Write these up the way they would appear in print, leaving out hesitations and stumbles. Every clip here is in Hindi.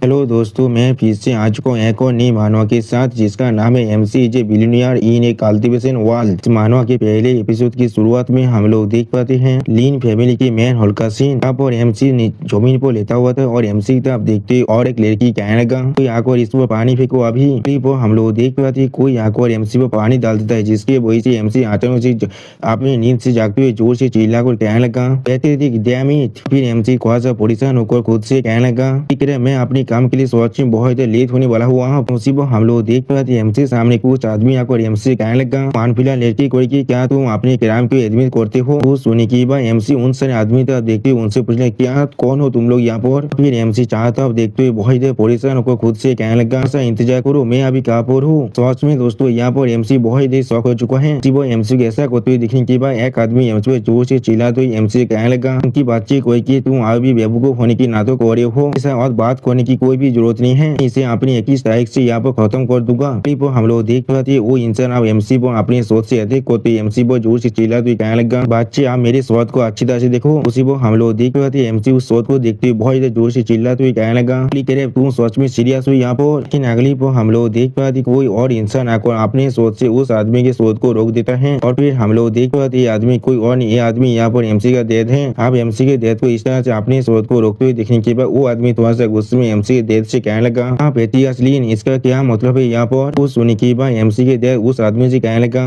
हेलो दोस्तों, मैं फिर से आ चुका हूँ एक और नई मानवा के साथ जिसका नाम है MC is a billionaire in A cultivation world. इस मानवा के पहले एपिसोड की शुरुआत में हम लोग देख पाते हैं लीन फैमिली के मेन हॉल का सीन। यहाँ पर एमसी जमीन पर लेटा हुआ था और एमसी की तरफ देखते और एक लड़की कहने लगा कोई आकर इस पर पानी फेंको। अभी वो हम लोग देख पाते कोई आकर एमसी पर पानी डाल देता है, जिसके वजह से एमसी अचानक से अपनी नींद से जागते हुए जोर से चिल्ला कर कहने लगा कहते थे डैम इट। फिर एमसी थोड़ा सा परेशान होकर खुद से कहने लगा ठीक है, मैं अपनी काम के लिए सोच में बहुत लेट होने वाला हुआ हम लोग देख पाए थे एमसी सामने कुछ आदमी आकर एमसी कहने लगा मान फिलहाल लड़की कोई की क्या तुम अपने क्राइम को एडमिट करते हो। वो सुनने की बात एमसी उन सारे आदमी तक देखते हुए उनसे पूछने क्या कौन हो तुम लोग यहाँ पर। फिर एमसी चाहता अब देखते हुए बहुत देर परेशान होकर खुद से कहने लगा ऐसा इंतजार करो, मैं अभी कहाँ पर हूँ। सच में दोस्तों यहाँ पर एमसी बहुत देर शौक हो चुका है। वो एमसी को ऐसा करते हुए दिखने के बाद एक आदमी एमसी पर जोर से चिल्लाते हुए एमसी कहने लगा उनकी बच्ची कोई की तुम अभी बेवकूफ होने की ना तो कर रहे हो, ऐसा और बात करने की कोई भी जरूरत नहीं है, इसे अपनी 21 तारीख से यहाँ पर खत्म कर दूंगा। हम लोग देख पाते वो इंसान अब एमसी पर अपनी सोच से अधिक करते एमसी पर जोर से चिल्ला तो कहने लगा बच्चे आप मेरी सोच को अच्छी तरह से देखो। उसी पर हम लोग देख पाते एमसी उस सोच को देखते हुए बहुत जोर से चिल्ला तो कहने लगा तुम सोच में सीरियस हुई यहाँ पर। लेकिन अगली पर हम लोग देख पाते कोई और इंसान आकर अपने सोच से उस आदमी के सोच को रोक देता है और फिर हम लोग देख पाते ये आदमी कोई और नहीं, ये आदमी यहाँ पर एमसी का डेथ है। अब एमसी के डेथ को इस तरह से अपनी सोच को रोकते हुए देखने के बाद वो आदमी थोड़ा सा गुस्से में एमसी के डेथ से कहने लगा आप एतिहासलीन इसका क्या मतलब है यहाँ पर। वो सुनने के बाद एमसी के डेथ उस आदमी से कहने लगा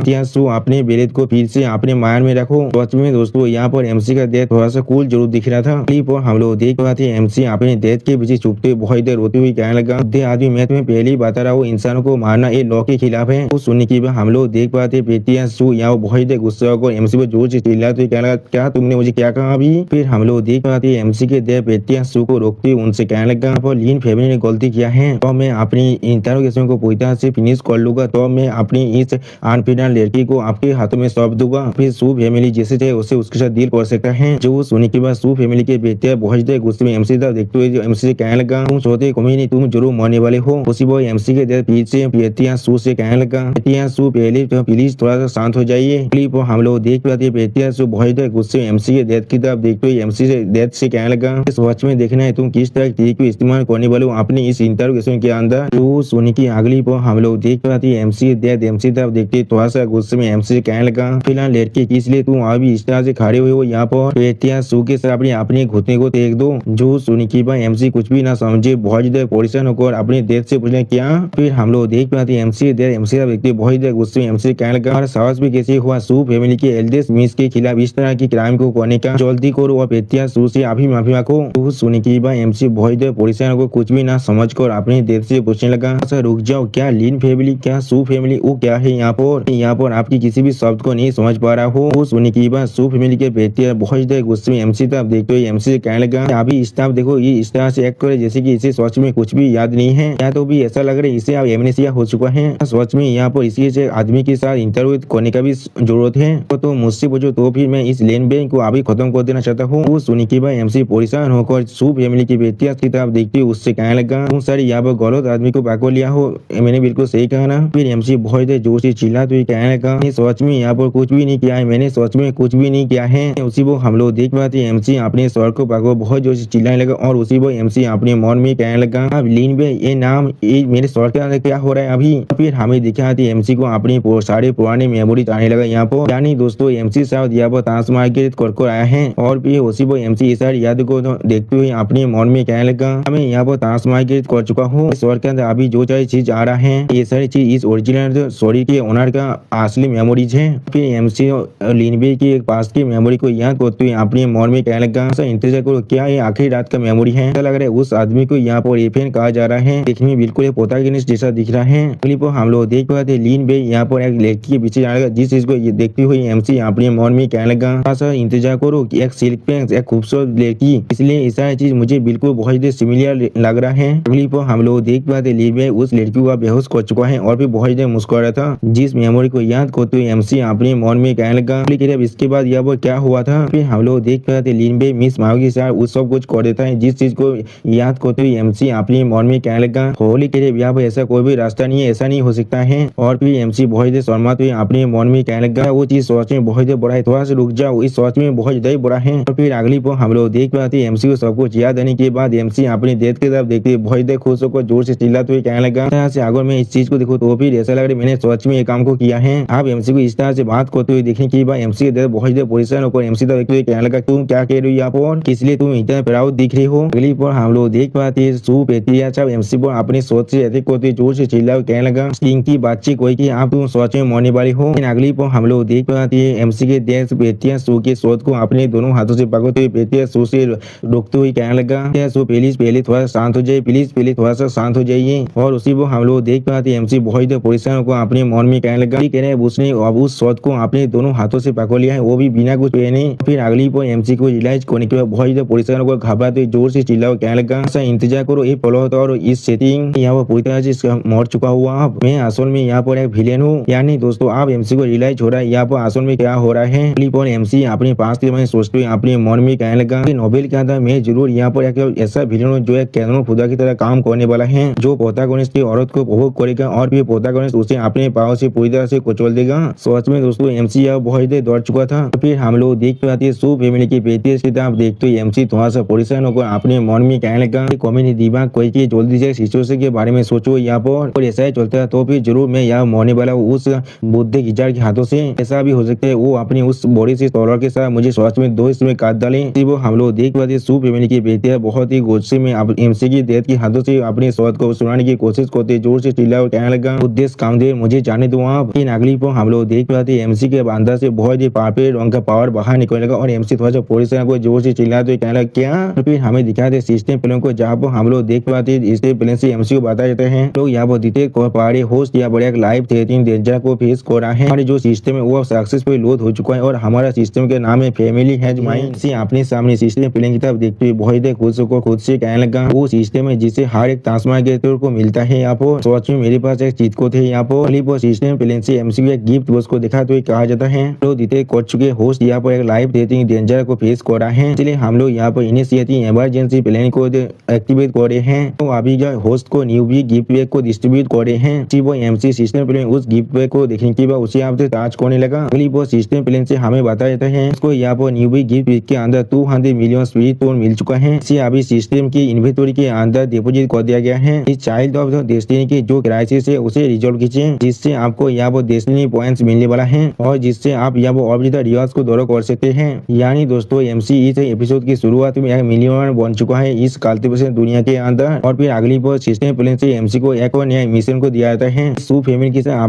अपने बेरेत को फिर से अपने मायर में रखो। सच में दोस्तों यहाँ पर एमसी का डेथ थोड़ा सा कूल जरूर दिख रहा था। क्लिप और हम लोग देख पाते एमसी अपने डेथ के पीछे छुपते बहुत देर रोते हुए कहने लगा आदमी मैं तुम्हें पहले ही बता रहा हूँ इंसानों को मारना ये लॉ के खिलाफ है। वो सुनने के बाद हम लोग देख पाते पेटिया सू यहाँ बहुत देर गुस्सा होकर एमसी पर जोर से चिल्लाते कहने लगा क्या तुमने मुझे क्या कहा अभी। फिर हम लोग देख पाते एमसी के डेथ पेटिया सू को रोकते उनसे कहने लगा लीन फैमिली ने गलती किया है तो मैं अपनी इंटरोगेशन को पूरी तरह से फिनिश कर लूंगा, तो मैं अपनी इस अनफिटनेस लड़की को आपके हाथों में सौंप दूंगा। फिर सू फैमिली जैसे चाहे उसे उसके साथ डील कर सकता है। जो सुनने के बाद सू फैमिली के बेटे बहुत देर गुस्से में एमसी तक देखते हुए एमसी से कहने लगा तुम सोते कमी नहीं, तुम जरूर मरने वाले हो। उसी वो एमसी के देर पीछे पेटिया सू से कहने लगा पेटिया सू पहले तो प्लीज थोड़ा सा शांत हो जाइए। क्लिप हम लोग देख पाते पेटिया सू बहुत देर गुस्से में एमसी के डेथ की तरफ देखते हुए एमसी से डेथ से कहने लगा इस वॉच में देखना है तुम किस तरह तरीके को इस्तेमाल करने वाले हो अपने इस इंटरोगेशन के अंदर। तो सोनी की अगली पर हम लोग देख पाते एमसी डेथ एमसी तरफ देखते थोड़ा सा गुस्से में एमसी से कहने लगा फिलहाल लड़के किस लिए तुम अभी इस तरह से खड़े हुए हो यहाँ पर। पेटिया सू के साथ अपने घुटने को देख दो। जो सोनी की बात एमसी कुछ भी ना समझे बहुत देर परेशान होकर अपने डेथ से पूछने क्या। फिर हम लोग देख पाते एमसी डेथ एमसी का व्यक्ति बहुत देर गुस्से में एमसी कहने लगा और साहस भी कैसे हुआ सू फैमिली के एल्डेस्ट मिस के खिलाफ इस तरह की क्राइम को करने का, जल्दी करो और पेटिया सू से अभी माफी मांगो। तो सोनी की बात एमसी बहुत देर परेशान होकर कुछ भी ना समझ कर अपने डेथ से पूछने लगा रुक जाओ क्या लीन फैमिली क्या सू फैमिली वो क्या है यहाँ पर आपकी किसी भी शब्द को नहीं समझ पा रहा हो। वो सुनने की बात सू फैमिली के बेटे बहुत देर गुस्से में एमसी तक देखते हुए एमसी से कहने लगा अभी स्टाफ देखो ये इस तरह से एक्ट करे जैसे कि इसे सच में कुछ भी याद नहीं है, या तो भी ऐसा लग रहा है इसे अब एमनेसिया हो चुका है। सच में यहाँ पर इसी से आदमी के साथ इंटरव्यू करने का भी जरूरत है तो मुझसे पूछो तो फिर मैं इस लेन बैंक को अभी खत्म कर देना चाहता हूँ। वो सुनने की बात एमसी परेशान होकर सू फैमिली की बेटिया की तरफ देखते हुए उससे कहने लगा तुम सारी यहाँ पर गलत आदमी को पकड़ लिया हो, मैंने बिल्कुल सही कहा ना। फिर एमसी बहुत देर जोर से चिल्लाते हुए कहने लगा सच में यहाँ पर कुछ भी नहीं किया है, मैंने सच में कुछ भी नहीं किया है। उसी वो हम लोग देख पाते एमसी अपने स्वर को पकड़ बहुत जोर से चिल्लाने लगा और उसी वो एमसी अपने मन में कहने लगा अब लीन बे ये नाम ये मेरे स्वर के अंदर क्या हो रहा है अभी। फिर हमें दिखाती एमसी को अपनी सारे पुराने मेमोरी आने लगा यहाँ पर, यानी दोस्तों एमसी साहब यहाँ पर ताश मार के कर आया है और फिर उसी वो एमसी सारी याद को देखते हुए अपने मन में कहने लगा मैं यहाँ पर ताश मार के कर चुका हूँ, स्वर के अंदर अभी जो सारी चीज आ रहा है ये सारी चीज इस ओरिजिनल सॉरी के ओनर का असली मेमोरीज है। फिर एमसी लीनबे की एक पास की मेमोरी को याद करते हुए अपने मन में कहने लगा इंतजार करो क्या ये आखिरी रात का मेमोरी है। ऐसा लग रहा है उस आदमी को यहाँ पर एफएन कहा जा रहा है, देखने में बिल्कुल प्रोटैगनिस्ट जैसा दिख रहा है। क्लिप हम लोग देख पाते लीनबे यहाँ पर एक लड़की के पीछे जाने लगा, जिस चीज को देखती हुई एमसी अपने मन में कहने लगा सर इंतजार करो कि एक सिल्क पैंट एक खूबसूरत लड़की, इसलिए ऐसा चीज मुझे बिल्कुल बहुत सिमिलर लग रहा है। क्लिप हम लोग देख पाते लीनबे उस लड़की को बेहोश कर चुका है और भी बहुत देर मुस्कुरा था, जिस मेमोरी को याद करते हुए एमसी अपने मन में कहने लगा लेकिन अब इसके बाद यह क्या हुआ था। फिर हम लोग देख पाते लीनबे मिस माओ के साथ उस सब कुछ कर देता है, जिस चीज को याद करते हुए एमसी अपने मन में कहने लगा होली के लिए यहाँ पर ऐसा कोई भी रास्ता नहीं है, ऐसा नहीं हो सकता है। और फिर एमसी बहुत देर शर्माते हुए अपने मन में कहने लगा वो चीज सोच में बहुत बड़ा है, थोड़ा सा रुक जाओ, इस सोच में बहुत ज्यादा बड़ा है। और फिर अगली पर हम लोग देख पाते एमसी को सब कुछ याद आने के बाद एमसी अपने डेथ की तरफ देखते बहुत ही खुश होकर जोर से चिल्लाते हुए कहने लगा, यहाँ से अगर मैं इस चीज को देखूं तो फिर ऐसा लग रहा है मैंने सच में ये काम को किया है। आप एमसी को इस तरह से बात करते हुए देखने की बात एमसी के बहुत ही परेशान होकर एमसी तरफ देखते हुए कहने लगा, तुम क्या कह रही हो यहाँ पर, किस लिए तुम इतना प्राउड दिख रही हो। अगली पर हम लोग देख पाते हैं सूप एमसी पर अपनी सोच से अधिक होते जोर से चिल्ला कहने लगा, की बातचीत कोई की आप तुम सोच में मरने वाली हो। अगली पर हम लोग देख पाते हैं एमसी के देश बेटिया सू के सोच को अपने दोनों हाथों से पकड़ते हुए बेटिया सू से रोकते हुए कहने लगा, सू प्लीज पहले थोड़ा शांत हो जाए, प्लीज पहले थोड़ा सा शांत हो जाइए। और उसी को हम लोग देख पाते एमसी बहुत परेशान को अपने मन में कहने लगा, कह रहे उसने अब उस शॉट को अपने दोनों हाथों से पकड़ लिया है, वो भी बिना कुछ पहने। फिर अगली पर एमसी को रियलाइज करने के बाद बहुत परेशान को घबराते जोर से चिल्ला कहने लगा, इंतजार करो ये पलो और इस सेटिंग यहाँ पर पूरी तरह से मर चुका हुआ आप, मैं असल में यहाँ पर एक विलेन हूँ। यानी दोस्तों आप एमसी को रियलाइज हो रहा है यहाँ पर असल में क्या हो रहा है। एमसी अपने पास के सोचते हुए अपने मन में कहने लगा, नोबेल क्या था, मैं जरूर यहाँ पर एक ऐसा विलेन हूँ जो एक कैनन खुदा की तरह काम करने वाला है, जो प्रोटैगनिस्ट की औरत को उपभोग करेगा और फिर प्रोटैगनिस्ट उसे अपने पाव से पूरी तरह से कुचल देगा। सच में दोस्तों एमसी यह बहुत देर दौड़ चुका था। तो फिर हम लोग देख पाते हैं सू फैमिली की बेटी की तरफ देखते हुए एमसी थोड़ा सा परेशान होकर अपने मन में कहने लगा, कॉमेडी दिमाग कोई की जल्दी से सिचुएशन के बारे में सोचो यहाँ पर, और ऐसा ही चलता है तो फिर जरूर मैं यहाँ मरने वाला हूँ उस बुद्धे गिजार के हाथों से। ऐसा भी हो सकता है वो अपनी उस बॉडी से तलवार के साथ मुझे सच में 2 हिस्सों में काट डाले। वो हम लोग देख पाते सू फैमिली की बेटी बहुत ही गुस्से में एमसी की डेथ के हाथों से अपने स्वाद को सुनाने की कोशिश करते जोर से चिल्ला और कहने लगा, उद्देश्य काम दे मुझे जाने दो आप। इन अगली पर हम लोग देख पाते एमसी के अंदर से बहुत ही पापे रंग का पावर बाहर निकलने लगा और एमसी थोड़ा सा परेशान को जोर से चिल्लाते कहने लगा क्या। तो फिर हमें दिखाते सिस्टम प्लेन को जहाँ पर हम लोग देख पाते इससे प्लेन से एमसी को बताया जाता है लोग यहाँ पर दिते पहाड़ी होस्ट या बड़े लाइव थ्रेटिंग डेंजर को फेस कर रहा है और जो सिस्टम है वो सक्सेसफुल लोड हो चुका है और हमारा सिस्टम के नाम है फैमिली हैज माइंड। से अपने सामने सिस्टम प्लेन की तरफ देखते हुए बहुत खुश होकर खुद से कहने लगा, वो सिस्टम है जिसे हर एक तासमा के को मिलता है यहाँ पर। सोच में मेरे पास एक चीज को थे यहाँ पर सिस्टम प्लेन से एमसी को एक गिफ्ट उसको दिखा तो कहा जाता है तो दिते कर चुके होस्ट यहाँ पर एक लाइव थ्रेटिंग डेंजर को फेस कर रहा है, इसलिए हम लोग यहाँ पर इनिशिएटिव इमरजेंसी प्लान को एक्टिवेट कर रहे हैं। तो अभी जो होस्ट को न्यू भी गिफ्ट पैक को डिस्ट्रीब्यूट कर रहे हैं। वो एमसी सिस्टम प्लेन उस गिफ्ट पैक को देखने के बाद उसे आप चार्ज करने लगा। अगली वो सिस्टम प्लेन से हमें बताया जाता है उसको यहाँ पर न्यू भी गिफ्ट पैक के अंदर 200 मिलियन स्वीट टोन मिल चुका है। इसे अभी सिस्टम की इन्वेंटरी के अंदर डिपोजिट कर दिया गया है। इस चाइल्ड ऑफ डेस्टिनी की जो क्राइसिस है उसे रिजॉल्व कीजिए जिससे आपको यहाँ पर डेस्टिनी पॉइंट्स मिलने वाला है और जिससे आप यहाँ पर और भी रिवार्ड्स को दौरा कर सकते हैं। यानी दोस्तों एमसी इस एपिसोड की शुरुआत में 1 मिलियन बन चुका है इस कल्टिवेशन दुनिया के अंदर और फिर अगली बार सिस्टम प्लेन से एमसी को एक और नया मिशन को दिया जाता है। सू फैमिली के साथ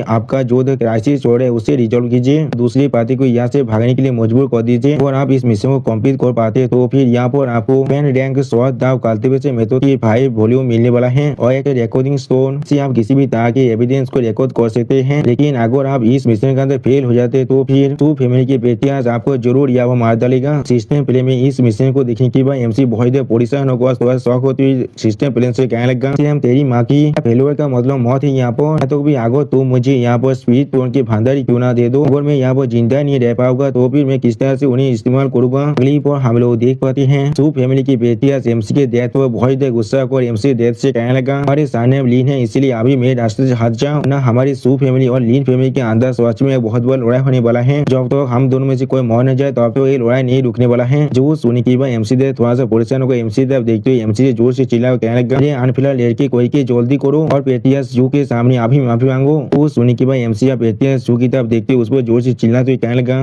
आपका जो क्राइसिस छोड़ है उसे रिजॉल्व कीजिए, दूसरी पार्टी को यहाँ से भागने के लिए मजबूर कर दीजिए और आप इस मिशन को कंप्लीट कर पाते हैं तो फिर यहाँ पर आपको पेन रैंक शॉट दाव कल्टिवेशन मेथड की 5 वॉल्यूम मिलने वाला है और एक रिकॉर्डिंग स्टोन से आप किसी भी तरह के एविडेंस को रिकॉर्ड कर सकते हैं। लेकिन अगर आप इस मिशन के अंदर फेल हो जाते तो फिर सू फैमिली के बेटियां आपको जरूर यहाँ मार डालेगा। सिस्टम प्लेन में इस मिशन को देखने के बाद एमसी बहुत परेशान होगा, थोड़ा शौक होती हुई सिस्टम प्लेन से कहने लगा, हम तेरी माँ की फेलुअर का मतलब मौत है यहाँ पर, तो भी अगर तुम मुझे यहाँ पर स्वीट टोन की भांडारी क्यों ना दे दो, अगर मैं यहाँ पर जिंदा नहीं रह पाऊंगा तो फिर मैं किस तरह से उन्हें इस्तेमाल करूंगा। अगली पर हम लोग देख पाते हैं सू फैमिली की बेटियां एमसी के डेथ पर बहुत गुस्सा और एमसी डेथ से कहने लगा, हमारे सामने लीन है इसलिए अभी मेरे रास्ते से हट जाओ ना, हमारी सू फैमिली और लीन फैमिली के अंदर सच में बहुत बड़ा लड़ाई होने वाला है। जब तक हम दोनों में से कोई मर न जाए तब तो ये लड़ाई नहीं रुकने वाला है। जो सुनी की बात एमसी दे थोड़ा सा परेशान होकर एमसी देव देखते हुए एमसी से जोर से चिल्ला कहने लगा, अनफिलहाल लड़के कोई के जल्दी करो और पेटियास जू के सामने अभी माफी मांगो। वो सुनी की बात एमसी पेटियास जू की तरफ देखते उस पर जोर से चिल्लाते हुए कहने लगा,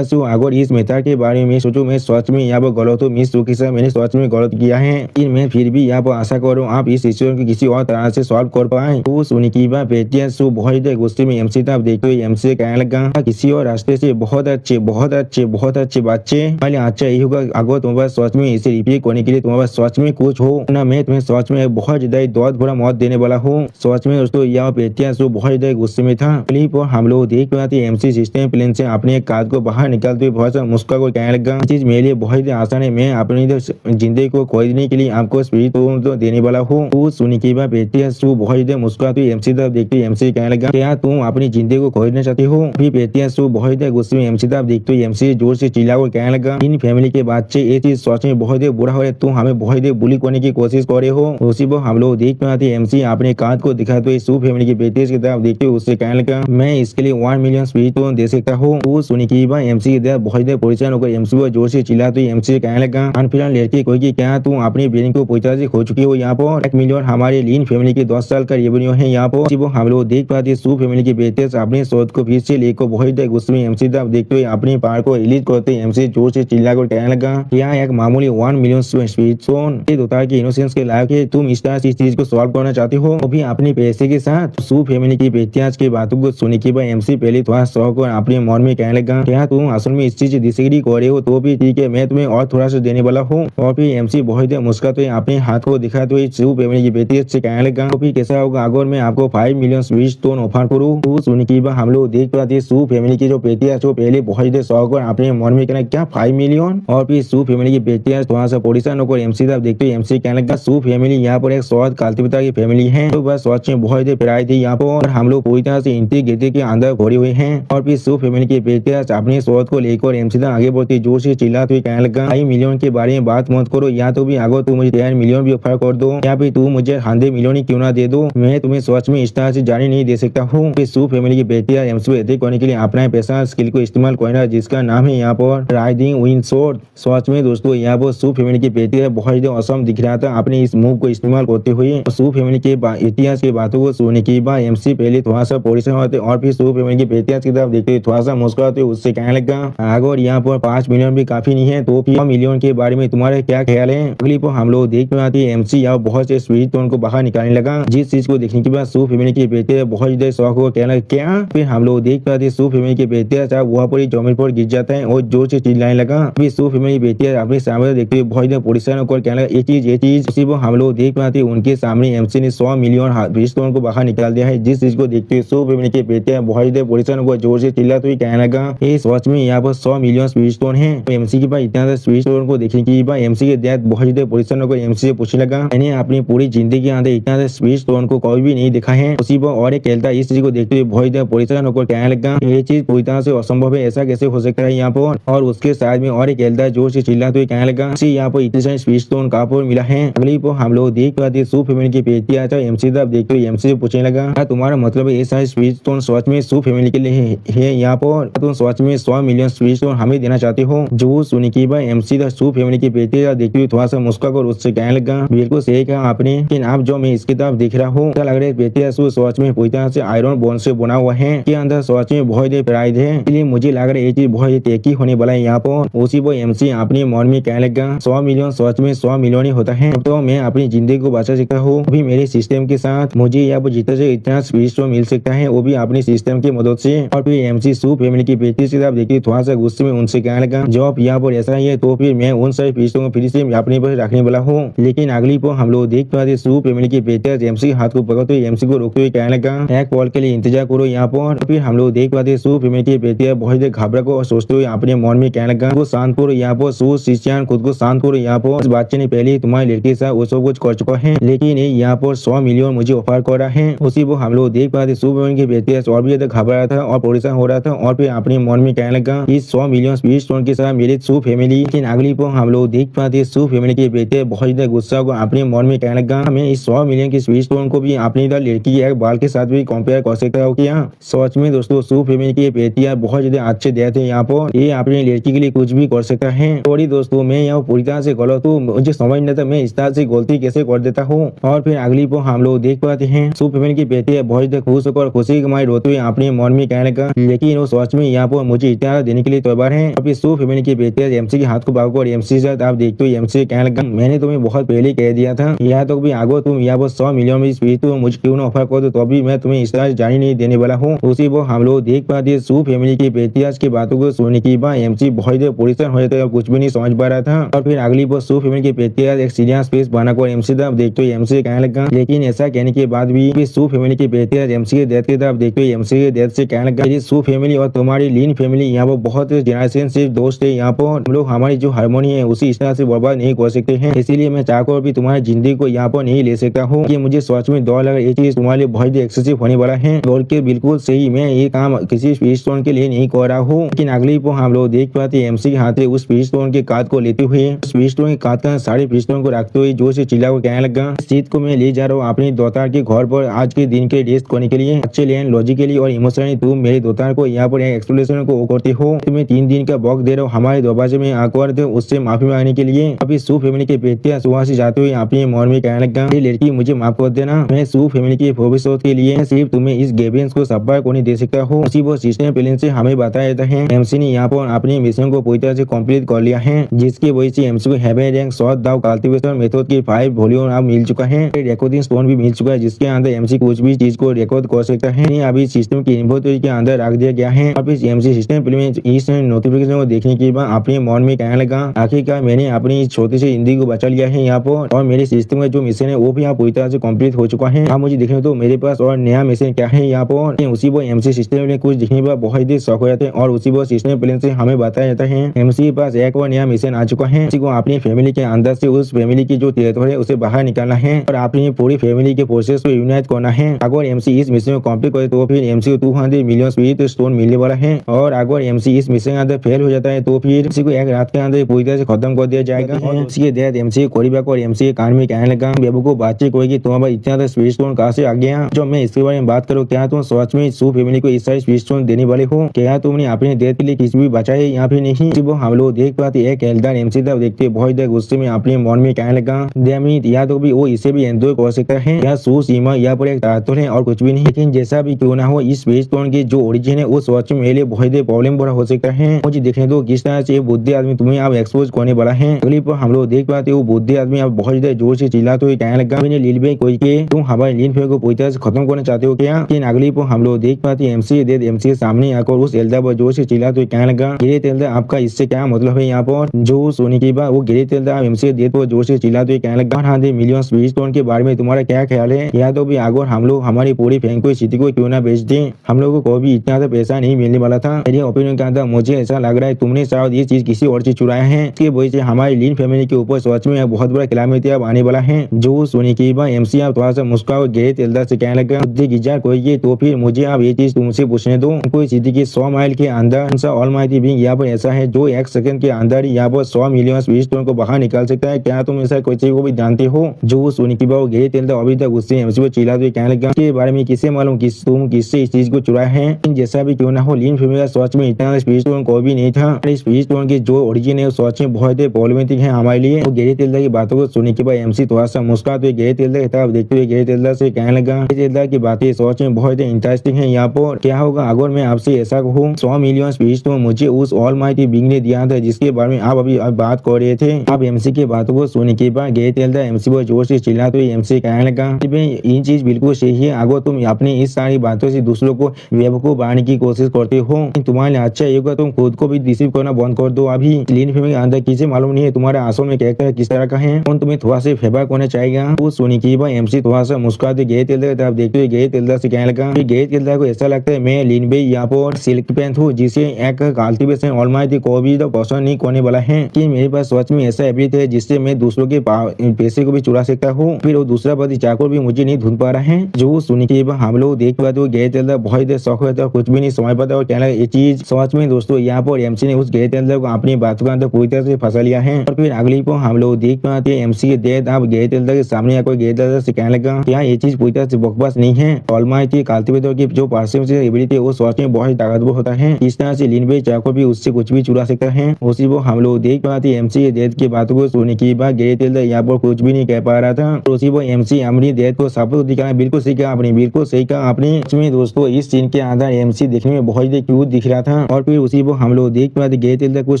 अगर इस मेथड के बारे में सोचो मैं सच में यहाँ पर गलत हूँ, मिस जू के साथ मैंने सच में गलत किया है, लेकिन मैं फिर भी यहाँ पर आशा करूँ आप इस इश्यू को किसी और तरह से सॉल्व कर पाए। तो सुनी की बात पेटियास बहुत गुस्से में एमसी तरफ देखते हुए एमसी कहने लगा, किसी और रास्ते से बहुत अच्छे बच्चे पहले अच्छा यही होगा अगर तुम्हारे सच में इसे रिपीट करने के लिए तुम्हारे सच में कुछ हो ना, मैं तुम्हें सच में बहुत ज्यादा दौड़ भरा मौत देने वाला हूँ। सच में दोस्तों यह पेटियास बहुत ज्यादा गुस्से में था। क्लिप और हम लोग देख पाते एमसी सिस्टम प्लेन से अपने कार्ड को बाहर निकालते हुए बहुत सा मुस्कुरा को कहने लगा, चीज मेरे लिए बहुत आसान है, मैं अपनी जिंदगी को खरीदने के लिए आपको स्पीड तो देने वाला हूँ। तो सुनी की बात पेटियास बहुत ज्यादा मुस्कुराते हुए एमसी तरफ देखते एमसी कहने लगा, क्या तुम अपनी जिंदगी को खरीदना चाहते हो। फिर पेटियास बहुत ज्यादा गुस्से में एमसी तरफ देखते हुए एमसी जोर से चिल्ला कर कहने लगा, इन फैमिली के बच्चे ये चीज सोच में बहुत बुरा हो रहा है, तुम हमें बहुत बुली करने की कोशिश कर रहे हो। उसी पर हम लोग देख पाते एमसी अपने कार्ड को दिखाते हुए सू फैमिली की बेटी की तरफ देखते हुए उससे कहने लगा, मैं इसके लिए 1 मिलियन स्वीट तो दे सकता हूँ। वो सुनी की बात एमसी की तरफ बहुत परेशान होकर एमसी को जोर से चिल्लाते हुए एमसी कहने लगा, अनफिलहाल लड़की कोई की क्या तुम अपनी बहन को पूरी ऐतिहासिक हो चुकी हो। यहाँ पर 1 मिलियन हमारे लीन फैमिली के 10 साल का रेवेन्यू है। यहाँ पर वो हम लोग देख पाते हैं सू फैमिली के बेटे अपने शोध को फिर से लेकर बहुत गुस्से में एमसी साहब देखते हुए अपनी पार को रिलीज करते एमसी जोर से चिल्ला कर कहने लगा, यहाँ एक मामूली 1 मिलियन स्वीटसोन दोतार की इनोसेंस के लायक है। तुम इस तरह से इस चीज को सॉल्व करना चाहती हो, वो भी अपने पैसे के साथ। सू फैमिली की बेटियाज की बातों को सुनने के बाद एमसी पहले थोड़ा शौक और अपने मन में कहने लगा, क्या तुम असल में इस चीज डिसएग्री कर रहे हो तो भी ठीक है, मैं तुम्हें और थोड़ा सा देने वाला हूँ। और फिर एमसी बहुत मुस्कुराते हुए अपने हाथ को दिखाते हुए सू फैमिली की बेटी से कहने लगा, तो फिर कैसा होगा अगर मैं आपको 5 मिलियन स्वीटसोन ऑफर करूँ। तो सुनने के बाद हम लोग देख पाते सू फैमिली की जो बेटी है पहले बहुत शौक और अपने मन में कहना क्या 5 मिलियन। और फिर सू फैमिली की बेटी है थोड़ा सा परेशान होकर एमसी साहब देखते एमसी कहने लगा, सू फैमिली यहाँ पर एक स्वाद काल्तिपिता की फैमिली है, तो बस सोच में बहुत प्यारी थी यहाँ पर हम लोग पूरी तरह से इंटीग्रेटेड के अंदर घोड़े हुए हैं। और फिर सू फैमिली की बेटी अपने स्वाद को लेकर एमसी साहब आगे बढ़ती जोर से चिल्लाते हुए कहने लगा, 5 मिलियन के बारे में बात मत करो, या तो भी अगर तुम मुझे 10 मिलियन भी ऑफर कर दो या फिर तुम मुझे 100 मिलियन ही क्यों ना दे दो, मैं तुम्हें सच में इस तरह से जाने नहीं दे सकता हूँ। फिर सू फैमिली की बेटी एमसी को अटैक करने के लिए अपना पैसा स्किल को इस्तेमाल करना जिसका नाम है यहाँ पर राइडिंग विंड शॉट। सच में दोस्तों यहाँ पर सू फैमिली की बेटी बहुत असम दिख रहा था अपने इस मूव को इस्तेमाल करते हुए। सू फैमिली के इतिहास की बातों को सुनने के बाद एमसी पहले थोड़ा सा परेशान होते और फिर सू फैमिली की बेटी की तरफ देखते थोड़ा सा मुस्कुराते उससे कहने लगा, अगर यहाँ पर 5 मिलियन भी काफी नहीं है तो फिर 1 मिलियन के बारे में तुम्हारे क्या ख्याल है। अगली पर हम लोग देख पाते एमसी यहाँ बहुत से स्वीट टोन को बाहर निकालने लगा, जिस चीज को देखने के बाद सू फैमिली के बेटे बहुत शौक हो कहना क्या। फिर हम लोग देख पाते सू फैमिली के बेटे वहाँ पर जमीन पर गिर जाता है और जोर से चिल्लाने लगा। फिर सू फैमिली बेटे अपने सामने देखते हुए बहुत परेशान होकर कहने लगा, ये चीज उसी को हम लोग देख पाते उनके सामने एमसी ने 100 मिलियन स्वीटसोन को बाहर निकाल दिया है, जिस चीज को देखते हुए सू फैमिली के बेटे बहुत परेशान होकर जोर से चिल्लाते हुए कहने लगा, ये सच में यहाँ पर 100 मिलियन स्वीटसोन है। एमसी के पास इतना स्वीटसोन को देखने के बाद एमसी के डैड बहुत परेशान होकर एमसी से पूछने लगा, मैंने अपनी पूरी जिंदगी के अंदर इतना स्वीटसोन को कभी भी नहीं देखा है। उसी पर और एक कहता इस चीज को देखते हुए बहुत परेशान होकर कहने लगा, ये चीज पूरी तरह से असंभव है, ऐसा कैसे हो सकता है यहाँ पर। और उसके साथ में और एक कहता जोर से चिल्लाते हुए कहने लगा, यहाँ पर इतने सारे स्वीटसोन कहाँ पर मिला है। अगली पर हम लोग देख पाते सू फैमिली की बेटी आता एमसी तब देखते हुए एमसी से पूछने लगा, तुम्हारा मतलब ये सारे स्वीटसोन सच में सू फैमिली के लिए है यहाँ पर, तुम सच में 100 मिलियन स्वीटसोन हमें देना चाहते हो। जो सुनी की बात एमसी सू फैमिली की बेटी देखते हुए थोड़ा सा मुस्कुरा कर उससे कहने लगा, बिल्कुल सही कहा आपने, लेकिन आप जो मैं इसकी तरफ देख रहा हूँ लग रहा है बेटी सच में पूरी तरह से आयरन बोन से बना हुआ है, के अंदर सच में बहुत प्राइड है, इसलिए मुझे लग रहा है ये चीज बहुत टेकी होने वाला है यहाँ पर। उसी वो एमसी अपने मन में कहने लगा, 100 मिलियन सच में 100 मिलियन ही होता है, तो मैं अपनी जिंदगी को बचा सकता हूँ। अभी मेरे सिस्टम के साथ मुझे यहाँ पर जितना से इतना स्वीटसोन मिल सकता है, वो भी अपने सिस्टम की मदद से। और फिर एमसी सू फैमिली की बेटी से देखिए थोड़ा सा गुस्से में उनसे कहने लगा, जब यहाँ पर ऐसा ही है तो फिर मैं उन सारे स्वीटसोन को फिर से अपने पर रखने वाला हूँ। लेकिन अगली पर हम लोग देख पाते सू फैमिली की बेटी एमसी हाथ को पकड़ते हुए एमसी को रोकते हुए कहने लगा, एक पल के लिए इंतजार करो यहाँ पर। फिर हम लोग देख पाते सू फैमिली की बेटी बहुत घबरा को और सोचते हुए अपने मन में कहने लगा, शांत करो यहाँ पर सू शिष्यान, खुद को शांत करो यहाँ पर। इस बच्चे ने पहले तुम्हारी लड़की के साथ वो सब कुछ कर चुका है, लेकिन यहाँ पर 100 मिलियन मुझे ऑफर कर रहा है। उसी को हम लोग देख पाते सू फैमिली की बेटी और भी ज्यादा घबरा रहा था और परेशान हो रहा था। और फिर अपने मन में कहने लगा, इस 100 मिलियन स्वीटसोन के साथ मेरे सू फैमिली। लेकिन अगली पर हम लोग देख पाते सू फैमिली के बेटे बहुत ज्यादा गुस्सा को अपने मन में कहने लगा, मैं इस 100 मिलियन की स्वीटसोन को भी अपनी लड़की की एक बाल के साथ भी कंपेयर कर सकता हूँ क्या। सच में दोस्तों सू फैमिली की बेटियां बहुत ज्यादा अच्छे देते हैं यहाँ पर, ये अपनी लड़की के लिए कुछ भी कर सकता है। सॉरी दोस्तों, मैं यहाँ पूरी तरह से गलत हूँ, मुझे समझ नहीं था मैं इस तरह से गलती कैसे कर देता हूँ। और फिर अगली पर हम लोग देख पाते हैं सू फैमिली की बेटी बहुत ज्यादा खुश होकर खुशी के मारे रोते हुए अपने मन में कहने लगा, लेकिन वो सच में यहाँ पर मुझे इतना देने के लिए तैयार है। अभी सू फैमिली की बेटी एमसी के हाथ को पकड़कर एमसी से आप देखते हो एमसी कहने लगा, मैंने तुम्हें बहुत पहले कह दिया था, यहाँ तक भी आगो तुम यहाँ पर 100 मिलियन में स्पीच तो मुझे क्यों ना ऑफर कर दो, तो अभी मैं तुम्हें इस तरह जाने नहीं देने वाला हूँ। उसी वो हम लोग देख पाते सू फैमिली की बेटी की बातों को सुनने के बाद एमसी बहुत परेशान हो जाता है, कुछ भी नहीं समझ पा रहा था। और फिर अगली बार सू फैमिली की बेटी एक सीरियस स्पेस बनाकर एमसी तरफ देखते हो एमसी कहने लगा, लेकिन ऐसा कहने के बाद भी सू फैमिली की बेटी एमसी के डेथ की तरफ देखते हो एमसी के डेथ से कहने लगा, सू फैमिली और तुम्हारी लीन फैमिली यहाँ पर बहुत जनरेशन से दोस्त है, यहाँ पर हम लोग हमारी जो हारमोनी है उसी इस तरह से बर्बाद नहीं कर सकते हैं, इसीलिए मैं चाहकर भी तुम्हारी जिंदगी को यहाँ पर नहीं ले सकता हूँ। कि मुझे सच में डर लगा ये चीज तुम्हारे लिए बहुत एक्सेसिव होने वाला है। और के बिल्कुल सही, मैं ये काम किसी स्पीचस्टोन के लिए नहीं कर रहा हूँ। लेकिन अगली पर हम लोग देख पाते एमसी के हाथ उस स्पीचस्टोन के काट को लेते हुए स्पीचस्टोन के काट का सारे स्पीचस्टोन को रखते हुए जोर से चिल्ला कर कहने लगा, इस चीज को मैं ले जा रहा हूँ अपनी दोतार के घर पर आज के दिन के रेस्ट करने के लिए, अच्छे लेन लॉजिकली और इमोशनली तुम मेरे दोतार को यहाँ पर एक्सप्लेनेशन को करते हो। तुम्हें 3 दिन का वक्त दे रहा हूँ हमारे दरवाजे में आकर उससे माफी मांगने के लिए। अभी सू फैमिली के बेटियां वहाँ से जाते हुए अपने मन में कहने लगा, ये लड़की मुझे माफ कर देना, मैं सू फैमिली के भविष्य के लिए सिर्फ तुम्हें इस गेबियंस को सब्बार को नहीं दे सकता हूँ। उसी वो सिस्टम प्लान से हमें बताया जाता है एमसी ने यहाँ पर अपने मिशन को पूरी तरह से कंप्लीट कर लिया है, जिसकी वजह से एमसी को हेवन रैंक शॉर्ट दाव कल्टीवेशन मेथड की 5 वॉल्यूम अब मिल चुका है। रिकॉर्डिंग स्टोन भी मिल चुका है, जिसके अंदर एमसी कुछ भी चीज को रिकॉर्ड कर सकता है। अभी सिस्टम की इन्वेंटरी के अंदर रख दिया गया है। अब इस एमसी सिस्टम में इस नोटिफिकेशन को देखने के बाद अपने मन में कहने लगा, आखिरकार मैंने अपनी छोटी सी जिंदगी को बचा लिया है यहाँ पर, और मेरे सिस्टम का जो मिशन है वो भी पूरी तरह से कंप्लीट हो चुका है। अब मुझे देखने तो मेरे पास और नया मिशन क्या है यहाँ पर। उसी वो एमसी सिस्टम में कुछ दिखने पर बहुत ही शौक हो जाते हैं, और उसी वो सिस्टम प्लान से हमें बताया जाता है एमसी के पास एक और नया मिशन आ चुका है। उसी को अपनी फैमिली के अंदर से उस फैमिली की जो टेरिटोरी है उसे बाहर निकालना है और अपनी पूरी फैमिली के फोर्सेस को यूनाइट करना है। अगर एमसी इस मिशन को कंप्लीट करे तो फिर एमसी को 200 मिलियन स्पिरिट स्टोन मिलने वाला है, और अगर एमसी इस मिशन के अंदर फेल हो जाता है तो फिर इसी को एक रात के अंदर पूरी तरह से खत्म कर दिया जाएगा। और उसके बाद एमसी कोरिबा और एमसी के कान में कहने लगा, बेबू को बातचीत कोई तुम्हारा इतना स्पिरिट स्टोन कहाँ से आ गया। जो मैं इसके बारे में बात करूँ, क्या तुम सच में सू फैमिली को इस सारे स्पिरिट स्टोन देने वाले हो? क्या तुमने अपने डेथ के लिए किसी भी बचा है यहाँ पे नहीं? वो हम लोग देख पाते एक एल्डर एमसी तब देखते बहुत गुस्से में अपने मन में कहने लगा, डेमिट या तो भी वो इसे भी एंजॉय कर सकता है, या सू सीमा यहाँ पर एक ताकत है और कुछ भी नहीं। लेकिन जैसा भी क्यों ना हो, इस स्पिरिट स्टोन की जो ओरिजिन है वो सच में मेरे लिए बहुत प्रॉब्लम बड़ा हो सकता है। मुझे देखने दो किस तरह से बुद्धि आदमी तुम्हें अब एक्सपोज करने वाला है। अगली पर हम लोग देख पाते वो बुद्धि आदमी अब बहुत जोर से चिल्लाते हुए कहने लगा, मैंने लील भाई कोई के तुम हमारे लीन फेयर को पूरी तरह से खत्म करना चाहते हो क्या? लेकिन अगली पर हम लोग देख पाते एमसी के सामने आकर उस एल्डर पर जोर से चिल्लाते हुए कहने लगा, ग्रेट एल्डर आपका इससे क्या मतलब है? यहाँ पर जो सोने के बाद वो ग्रेट एल्डर एमसी के पर जोर से चिल्लाते हुए कहने लगा, 100 मिलियन स्पिरिट स्टोन के बारे में तुम्हारा क्या ख्याल है? या तो भी अगर हम लोग हमारी पूरी फैंक को सिटी को क्यों ना बेच दें, हम लोगों को भी इतना तो पैसा नहीं मिलने वाला था। मेरे ओपिनियन के अंदर मुझे ऐसा लग रहा है तुमने शायद ये चीज किसी और से चुराया है। इसकी वजह से हमारी लीन फैमिली के ऊपर सच में बहुत बड़ा कैलामिटी अब आने वाला है। जो सोने के बाद एमसी अब थोड़ा सा मुस्कुरा और ग्रेट एल्डर से कहने लगा, बुद्धि गिजार कोई तो फिर मुझे अब ये चीज तुमसे पूछने दो, कोई सिटी के 100 माइल के अंदर ऑलमाइटी बीइंग यहाँ पर ऐसा है जो 1 सेकंड के अंदर यहाँ पर 100 मिलियन स्पिरिट स्टोन को बाहर निकाल सकता है? क्या तुम ऐसा कोई चीज को भी जानते हो? जो सोने की बात ग्रेट एल्डर अभी तक उससे एमसी को चिल्लाते हुए कहने लगा, के बारे में किसे मालूम तुम किससे इस चीज को चुराया है? जैसा भी क्यों ना हो, लीन फैमिली का सच में इतना स्पिरिट स्टोन कोई भी नहीं था। स्पिरिट स्टोन की जो ओरिजिन है सच में बहुत प्रॉब्लमेटिक है हमारे लिए। तो ग्रेट एल्डर की बातों को सुनने के बाद एमसी थोड़ा सा मुस्कुराते हुए ग्रेट एल्डर की तरफ देखते हुए ग्रेट एल्डर से कहने लगा, ग्रेट एल्डर की बातें सच में बहुत इंटरेस्टिंग है। यहाँ पर क्या होगा अगर मैं आपसे ऐसा कहूँ, 100 मिलियन स्पिरिट स्टोन मुझे उस ऑलमाइटी बीइंग ने दिया था जिसके बारे में आप अभी बात कर रहे थे। आप एमसी की बातों को सुनने के बाद ग्रेट एल्डर एमसी पर जोर से चिल्लाते हुए एमसी कहने लगा, ये चीज बिल्कुल सही है। अगर तुम अपनी इस सारी बातों से दूसरों को बेवकूफ बनाने की कोशिश करते हो, तुम्हारे लिए अच्छा होगा तुम खुद को भी रिसीव करना बंद कर दो। अभी लीन फैमिली के अंदर किसी मालूम नहीं है तुम्हारा असल में कैरेक्टर किस तरह का है, कौन तुम्हें थोड़ा से फेवर करना चाहेगा। वो सुनी की बात एमसी थोड़ा सा मुस्कुराते ग्रेट एल्डर की तरफ देखते हुए ग्रेट एल्डर से कहने लगा, ग्रेट एल्डर को ऐसा लगता है मैं लीन भाई यहाँ पर सिल्क पैंट हूँ जिसे एक कल्टीवेशन ऑलमाइटी को भी तो पसंद नहीं करने वाला है, कि मेरे पास सच में ऐसा एबिलिटी है जिससे मैं दूसरों के पैसे को भी चुरा सकता हूँ, फिर वो दूसरा पति चाकर भी मुझे नहीं ढूंढ पा रहा है। जो सुनी के बाद हम लोग देख पाते ग्रेट एल्डर बहुत शौक होता है, कुछ भी नहीं समझ पाता और कहना ये चीज सच में दोस्तों यहाँ पर एमसी ने उस ग्रेट एल्डर को अपनी बातों के अंदर पूरी तरह से फंसा लिया है। और फिर अगली पर हम लोग देख पाते हैं एमसी के डेथ अब ग्रेट एल्डर के सामने आकर ग्रेट एल्डर से कहने लगा, क्या ये चीज पूरी तरह से बकवास नहीं है? ऑलमाइटी कल्टीवेटर की जो परसेंटेज एबिलिटी है वो सच में बहुत ताकतवर होता है, इस तरह से लीन भाई चाको भी उससे कुछ भी चुरा सकता है। उसी वो हम लोग देख पाते एमसी के डेथ की बातों को सुनने के बाद ग्रेट एल्डर यहाँ पर कुछ भी नहीं कह पा रहा था। उसी वो एमसी अपनी डेथ को सबको दिखाना बिल्कुल सही कहा आपने, बिल्कुल सही कहा आपने। इसमें दोस्तों इस सीन के अंदर एमसी देखने में बहुत ही क्यूट दिख रहा था। और फिर उसी वो हम लोग देख पाते ग्रेट एल्डर कुछ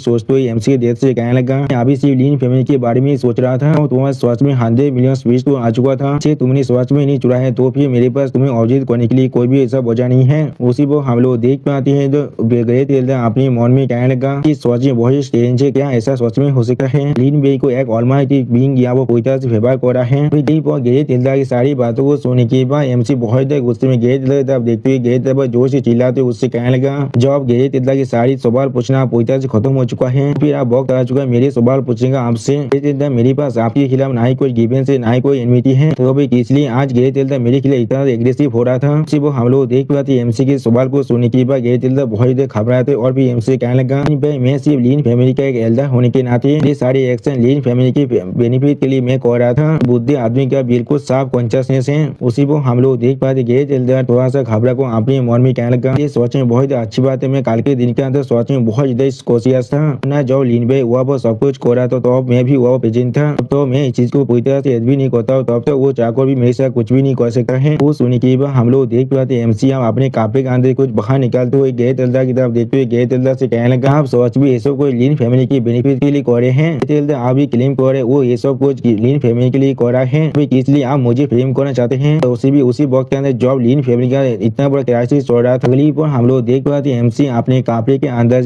सोचते हुए एमसी के डेथ से कहने लगा, अभी सिर्फ लीन फैमिली के बारे में सोच रहा था और तुम्हारे सच में 100 मिलियन स्पिरिट तो आ चुका था, तुमने सच में नहीं चुरा है तो फिर मेरे पास तुम्हें अर्जित करने के लिए कोई भी ऐसा वजह नहीं है। उसी वो हम लोग देख पाते हैं तो ग्रेट एल्डर अपने मन में कहने लगा कि सच में बहुत स्ट्रेंज है, क्या ऐसा सच में हो सकता है? लीन भाई को एक ऑलमाइटी बीइंग या वो पूरी तरह से फेवर कर रहा है। ग्रेट एल्डर की सारी बातों को सुनने के बाद एमसी बहुत गुस्से में ग्रेट एल्डर तरफ देखते हुए ग्रेट एल्डर जोर से चिल्लाते उससे कहने लगा, जब ग्रेट एल्डर की सारी सवाल पूछना पूरी तरह से खत्म हो चुका है, फिर आप वक्त आ चुका है मेरे सवाल पूछेगा आपसे। ग्रेट एल्डर मेरे पास आपके खिलाफ ना ही कोई ग्रीवेंस है ना ही कोई एनमिटी है, तो भाई इसलिए आज ग्रेट एल्डर मेरे खिलाफ इतना एग्रेसिव हो रहा था। वो हम लोग देख पाते एमसी के सवाल को सुनने के बाद ग्रेट एल्डर बहुत घबराते और भी एमसी कहने लगा, भाई मैं सिर्फ लीन फैमिली का एक एल्डर होने के नाते ये सारे एक्शन लीन फैमिली के बेनिफिट के लिए मैं कर रहा था। बुद्धि आदमी का बिल्कुल साफ कॉन्शियसनेस है। उसी को हम लोग देख पाते ग्रेट एल्डर थोड़ा सा घबरा को अपने मन में कहने लगा, ये सोच में बहुत अच्छी बात है, मैं कल के दिन के अंदर सोच में बहुत ज्यादा कोशिश था ना, जब लीन भाई हुआ वो सब कुछ कर रहा था तो मैं भी हुआ प्रेजेंट था। था, तो मैं इस चीज को पूरी तरह से याद भी नहीं करता हूँ, तब तो वो चाकर भी मेरे साथ कुछ भी नहीं कर सकता है। वो सुनने के बाद हम लोग देख पाते MC अपने कापे के अंदर कुछ बाहर निकालते हुए गैर तेलदार की तरफ देखते हुए गैर तेलदार से कहने लगा, आप सोच भी ये सब कोई लीन फैमिली की बेनिफिट के लिए कर रहे हैं। तेलदार आप भी क्लेम कर रहे वो ये सब कुछ लीन फैमिली के लिए कर रहा है, इसलिए आप मुझे फ्रेम करना चाहते हैं। तो उसी वक्त के अंदर जॉब लीन फैमिली का इतना बड़ा क्राइसिस चल रहा था। अगली पर हम लोग देख पाते MC अपने कापे के अंदर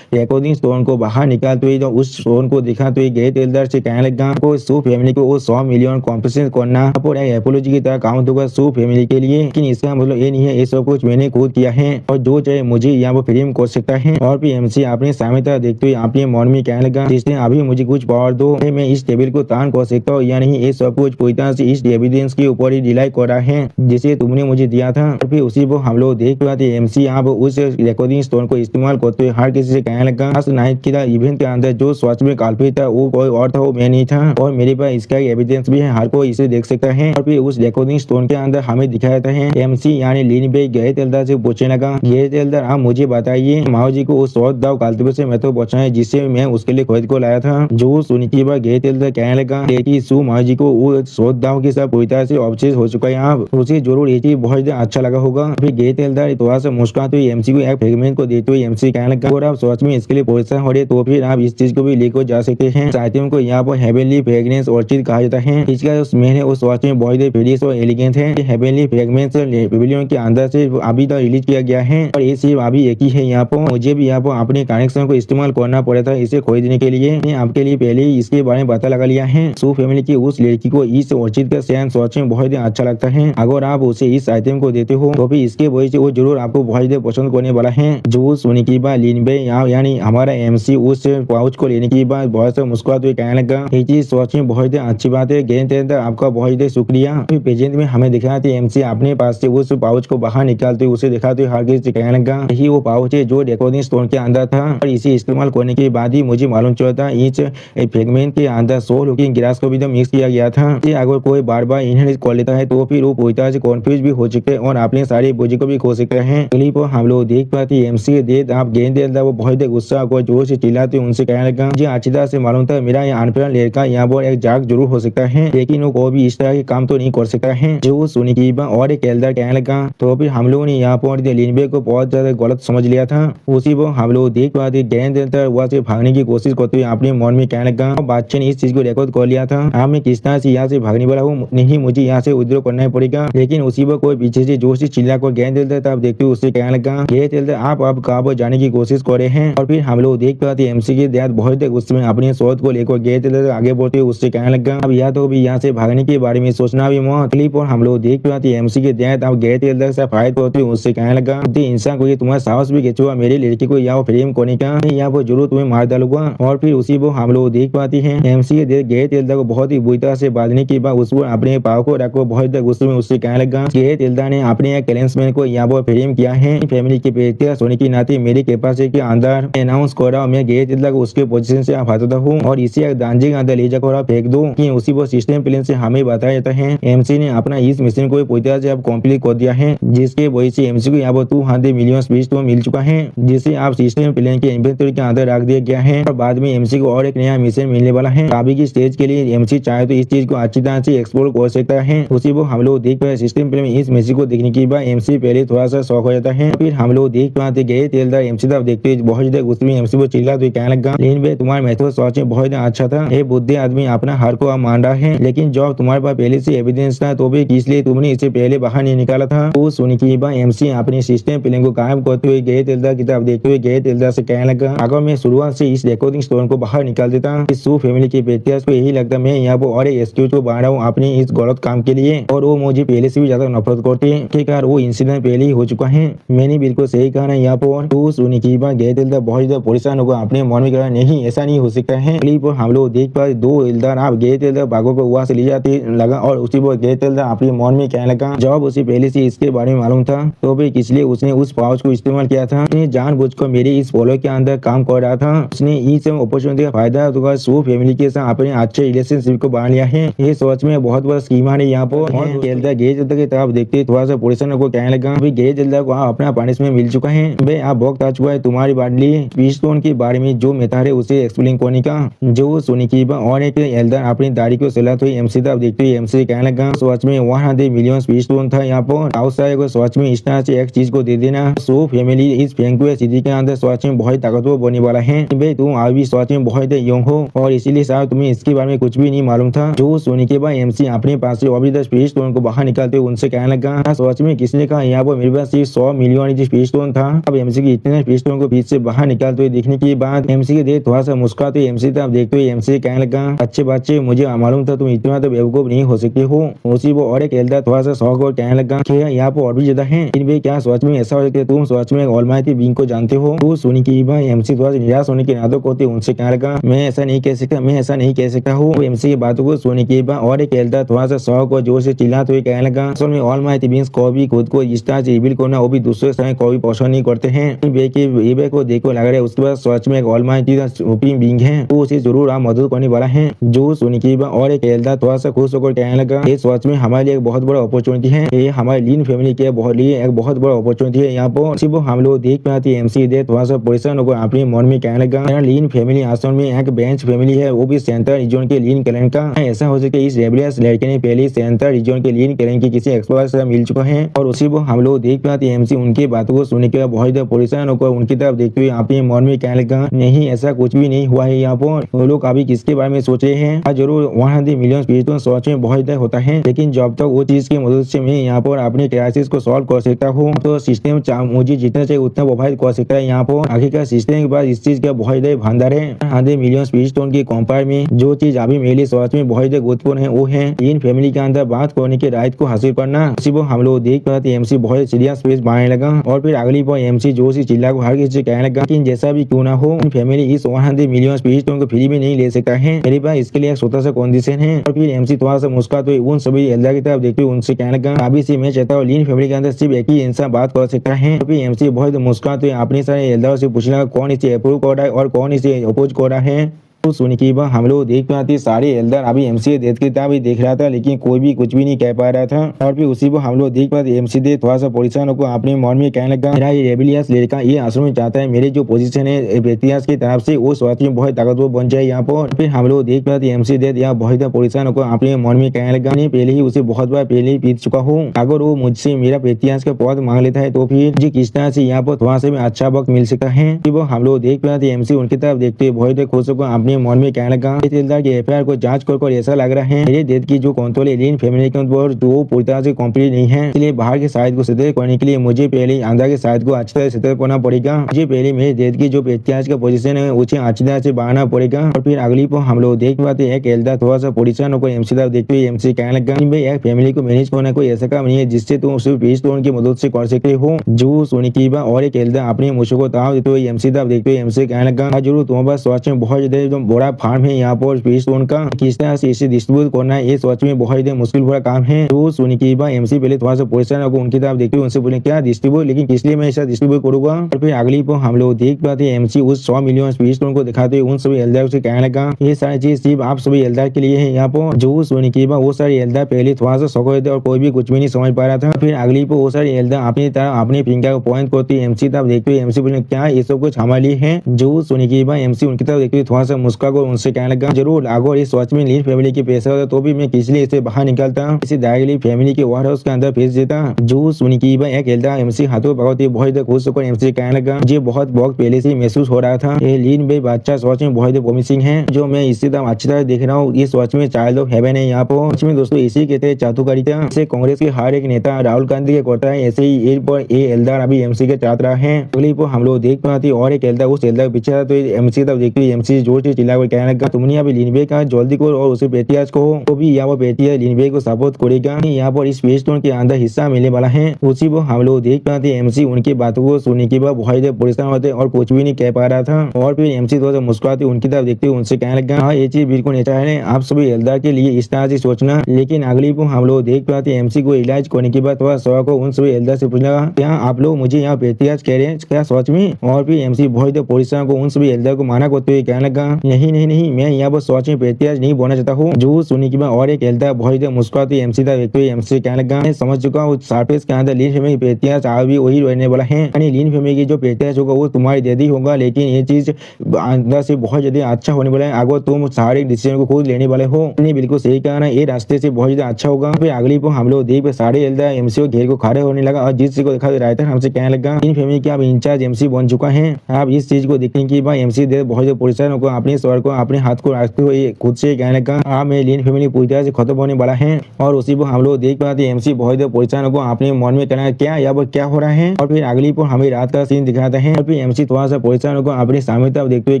रिकॉर्डिंग स्टोन को बाहर निकालते हुए तो उस स्टोन को दिखाते हुए गैर तेलदार से कहने लगा, को सू फैमिली को वो 100 मिलियन कॉम्पेंसेशन करना एपोलॉजी की तरह काउंट होगा सू फैमिली के लिए, लेकिन इसका मतलब ये नहीं है ये सब कुछ मैंने खुद किया है और जो चाहे मुझे यहाँ पर फ्रेम कर सकता है। और फिर MC अपने सामने तरह देखते हुए अपने मन में कहने लगा, जिसने अभी मुझे कुछ पावर दो, मैं इस टेबल को तान कर सकता हूँ या नहीं, ये सब कुछ पूरी तरह से इस एविडेंस के ऊपर ही रिलाई कर रहा है जिसे तुमने मुझे दिया था। और फिर उसी को हम लोग देख पाते MC आप उस रिकॉर्डिंग स्टोन को इस्तेमाल करते हुए हर किसी से कहने लगा, नाइट की इवेंट के अंदर जो सच में काल्पित था वो कोई और था, वो मैं नहीं था और मेरे पास इसका एविडेंस भी है, हर कोई इसे देख सकता है। और फिर उस रिकॉर्डिंग स्टोन के अंदर हमें दिखाया था है MC यानी लीन भाई गैर तेलदार से पूछने लगा, गैर तेलदार आप मुझे बताइए माओ जी को उस 100 दाव काल्पित से मैं तो बचा है जिससे मैं उसके लिए खरीद को लाया था। जो सुनी की बात गैर तेलदार कहने लगा, सू माओ जी को वो 100 दाव के साथ पूरी तरह से ऑब्सेस हो चुका है, आप उसे जरूर ये चीज बहुत अच्छा लगा होगा। फिर गैर तेलदार थोड़ा सा मुस्कुराते हुए MC को एक फ्रेगमेंट को देते हुए MC कहने लगा, और आप सच में इसके लिए परेशान हो रहे तो फिर आप इस चीज को भी लेकर जा सकते हैं। साथियों को यहाँ पर हेवनली फ्रेग्रेंस ऑर्चिड कहा जाता है, इसका स्मेल उस वॉच में बहुत ही फ्रेश और एलिगेंट है। हेवनली फ्रेग्रेंस पेविलियन के अंदर से अभी तक रिलीज किया गया है और ये सिर्फ अभी एक ही है। यहाँ पर मुझे भी यहाँ पर अपने कनेक्शन को इस्तेमाल करना पड़ा था इसे खरीदने के लिए, मैंने आपके लिए पहले ही इसके बारे में पता लगा लिया है। सू फैमिली की उस लड़की को इस ऑर्चिड का सेंस सच में बहुत ही अच्छा लगता है, अगर आप उसे इस आइटम को देते हो तो भी इसके वजह से वो जरूर आपको बहुत ही पसंद करने वाला है। जो सुनी की बात लीन भाई यानी हमारा MC उस पाउच को लेने की बात बहुत से मुस्कुराते हुए कहने लगा, ये चीज सच में बहुत ही अच्छी बात है, गैर तेलदार आपका बहुत ही शुक्रिया। प्रेजेंट में हमें दिखाया था MC अपने पास से उस पाउच को बाहर निकालते हुए उसे दिखाते हुए हर किसी से कहने लगा, यही वो पाउच है जो रिकॉर्डिंग स्टोन के अंदर था और इसे इस्तेमाल करने के बाद ही मुझे मालूम चला था इस फ्रेगमेंट के अंदर 100 लुकिंग ग्लास को भी मिक्स किया गया था। अगर कोई बार बार इन्हें कर लेता है तो फिर वो पूरी तरह से कन्फ्यूज भी हो सकते हैं और अपने सारी बोझ को भी खो सकते हैं। क्लिप पर हम लोग देख पाते MC के देख आप गैर तेलदार वो बहुत गुस्सा को जोर से चिल्लाते उनसे कहने लगा, मुझे अच्छी तरह से मालूम था मेरा अनप्लान लड़का यहाँ पर एक जाग जरूर हो सकता है, लेकिन वो कोई भी इस तरह के काम तो नहीं कर सकता है। जो सुनी की और एक तेलदार कहने लगा, तो फिर हम लोगों ने यहाँ पर लिनबे को बहुत ज्यादा गलत समझ लिया था। उसी पर हम लोग देख पाते गैर तेलदार वहाँ से भागने की कोशिश करते हुए अपने मन में कहने लगा, बादशाह ने इस चीज को रिकॉर्ड कर लिया था, हाँ मैं किस तरह से यहाँ से भागने वाला हूँ, नहीं मुझे यहाँ से विद्रोह करना पड़ेगा। लेकिन उसी पर कोई पीछे से जोर से चिल्ला कर गैर तेलदार तब देखते हुए उससे कहने लगा, गैर तेलदार आप अब कहाँ पर जाने की कोशिश कर रहे हैं। और फिर हम लोग देख पाते MC के दयाद बहुत उसमें अपनी सोच को लेकर गैर तेलदार आगे बढ़ते हुए उससे कहने लगा, अब या तो भी यहाँ से भागने के बारे में सोचना भी मत। क्लिप और हम लोग देख पाते MC के दयाद अब गैर तेलदार से फाइट करते हुए उससे कहने लगा, इंसान को तुम्हारा साहस भी खिंचुआ मेरी लड़की को यहाँ फ्रेम करने का, यहाँ पर जरूर तुम्हें मार डालूंगा। और फिर उसी को हम लोग देख पाते हैं MC के गैर तेलदार को बहुत ही बुरी तरह से बांधने के बाद उसको अपने पाव को रखो बहुत गुस्से में उससे कहने लगा, गैर तेलदार ने अपने क्लेंसमैन को यहाँ पर फ्रेम किया है, फैमिली के बेटे सोने की नाते मेरे कैपेसिटी के अंदर अनाउंस कर रहा हूँ, मैं गैर तेलदार को उसके पोजीशन से हटाता हूँ और इसे दांजे के अंदर ले जाकर फेंक दो। कि उसी वो सिस्टम प्लान से हमें बताया जाता है MC ने अपना इस मिशन को पूरी तरह से अब कंप्लीट कर दिया है, जिसके वजह से MC को यहाँ पर 200 मिलियन स्पीच तो मिल चुका है, जिसे आप सिस्टम प्लान के इन्वेंटरी के अंदर रख दिया गया है और बाद में MC को और एक नया मिशन मिलने वाला है। अभी की स्टेज के लिए MC चाहे तो इस चीज को अच्छी तरह से एक्सप्लोर कर सकता है। उसी को हम लोग देख पाए सिस्टम प्लान में इस मिशन को देखने के बाद MC पहले थोड़ा सा शौक हो जाता है, फिर हम लोग देख पाते गए तेलदार MC तब देखते बहुत ज्यादा गुस्से में MC को चिल्ला तो कहने लगा, लेकिन भाई तुम्हारा मेथड सच में बहुत अच्छा था, ये बुद्धि आदमी अपना हार को मान रहा है, लेकिन जब तुम्हारे पास पहले से एविडेंस था तो भी इसलिए तुमने इसे पहले बाहर नहीं निकाला था। वो सुनी की बात MC अपने सिस्टम प्लान को कायम करते हुए गए तेलदार की तरफ देखते हुए गए तेलदार से कहने लगा, अगर मैं शुरुआत से इस रिकॉर्डिंग स्टोन को बाहर निकाल देता इस सू फैमिली के बेटे को यही लगता मैं यहाँ पर और एक एक्सक्यूज को बांध रहा हूँ अपने इस गलत काम के लिए और वो मुझे पहले से भी ज्यादा नफरत करते हैं। ठीक है, वो इंसिडेंट पहले ही हो चुका है, मैंने बिल्कुल सही कहा ना यहाँ पर। तो सुनी की बात गए तेलदार बहुत ज्यादा परेशान होगा, अपने मन में कहा नहीं ऐसा नहीं हो सकता है। क्लिप पर हम लोग देख पाए दो तेलदार आप गए तेलदार बागों को वहां से ले जाते लगा और उसी पर गए तेलदार अपने मन में कहने लगा, जब उसे पहले से इसके बारे में मालूम था तो भी इसलिए उसने उस पाउच को इस्तेमाल किया था, उसने जानबूझकर मेरे इस फॉलो के अंदर काम कर रहा था, उसने इस अपॉर्चुनिटी का फायदा उठाकर सू फैमिली के साथ अपने अच्छे रिलेशनशिप को बढ़ा लिया है। ये सोच में बहुत बड़ा स्कीम है यहाँ पर। तेलदार गए तेलदार की तरफ देखते थोड़ा सा परेशान को कहने लगा, गए तेलदार को अपना पनिशमेंट मिल चुका है, भाई आप वक्त आ चुका है तुम्हारी बात लिए स्टोन के बारे में जो मेथड है उसे एक्सप्लेन करने का। जो सुनी की बाद और एक एल्डर अपनी दाढ़ी को सहलाते हुए एमसी तब देखते हुए एमसी कहने लगा सच में 100 मिलियन स्टोन था यहाँ पर आउटसाइड को सच में इस तरह से एक चीज को दे देना सो फैमिली इस फेंकुए सिटी के अंदर सच में बहुत ताकतवर बनने वाला है भाई तुम अभी सच में बहुत यंग हो और इसीलिए शायद तुम्हें इसके बारे में कुछ भी नहीं मालूम था। जो सुनने के बाद एमसी अपने पास से अभी 10 स्पेस स्टोन को बाहर निकालते हुए उनसे कहने लगा सच में किसने कहा यहाँ पर मेरे पास सिर्फ 100 मिलियन स्पेस स्टोन था। अब एमसी के इतने स्पेस स्टोन को बीच से बाहर निकालते हुए देखने के बाद एमसी के देख थोड़ा सा मुस्कुराते एमसी तब देखते हुए एमसी कहने लगा अच्छे बच्चे मुझे मालूम था तुम इतना तो बेवकूफ नहीं हो सकते हो। उसी वो और एक एल्डर थोड़ा सा शौक और कहने लगा यहाँ पर और भी ज्यादा है इन क्या सच में ऐसा हो सकता है तुम सच में ऑलमाइटी बीइंग को जानते हो। तो सुनी की भाई एमसी थोड़ा सा निराश होने के नाटक होते उनसे कहने लगा मैं ऐसा नहीं कह सकता मैं ऐसा नहीं कह सकता हूँ। एमसी की बातों को सुनने के बाद और एक एल्डर थोड़ा सा शौक और जोर से चिल्लाते हुए कहने लगा असल में ऑलमाइटी बीइंग्स को भी खुद को इस तरह से रिवील करना वो भी दूसरे समय कोई पसंद नहीं करते हैं। ये को देखो लग रहा है उसके बाद सच में एक ऑलमाइटी सुप्रीम बीइंग है तो उसे जरूर आप मदद करने वाला है। जो सुनी की और एक एल्डर थोड़ा सा खुश होकर कहने लगा ये सच में हमारे लिए एक बहुत बड़ा अपॉर्चुनिटी है ये हमारी लीन फैमिली के लिए एक बहुत बड़ा अपॉर्चुनिटी है। यहाँ पर सिर्फ हम लोग देख पाते एमसी दे थोड़ा सा परेशान होकर अपने मन में कहने लगा लीन फैमिली आसमान में एक बेंच फैमिली है वो भी सेंटर रीजन के लीन क्लैन का ऐसा हो सके इस रेबलियस लड़के ने पहले सेंटर रीजन के लीन क्लैन के किसी एक्सपर्ट से मिल चुका है और उसी को हम लोग देख पाते एमसी उनकी बातों को सुनने के बाद बहुत परेशान होकर उनकी तरफ देखते हुए अपने मन में कहने लगा नहीं ऐसा कुछ भी नहीं हुआ है। यहाँ पर वो लोग अभी किसके बारे में सोच रहे हैं जरूर 100 मिलियन स्पीड सोच में बहुत होता है लेकिन जब तक वो चीज की मदद से मैं यहाँ पर अपने क्राइसिस को सॉल्व कर सकता हूँ तो सिस्टम मुझे जितना चाहिए उतना प्रोवाइड कर सकता है। यहाँ पर आखिरकार सिस्टम के बाद इस चीज का बहुत भंडार है 100 मिलियन स्पीड स्टोन की कंपेयर में जो चीज अभी मेरे लिए सोच में बहुत गुरुत्वपूर्ण है वो है इन फैमिली के अंदर बात करने के राइट को हासिल करना। इसी को हम लोग देख पाते एमसी बहुत सीरियस स्पेस बनाने लगा और फिर अगली पर एमसी जो सी चिल्ला को हर किसी से कहने लगा कि जैसा भी क्यों ना हो फैमिली इस 100 मिलियन स्पीड स्टोन को फ्री में नहीं ले सकता है मेरे पास इसके लिए एक छोटा सा कंडीशन है। और फिर एमसी थोड़ा सा मुस्कुराते हुए उन सभी एल्डर की तरफ देखते हुए उनसे कहने लगा अभी से मैं चाहता हूँ लीन फैमिली के अंदर सिर्फ एक ही इंसान बात कर सकता है। फिर एमसी बहुत मुस्कुराते हुए अपने सारे एल्डर से पूछने लगा कौन इसे अप्रूव कर रहा है और कौन इसे अपोज कर रहा है। तो सुन के बाद हम लोग देख पाते सारे एल्डर अभी एमसी डेथ की तरफ देख रहा था लेकिन कोई भी कुछ भी नहीं कह पा रहा था। और फिर उसी को हम लोग देख पाते एमसी दे थोड़ा सा परेशान होकर अपने मन में कहने लगा मेरा ये रेबिलियस लड़का ये आश्रम में चाहता है मेरे जो पोजीशन है इतिहास की तरफ से वो स्वास्थ्य में बहुत ताकतवर बन जाए। यहाँ पर फिर हम लोग देख पाते एमसी दे यहाँ बहुत परेशान होकर अपने मन में कहने लगा मैं पहले ही उसे बहुत बार पहले ही पीट चुका हूँ अगर वो मुझसे मेरा इतिहास का पद मांग लेता है तो फिर मुझे किस तरह से यहाँ पर थोड़ा सा अच्छा वक्त मिल सकता है। वो हम लोग देख पाते एमसी उनकी तरफ देखते बहुत खुश होकर अपने मन में कहने लगा तहसीलदार के एफआईआर को जांच कर ऐसा लग रहा है मेरे डेथ की जो कंट्रोल एलियन फैमिली के ऊपर जो पूरी तरह से कंप्लीट नहीं है इसलिए बाहर के साइड को सतर्क करने के लिए मुझे पहले अंदर के साइड को अच्छी तरह सतर्क करना पड़ेगा। मुझे पहले मेरे डेथ की जो इतिहास का पोजीशन है उसे अच्छी तरह से बढ़ाना पड़ेगा। और फिर अगली पर हम लोग देख पाते एक एल्डर थोड़ा सा परेशान होकर एमसी तरफ देखते हुए एमसी कहने लगा भाई एक फैमिली को मैनेज करना कोई ऐसा काम नहीं है जिससे तुम सिर्फ पेज टोन की मदद से कर सकते हो। जो सोनी की और एक एल्डर अपने मुझे को ताव देते हुए एमसी तरफ देखते हुए एमसी कहने लगा जरूर तुम्हारे पास सोच में बहुत ज्यादा बड़ा फार्म है यहाँ पर पेज टोन का किस तरह से इसे डिस्ट्रीब्यूट करना है ये सोच में बहुत ही मुश्किल भरा काम है। तो सुनी की एमसी पहले थोड़ा सा परेशान होकर उनकी तरफ देखते हुए उनसे बोले क्या डिस्ट्रीब्यूट लेकिन किस लिए मैं ऐसा डिस्ट्रीब्यूट करूंगा। और फिर अगली पर हम लोग देख पाते एमसी उस 100 मिलियन स्पीड स्टोन को दिखाते हुए उन सभी एल्डर से कहने लगा ये सारी चीज सिर्फ आप सभी एल्डर के लिए है। यहाँ पर जो सुनी की वो सारे एल्डर पहले थोड़ा सा शौक थे और कोई भी कुछ भी नहीं समझ पा रहा था। फिर अगली पर वो सारे एल्डर अपनी तरह अपने फिंगर को पॉइंट करते एमसी तरफ देखते हुए एमसी बोले क्या ये सब कुछ हमारे लिए है। जो सुनी की एमसी उनकी तरफ देखते हुए थोड़ा सा मुस्कुरा कर उनसे कहने लगा जरूर अगर इस सच में लीन फैमिली की पैसा होता तो भी मैं किस लिए इसे बाहर निकलता इसे डायरेक्टली फैमिली के वेयर हाउस के अंदर भेज देता। जो सुनी की एक एल्डर एमसी हाथों बहुत ही बहुत खुश होकर एमसी कहने लगा मुझे बहुत वक्त पहले से महसूस हो रहा था ये लीन भाई बच्चा सोच में बहुत प्रॉमिसिंग है जो मैं इससे अच्छी तरह देख रहा हूँ। ये सोच में चाइल्ड ऑफ हेवन है। यहाँ पर सच में दोस्तों इसी कहते हैं चातुकारिता इसे कांग्रेस के हर एक नेता राहुल गांधी के करता है ऐसे ही ये एल्डर अभी एमसी के चाहत रहा है। अगली पर हम लोग देख पाते और एक एल्डर उस एल्डर पीछे था तो एमसी तब देखते एमसी जोर से चिल्ला कर कहने लगा तुमने अभी लीन भाई का जल्दी को और उसे पेटियाज को तो भी यहाँ पर पेटिया लीन को सपोर्ट करेगा यहाँ पर इस पेज टोन के अंदर हिस्सा मिलने वाला है। उसी को हम लोग देख पाते एमसी उनकी बातों को सुनने के बाद बहुत परेशान होते और कुछ भी नहीं कह पा रहा था। और फिर एमसी थोड़ा मुस्कुराते उनकी तरफ देखते उनसे कहने लगा हाँ ये चीज बिल्कुल अच्छा है आप सभी एल्डर के लिए इस तरह से सोचना। लेकिन अगली को हम लोग देख पाते एमसी को इलाज करने के बाद थोड़ा सवा को उन सभी एल्डर से पूछना क्या आप लोग मुझे यहाँ पेटियाज कह रहे हैं क्या सच में। और फिर एमसी बहुत परेशान को उन सभी एल्डर को माना करते हुए कहने लगा नहीं नहीं नहीं, मैं यहाँ पर सच में पेटियाज नहीं बोलना चाहता हूँ। जो सुनी की मैं और एक खेलता है बहुत मुस्कुराती एमसी था व्यक्ति एमसी कहने लगा, मैं समझ चुका हूँ सरफेस के अंदर लीन फैमिली पेटियाज भी वही रहने वाला है, यानी लीन फैमिली की जो पेटियाज होगा वो तुम्हारी दे दी होगा, लेकिन ये चीज अंदर से बहुत ज्यादा अच्छा होने वाला है। अगर तुम सारे डिसीजन को खुद लेने वाले हो, नहीं बिल्कुल सही कहा ना, ये रास्ते से बहुत ज्यादा अच्छा होगा। फिर अगली पर हम लोग देख पे सारे एमसी को घेर को खड़े होने लगा और जिस को देखा राइटर हमसे कहने लगा, लीन फैमिली के अब इंचार्ज एमसी बन चुका है। आप इस चीज को देखने की बात एमसी दे बहुत परेशान को अपने स्वर को अपने हाथ को रखते हुए खुद से कहने लगा, आप मेरी लीन फैमिली पूरी तरह से खत्म होने वाला है। और उसी पर हम लोग देख पाते एमसी बहुत परेशान को अपने मन में कहना क्या यहाँ पर क्या हो रहा है। और फिर अगली पर हमें रात का सीन दिखाते हैं और फिर एमसी थोड़ा सा परेशान को अपनी सामने तरफ देखते हुए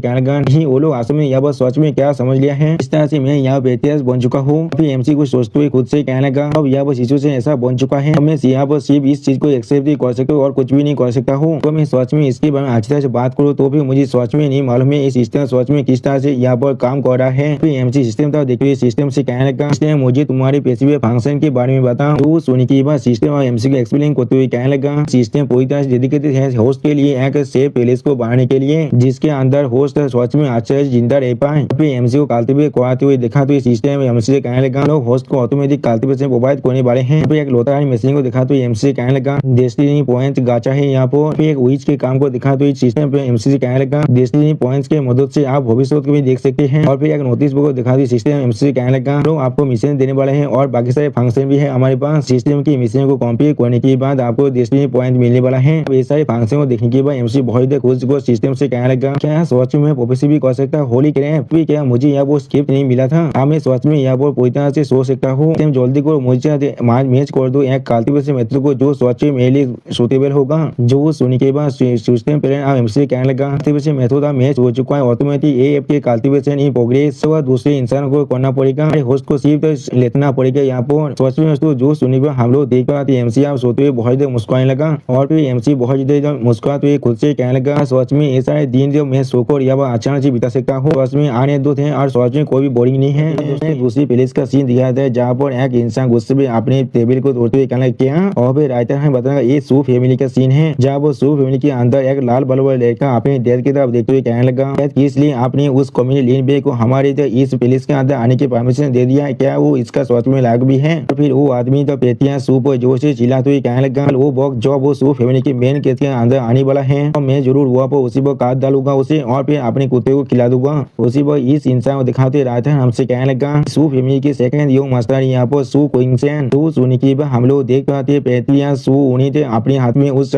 कहने लगा, नहीं वो लोग आसम में यहाँ पर सच में क्या समझ लिया है, इस तरह से मैं यहाँ पे इतिहास बन चुका हूँ। फिर एमसी को सोचते हुए खुद से कहने लगा, अब यहाँ पर सिचुएशन ऐसा बन चुका है, मैं यहाँ पर सिर्फ इस चीज को एक्सेप्ट ही कर सकता हूँ और कुछ भी नहीं कर सकता हूँ। तो मैं सच में इसके बारे में अच्छी तरह से बात करूँ तो भी मुझे सच में नहीं मालूम है इस सिस्टम सच में किस तरह से यहाँ पर काम कर रहा है। फिर एमसी सिस्टम था देखिए सिस्टम से कहने लगा, सिस्टम मुझे तुम्हारे पेशेवर फंक्शन के बारे में बताओ। तो सुनी की बात सिस्टम और एमसी को एक्सप्लेन करते हुए कहने लगा, सिस्टम पूरी तरह से डेडिकेटेड है होस्ट के लिए एक सेफ प्लेस को बनाने के लिए जिसके अंदर होस्ट सच में अच्छे से जिंदा रह पाए। फिर एमसी को कराते हुए दिखाते हुए सिस्टम एमसी से कहने लगा, लोग होस्ट को ऑटोमेटिक कल्टीवेशन प्रोवाइड करने वाले हैं। फिर एक लोटा मशीन को दिखाते हुए एमसी से कहने लगा, डेस्टिनी पॉइंट गाचा है यहाँ पर। फिर एक विच के काम को दिखाते हुए सिस्टम पे एमसी से कहने लगा, डेस्टिनी पॉइंट्स के मदद से आप भविष्य को भी देख सकते हैं। और फिर एक नोटिस बोर्ड को दिखाते हुए सिस्टम एमसी से कहने लगा, लोग आपको मिशन देने वाले हैं और बाकी सारे फंक्शन भी है हमारे पास। सिस्टम की मिशन को कंप्लीट करने के बाद आपको डेस्टिनी पॉइंट मिलने वाला है। ये सारे फंक्शन को देखने के बाद एमसी बहुत खुश को सिस्टम से कहने लगा, क्या सोच में प्रोफेसर भी कर सकता होली करें। फिर क्या मुझे यहाँ वो स्क्रिप्ट नहीं मिला था, अब मैं सोच में यहाँ पर पूरी तरह से सोच सकता हूँ। जल्दी को मुझे मैच कर दो एक कल्टीवेशन मेथड को जो सोच में मेरे लिए सूटेबल होगा। जो सुनने के बाद सिस्टम प्लान आप एमसी कहने लगा, कल्टीवेशन मेथड का मैच हो चुका है, ऑटोमेटिक एएफ के कल्टीवेशन इन प्रोग्रेस दूसरे इंसान को करना पड़ेगा, होस्ट को सिर्फ लेना पड़ेगा। यहाँ पर सोच में जो सुनने पर हम लोग देख पाते एमसी आप सोते हुए बहुत देर मुस्कुराने लगा और फिर एमसी बहुत देर मुस्कुराते हुए खुद से कहने लगा, सोच में ये सारे दिन जो मैं सोकर या अचानक से बिता सकता हूँ, सोच में आने दो थे और सोच में कोई भी बोरिंग नहीं है। दूसरी प्लेस का सीन दिखाया था जहाँ पर एक इंसान गुस्से में अपने टेबल को तोड़ते हुए कहने क्या, और फिर राइटर हमें बताया ये सू फैमिली का सीन है जहाँ वो सू फैमिली के अंदर एक लाल बल्ब वाला लड़का अपने डेथ की तरफ देखते हुए कहने लगा, इसलिए आपने उस कम्युनिटी लीन बे को हमारे इस प्लेस के अंदर आने की परमिशन दे दिया है, क्या वो इसका सोच में लायक भी है। और फिर वो आदमी तो पेटियां सू पर जोर से चिल्लाते हुए कहने लगा, वो बॉक्स जो वो सू फैमिली के मेन केस के अंदर आने वाला है और मैं जरूर वहाँ पर उसी पर काट डालूंगा उसे और फिर अपने कुत्ते को खिला दूंगा। उसी पर इस इंसान को दिखाते राइटर हमसे कहने लगा, सू फैमिली के सेकंड योंग मास्टर यहाँ पर सू क्विंसेन। तो सुनी की हम लोग देख पाते पेटियां सू उन्हीं थे अपने हाथ में उस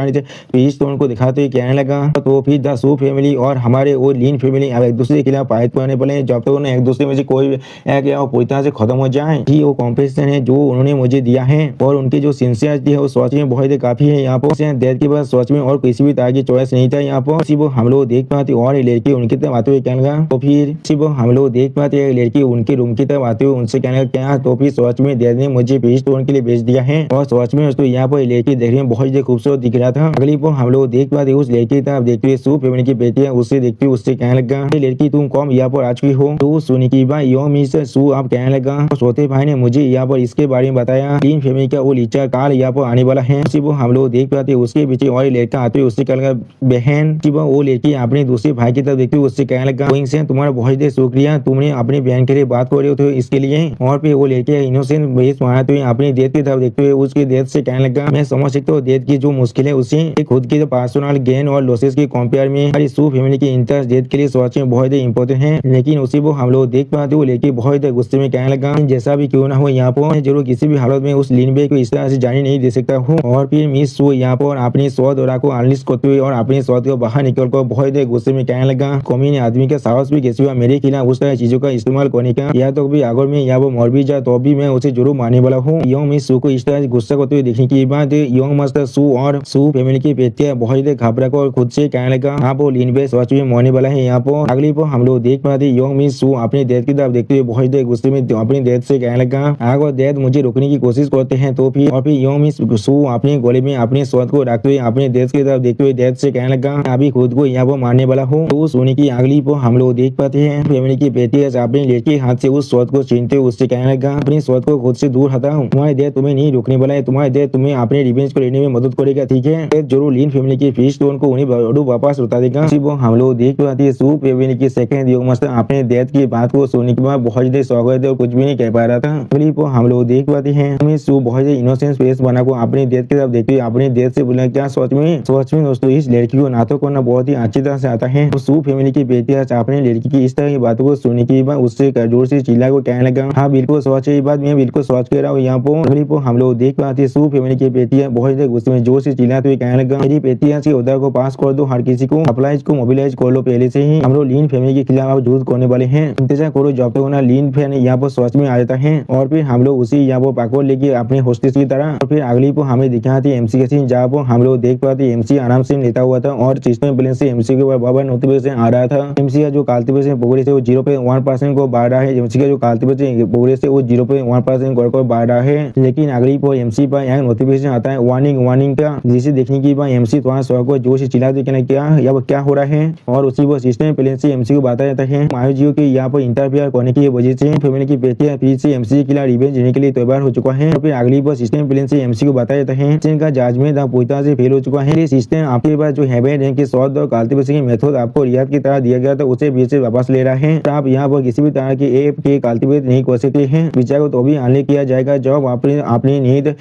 स्टोन को दिखाते हुए कहने लगा, तो फिर द सू फैमिली और हमारे वो लीन फैमिली अब एक दूसरे के खिलाफ फाइट करने वाले जब तक उन्हें एक दूसरे में से कोई पूरी तरह से खत्म हो जाए। जी वो कॉम्पिटिशन है जो उन्होंने मुझे दिया है और उनकी जो सिंसियरिटी है वो सोच में बहुत काफी है। यहाँ पर डेथ के बाद सोच में और किसी भी तरह की चॉइस नहीं था। यहाँ पर सिर्फ हम लोग देख पाते और लड़की उनकी तरफ आते हुए कहने लगा, तो फिर सिर्फ हम लोग देख पाते लड़की उनके रूम की तरफ आते हुए उनसे कहने लगा, क्या तो फिर सोच में डेथ ने मुझे पीस टोन के लिए भेज दिया है और सोच में तो यहाँ पर लड़की देखने में बहुत ही खूबसूरत दिख रहा था। अगली पर हम लोग देख पाते उस लड़की की तरफ देखते हुए सू फैमिली की बेटी है उससे देखते हुए उससे कहने लगा, लड़की तुम कौन यहाँ पर आ चुकी हो। तो सुनी की बात यो मिस सू आप कहने लगा, छोटे भाई ने मुझे यहाँ पर इसके बारे में बताया, तीन फैमिली का वो लीचा काल यहाँ पर आने वाला है। सिर्फ हम लोग देख पाते उसके पीछे और लड़का आते हुए उससे कहने लगा, बहन सिर्फ वो लड़की अपने दूसरे भाई की तरफ देखते हुए उससे कहने लगा, तुम्हारा बहुत देर शुक्रिया, तुमने अपनी बहन के लिए बात कर रहे हो इसके लिए। और फिर वो लड़के इनोसेंट बेस मारते हुए अपनी डेथ की तरफ देखते हुए उसकी डेथ से कहने लगा, मैं समझ सकता हूँ डेथ की जो मुश्किल है उसे खुद की पर्सनल गेन और लॉसेस के कंपेयर में सू फैमिली की इंटरेस्ट डेथ के लिए सोच में बहुत इंपॉर्टेंट है। लेकिन उसी वो हम लोग देख पाते वो लड़की बहुत गुस्से में कहने लगा, जैसा भी क्यों ना हो यहाँ पर जरूर किसी भी हालत में उस लीन बे को इस तरह से जाने नहीं दे सकता हूँ। और फिर मिस सू यहाँ पर अपनी स्वाद और को अनलिस्ट करते हुए और अपनी स्वाद को बाहर निकल कर बहुत गुस्से में कहने लगा, कौमी आदमी का साहस भी कैसे हुआ मेरे खिलाफ उस तरह चीजों का इस्तेमाल करने का, या तो भी अगर मैं यहाँ पर मर भी जाए तो भी मैं उसे जरूर मारने वाला हूँ। योंग मिस सू को इस तरह गुस्सा करते हुए देखने के बाद योंग मास्टर सू और सू फैमिली की बेटियां बहुत घबरा कर खुद से कहने लगा, आप वो लीन बे सच में मरने वाला है। यहाँ पर अगली पर हम लोग देख पाते योंग मिस सू अपनी डेथ की तरफ देखते हुए बहुत गुस्से में अपनी डेथ से कहने लगा, अगर डेथ मुझे रोकने की कोशिश करते हैं तो फिर। और फिर योंग मिस सू अपने गले में अपने स्वाद को रखते हुए अपने डेथ की तरफ देखते हुए डेथ से कहने लगा, अभी खुद को यहाँ पर मारने वाला हूँ। तो सोने की अगली पर हम लोग देख पाते हैं फैमिली की बेटी अपने लड़के हाथ से उस स्वाद को छीनते हुए उससे कहने लगा, अपनी स्वाद को खुद से दूर हटाओ, तुम्हारी डेथ तुम्हें नहीं रोकने वाला है, तुम्हारी डेथ तुम्हें अपने रिवेंज को लेने में मदद करेगा, ठीक है। जरूर लीन फैमिली की फीस तो उनको उन्हें वापस लौटा देगा। हम लोग देख पाते हैं सू फैमिली की सेकंड योग मास्टर अपने डेथ की बात को सुनने के बाद बहुत ज्यादा शौक हुए थे और कुछ भी नहीं कह पा रहा था। अगली को हम लोग देख पाते हैं हमें सू बहुत ज्यादा इनोसेंट फेस बना को अपनी डेथ की तरफ देखते हुए अपनी डेथ से बोला क्या सोच में दोस्तों इस लड़की को नाटक करना बहुत ही अच्छी तरह से आता है। तो सू फैमिली की बेटी अपने लड़की की इस तरह की बातों को सुनने के बाद उससे जोर से चिल्ला को कहने लगा, हाँ बिल्कुल सोच ये बात मैं बिल्कुल सोच के रहा हूँ। यहाँ पर हम लोग देख पाते सू फैमिली की बेटी बहुत ज्यादा गुस्से में जोर से चिल्लाते हुए कहने लगा, मेरी बेटी के उधर को पास कर दो, हर किसी को अप्लाइज को मोबिलाइज कर लो। पहले से ही हम लोग लीन फैमिली के खिलाफ युद्ध करने वाले हैं, इंतजार करो जब तक ना लीन फैन यहाँ पर सोच में आ जाता है। और फिर हम लोग उसी यहाँ पर पाको लेके अपने होस्टेस की तरह। और फिर अगली को हमें दिखाती एमसी के सीन जहाँ पर हम लोग देख पाते एमसी आराम से लेता हुआ था और सिस्टम बैलेंस से एमसी के ऊपर नोटिफिकेशन आ रहा था। एमसी का जो कल्टीवेशन प्रोग्रेस है वो 0.1% को बढ़ रहा है। एमसी का जो कल्टीवेशन प्रोग्रेस है वो 0.1% को बढ़ रहा है। लेकिन अगली पर एमसी पर यहाँ नोटिफिकेशन आता है वार्निंग का, जिसे देखने के बाद एमसी थोड़ा सा को जोर से चिल्ला दे क्या हो रहा है। और उसी वो सिस्टम बैलेंस से एमसी को बताया जाता है मायोजियो के यहाँ पर इंटरफेयर करने की वजह से फैमिली की बेटियां फिर से एमसी के खिलाफ रिवेंज लेने के लिए तैयार हो चुका है। और फिर अगली बार सिस्टम बैलेंस से एमसी को बताया जाता है इनका जजमेंट पूरी तरह से फेल हो चुका है। सिस्टम आपके पास जो हैबिट है कि शॉर्ट और कल्टीवेशन की मेथड आपको रियायत की तरह दिया गया था उसे बीच से वापस ले रहा है। आप यहाँ पर किसी भी तरह के एप के कल्टीवेट नहीं कर सकते हैं। विचार को तो भी अनलॉक किया जाएगा जब अपनी नीड